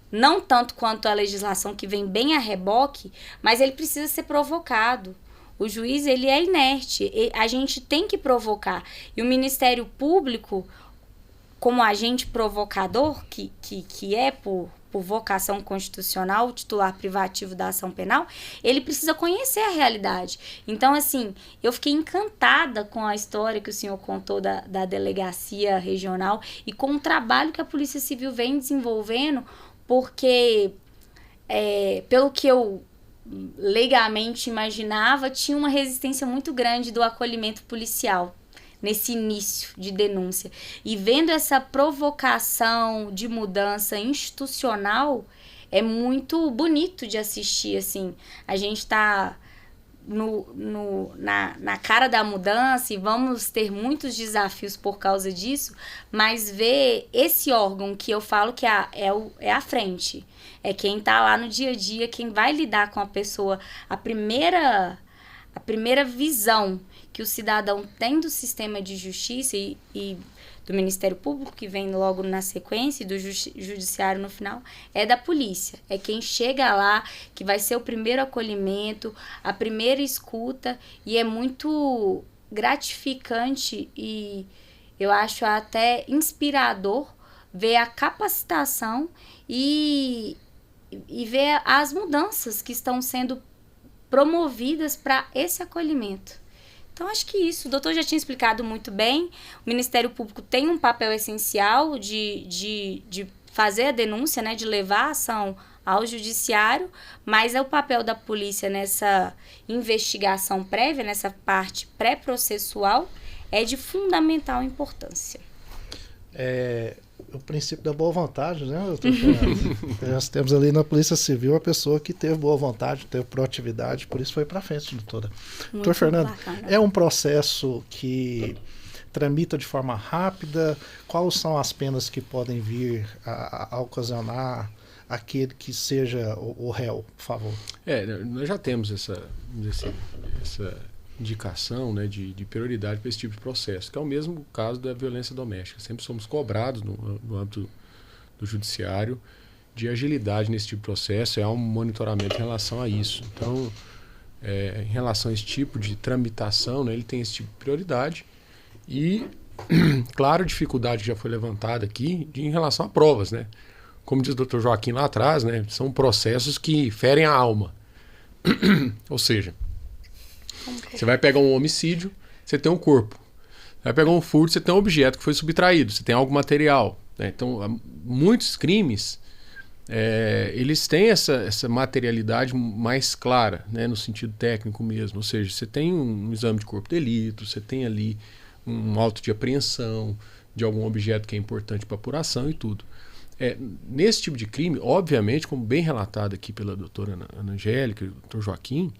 não tanto quanto a legislação que vem bem a reboque, mas ele precisa ser provocado. O juiz, ele é inerte, a gente tem que provocar. E o Ministério Público, como agente provocador, que é por vocação constitucional, o titular privativo da ação penal, ele precisa conhecer a realidade. Então, assim, eu fiquei encantada com a história que o senhor contou da delegacia regional e com o trabalho que a Polícia Civil vem desenvolvendo, porque, pelo que eu leigamente imaginava, tinha uma resistência muito grande do acolhimento policial nesse início de denúncia. E vendo essa provocação de mudança institucional, é muito bonito de assistir, assim. A gente está na cara da mudança e vamos ter muitos desafios por causa disso, mas ver esse órgão que eu falo que é a frente, é quem está lá no dia a dia, quem vai lidar com a pessoa, a primeira visão que o cidadão tem do sistema de justiça e do Ministério Público, que vem logo na sequência, e do Judiciário no final, é da polícia. É quem chega lá, que vai ser o primeiro acolhimento, a primeira escuta, e é muito gratificante e eu acho até inspirador ver a capacitação e ver as mudanças que estão sendo promovidas para esse acolhimento. Então, acho que isso. O doutor já tinha explicado muito bem. O Ministério Público tem um papel essencial de fazer a denúncia, né, de levar a ação ao judiciário, mas é o papel da polícia nessa investigação prévia, nessa parte pré-processual, é de fundamental importância. O princípio da boa vontade, né? Nós temos ali na Polícia Civil a pessoa que teve boa vontade, teve proatividade, por isso foi para frente, doutora. Doutor Fernando, bacana. É um processo que tramita de forma rápida? Quais são as penas que podem vir a ocasionar aquele que seja o réu, por favor? Nós já temos essa indicação, né, de prioridade para esse tipo de processo, que é o mesmo caso da violência doméstica. Sempre somos cobrados no âmbito do judiciário de agilidade nesse tipo de processo, há um monitoramento em relação a isso. Então, em relação a esse tipo de tramitação, né, ele tem esse tipo de prioridade e, claro, dificuldade que já foi levantada aqui em relação a provas, né? Como diz o Dr. Joaquim lá atrás, né, são processos que ferem a alma. Ou seja, você vai pegar um homicídio, você tem um corpo. Você vai pegar um furto, você tem um objeto que foi subtraído, você tem algo material, né? Então, muitos crimes, eles têm essa materialidade mais clara, né, no sentido técnico mesmo. Ou seja, você tem um exame de corpo de delito, você tem ali um auto de apreensão de algum objeto que é importante para apuração e tudo. Nesse tipo de crime, obviamente, como bem relatado aqui pela doutora Ana Angélica e o doutor Joaquim,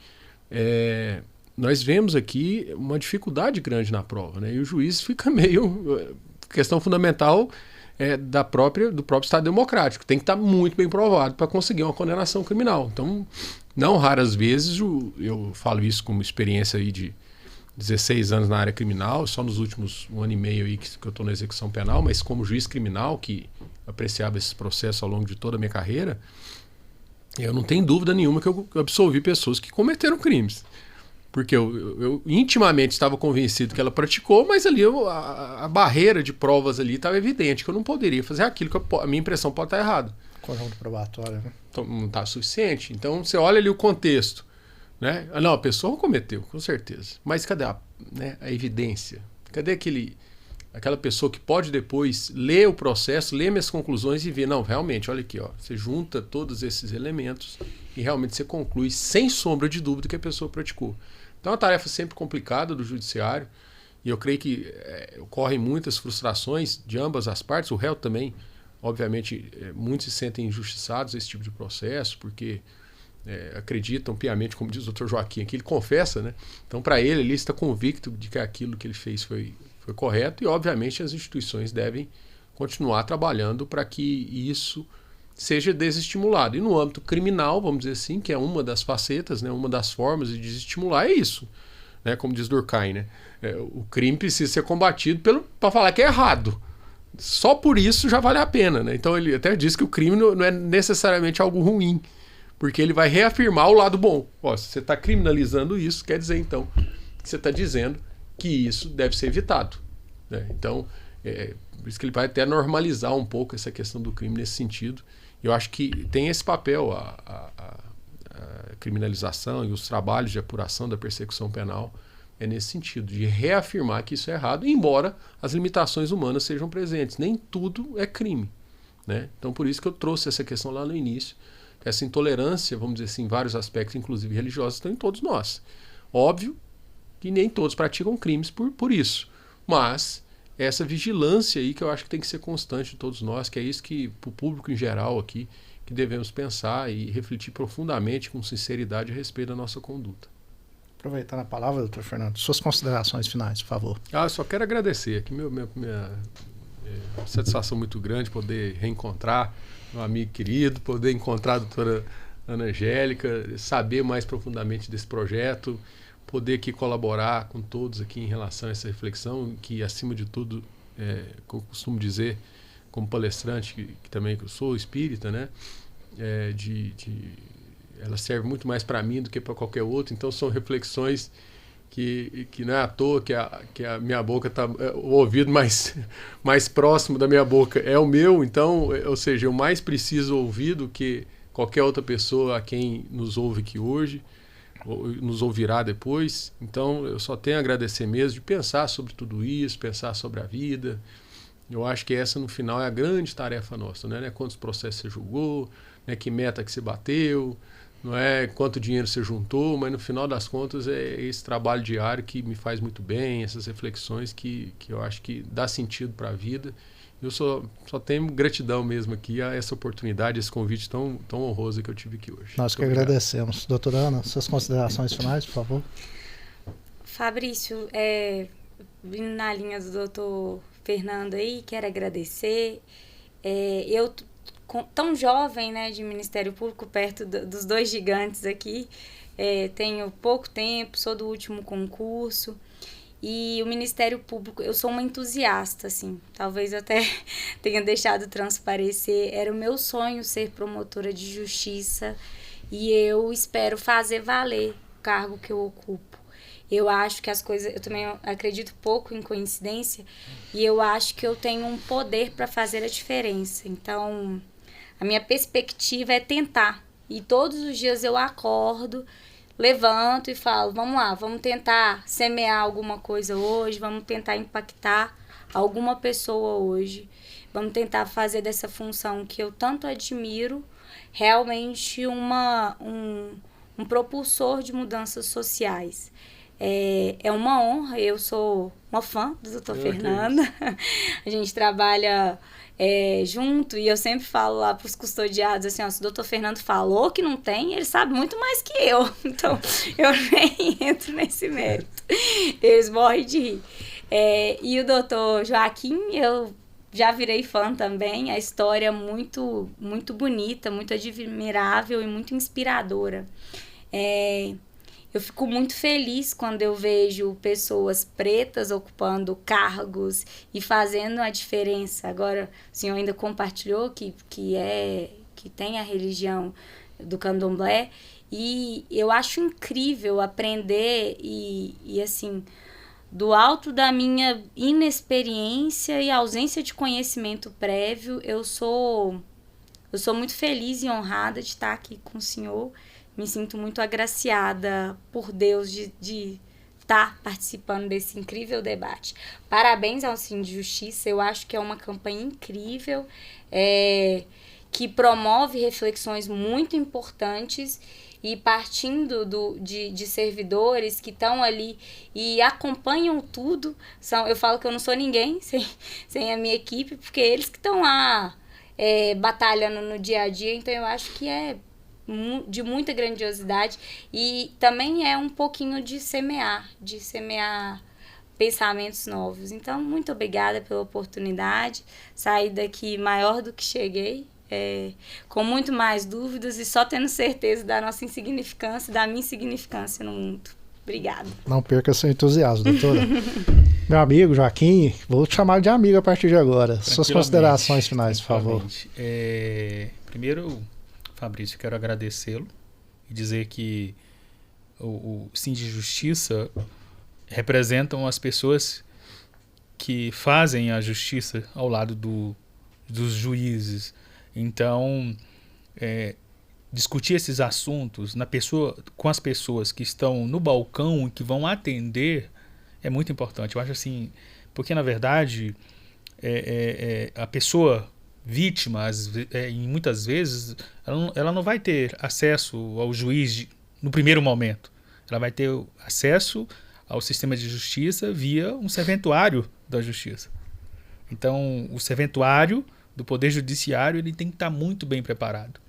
nós vemos aqui uma dificuldade grande na prova, né? E o juiz fica meio... questão fundamental do próprio Estado democrático. Tem que estar muito bem provado para conseguir uma condenação criminal. Então, não raras vezes, eu falo isso como experiência aí de 16 anos na área criminal, só nos últimos 1 ano e meio aí que eu estou na execução penal, mas como juiz criminal que apreciava esses processos ao longo de toda a minha carreira, eu não tenho dúvida nenhuma que eu absolvi pessoas que cometeram crimes. Porque eu intimamente estava convencido que ela praticou, mas ali a barreira de provas ali estava evidente, que eu não poderia fazer aquilo, que a minha impressão pode estar errada. Conjunto probatório, né? Então, não está suficiente. Então, você olha ali o contexto, né? Não, a pessoa cometeu, com certeza. Mas cadê a evidência? Cadê aquela pessoa que pode depois ler o processo, ler minhas conclusões e ver, não, realmente, olha aqui, ó, você junta todos esses elementos e realmente você conclui, sem sombra de dúvida, que a pessoa praticou. Então é uma tarefa sempre complicada do judiciário e eu creio que ocorrem muitas frustrações de ambas as partes. O réu também, obviamente, muitos se sentem injustiçados nesse tipo de processo porque acreditam piamente, como diz o Dr. Joaquim aqui, ele confessa, né? Então para ele está convicto de que aquilo que ele fez foi correto e, obviamente, as instituições devem continuar trabalhando para que isso seja desestimulado. E no âmbito criminal, vamos dizer assim, que é uma das facetas, né, uma das formas de desestimular, é isso. Né, como diz Durkheim, né, o crime precisa ser combatido para falar que é errado. Só por isso já vale a pena. Né? Então ele até diz que o crime não é necessariamente algo ruim, porque ele vai reafirmar o lado bom. Se você está criminalizando isso, quer dizer então que você está dizendo que isso deve ser evitado. Né? Então, por isso que ele vai até normalizar um pouco essa questão do crime nesse sentido. Eu acho que tem esse papel a criminalização e os trabalhos de apuração da persecução penal nesse sentido, de reafirmar que isso é errado, embora as limitações humanas sejam presentes. Nem tudo é crime. Né? Então, por isso que eu trouxe essa questão lá no início, essa intolerância, vamos dizer assim, em vários aspectos, inclusive religiosos, estão em todos nós. Óbvio que nem todos praticam crimes por isso, mas essa vigilância aí que eu acho que tem que ser constante de todos nós, que é isso que, para o público em geral aqui, que devemos pensar e refletir profundamente, com sinceridade, a respeito da nossa conduta. Aproveitando a palavra, doutor Fernando, suas considerações finais, por favor. Eu só quero agradecer aqui, minha satisfação muito grande poder reencontrar um amigo querido, poder encontrar a doutora Ana Angélica, saber mais profundamente desse projeto, poder aqui colaborar com todos aqui em relação a essa reflexão, que acima de tudo, que eu costumo dizer, como palestrante, que também eu sou espírita, né? Ela serve muito mais para mim do que para qualquer outro, então são reflexões que não é à toa que a minha boca está, o ouvido mais próximo da minha boca é o meu, então, ou seja, eu mais preciso ouvir do que qualquer outra pessoa a quem nos ouve aqui hoje, ou nos ouvirá depois. Então eu só tenho a agradecer mesmo de pensar sobre tudo isso, pensar sobre a vida. Eu acho que essa no final é a grande tarefa nossa, né? Não é quantos processos você julgou, não é que meta que você bateu, não é quanto dinheiro você juntou, mas no final das contas é esse trabalho diário que me faz muito bem, essas reflexões que eu acho que dá sentido para a vida. Eu só tenho gratidão mesmo aqui a essa oportunidade, esse convite tão honroso que eu tive aqui hoje. Nós que agradecemos. Doutora Ana, suas considerações finais, por favor. Fabrício, vindo na linha do doutor Fernando aí, quero agradecer. Eu, tão jovem, né, de Ministério Público, perto dos dois gigantes aqui, tenho pouco tempo, sou do último concurso. E o Ministério Público, eu sou uma entusiasta, assim, talvez eu até tenha deixado transparecer, era o meu sonho ser promotora de justiça e eu espero fazer valer o cargo que eu ocupo. Eu acho que as coisas, eu também acredito pouco em coincidência e eu acho que eu tenho um poder para fazer a diferença. Então, a minha perspectiva é tentar e todos os dias eu acordo, levanto e falo, vamos lá, vamos tentar semear alguma coisa hoje, vamos tentar impactar alguma pessoa hoje, vamos tentar fazer dessa função que eu tanto admiro realmente um propulsor de mudanças sociais. É uma honra, eu sou uma fã do Dr. Fernando, a gente trabalha junto e eu sempre falo lá para os custodiados assim, se o doutor Fernando falou que não tem, ele sabe muito mais que eu, então eu nem entro nesse mérito, eles morrem de rir. E o doutor Joaquim, eu já virei fã também, a história é muito, muito bonita, muito admirável e muito inspiradora. Eu fico muito feliz quando eu vejo pessoas pretas ocupando cargos e fazendo a diferença. Agora, o senhor ainda compartilhou que tem a religião do candomblé e eu acho incrível aprender e assim, do alto da minha inexperiência e ausência de conhecimento prévio, eu sou muito feliz e honrada de estar aqui com o senhor. Me sinto muito agraciada por Deus de estar participando desse incrível debate. Parabéns ao Cine de Justiça, eu acho que é uma campanha incrível, que promove reflexões muito importantes e partindo de servidores que estão ali e acompanham tudo. Eu falo que eu não sou ninguém sem a minha equipe, porque eles que estão lá batalhando no dia a dia, então eu acho que é de muita grandiosidade e também é um pouquinho de semear pensamentos novos. Então, muito obrigada pela oportunidade, saí daqui maior do que cheguei, com muito mais dúvidas e só tendo certeza da nossa insignificância, da minha insignificância no mundo. Obrigada. Não perca seu entusiasmo, doutora. Meu amigo Joaquim, vou te chamar de amigo a partir de agora. Suas considerações finais, por favor. Primeiro, Fabrício, quero agradecê-lo e dizer que o Cine de Justiça representam as pessoas que fazem a justiça ao lado dos juízes. Então, discutir esses assuntos com as pessoas que estão no balcão e que vão atender é muito importante. Eu acho assim, porque na verdade a pessoa vítima, em muitas vezes, ela não vai ter acesso ao juiz no primeiro momento. Ela vai ter acesso ao sistema de justiça via um serventuário da justiça. Então, o serventuário do Poder Judiciário, ele tem que estar muito bem preparado.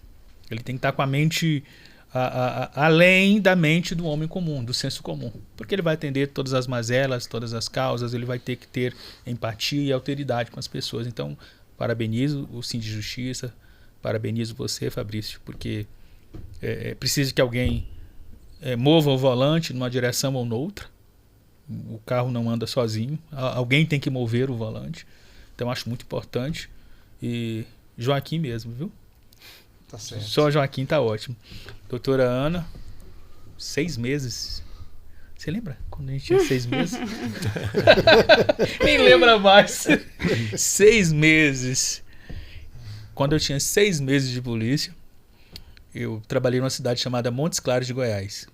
Ele tem que estar com a mente além da mente do homem comum, do senso comum. Porque ele vai atender todas as mazelas, todas as causas, ele vai ter que ter empatia e alteridade com as pessoas. Então, parabenizo o Sim de Justiça, parabenizo você, Fabrício, porque é preciso que alguém mova o volante numa direção ou noutra. O carro não anda sozinho, alguém tem que mover o volante. Então, acho muito importante. E Joaquim mesmo, viu? Tá certo. Só Joaquim tá ótimo. Doutora Ana, 6 meses. Você lembra quando a gente tinha 6 meses? Nem lembra mais. 6 meses. Quando eu tinha 6 meses de polícia, eu trabalhei numa cidade chamada Montes Claros de Goiás.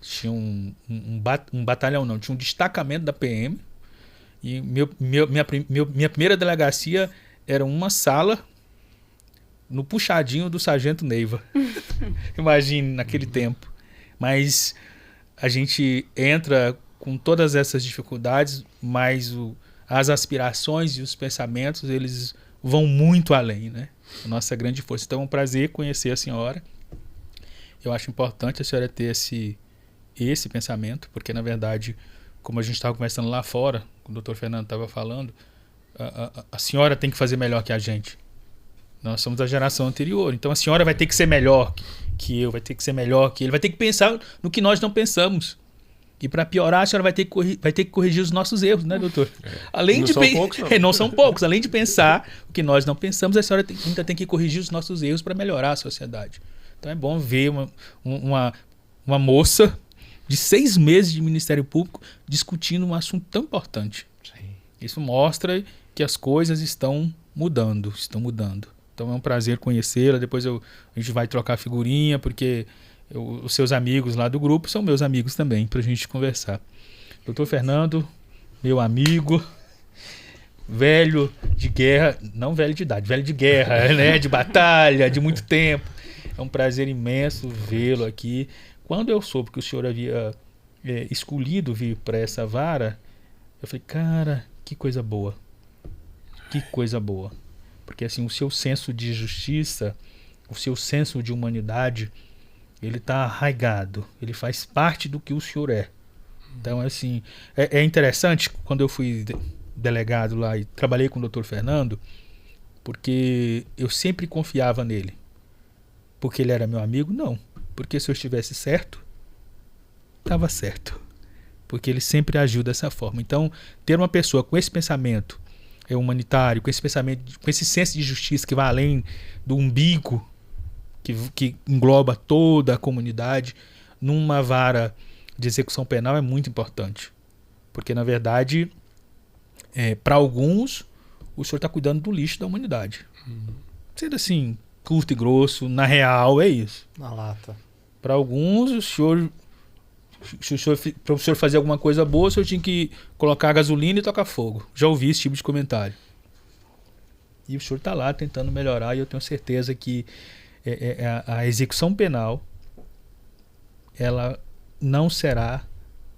Tinha um batalhão, não, tinha um destacamento da PM. E minha primeira delegacia era uma sala no puxadinho do Sargento Neiva. Imagine, naquele tempo. Mas a gente entra com todas essas dificuldades, mas as aspirações e os pensamentos, eles vão muito além, né? A nossa grande força. Então é um prazer conhecer a senhora. Eu acho importante a senhora ter esse pensamento, porque, na verdade, como a gente estava conversando lá fora, o doutor Fernando estava falando, a senhora tem que fazer melhor que a gente. Nós somos da geração anterior. Então a senhora vai ter que ser melhor que eu, vai ter que ser melhor que ele, vai ter que pensar no que nós não pensamos. E para piorar, a senhora vai ter que corrigir os nossos erros, né, doutor? Além não de são poucos, não. Não são poucos. Além de pensar o que nós não pensamos, a senhora ainda tem que corrigir os nossos erros para melhorar a sociedade. Então é bom ver uma moça de 6 meses de Ministério Público discutindo um assunto tão importante. Sim. Isso mostra que as coisas estão mudando. Então é um prazer conhecê-la. Depois a gente vai trocar figurinha, porque os seus amigos lá do grupo são meus amigos também, para a gente conversar. Doutor Fernando, meu amigo, velho de guerra, não velho de idade, velho de guerra, né? De batalha, de muito tempo. É um prazer imenso vê-lo aqui. Quando eu soube que o senhor havia escolhido vir para essa vara, eu falei, cara, que coisa boa. Que coisa boa. Porque assim, o seu senso de justiça, o seu senso de humanidade, ele está arraigado. Ele faz parte do que o senhor é. Então, assim, é interessante, quando eu fui delegado lá e trabalhei com o doutor Fernando, porque eu sempre confiava nele. Porque ele era meu amigo? Não. Porque se eu estivesse certo, estava certo. Porque ele sempre agiu dessa forma. Então, ter uma pessoa com esse pensamento humanitário, com esse pensamento, com esse senso de justiça que vai além do umbigo, que engloba toda a comunidade, numa vara de execução penal é muito importante. Porque, na verdade, para alguns, o senhor está cuidando do lixo da humanidade. Sendo assim, curto e grosso, na real, é isso. Na lata. Para alguns, para o senhor fazer alguma coisa boa, o senhor tinha que colocar gasolina e tocar fogo. Já ouvi esse tipo de comentário. E o senhor está lá tentando melhorar, e eu tenho certeza que a execução penal ela não será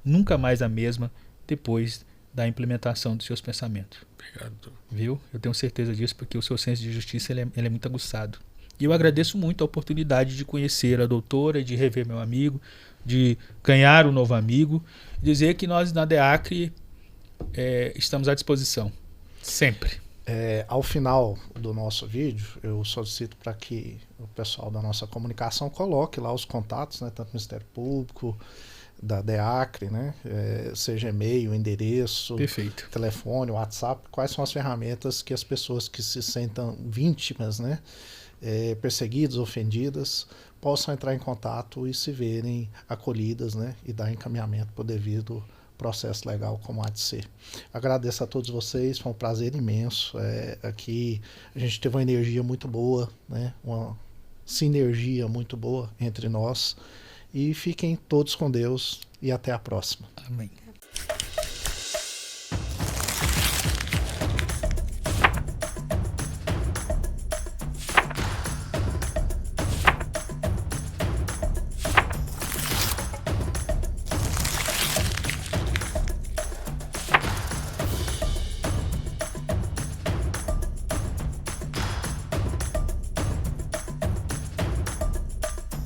nunca mais a mesma depois da implementação dos seus pensamentos. Obrigado. Viu? Eu tenho certeza disso, porque o seu senso de justiça ele é muito aguçado. E eu agradeço muito a oportunidade de conhecer a doutora, de rever meu amigo, de ganhar um novo amigo, dizer que nós na DEACRE estamos à disposição, sempre. Ao final do nosso vídeo, eu solicito para que o pessoal da nossa comunicação coloque lá os contatos, né, tanto do Ministério Público, da DEACRE, né, seja e-mail, endereço, Perfeito. telefone, WhatsApp, quais são as ferramentas que as pessoas que se sentam vítimas, né, perseguidas, ofendidas, possam entrar em contato e se verem acolhidas, né, e dar encaminhamento para o devido processo legal como há de ser. Agradeço a todos vocês, foi um prazer imenso. Aqui a gente teve uma energia muito boa, né, uma sinergia muito boa entre nós. E fiquem todos com Deus e até a próxima. Amém.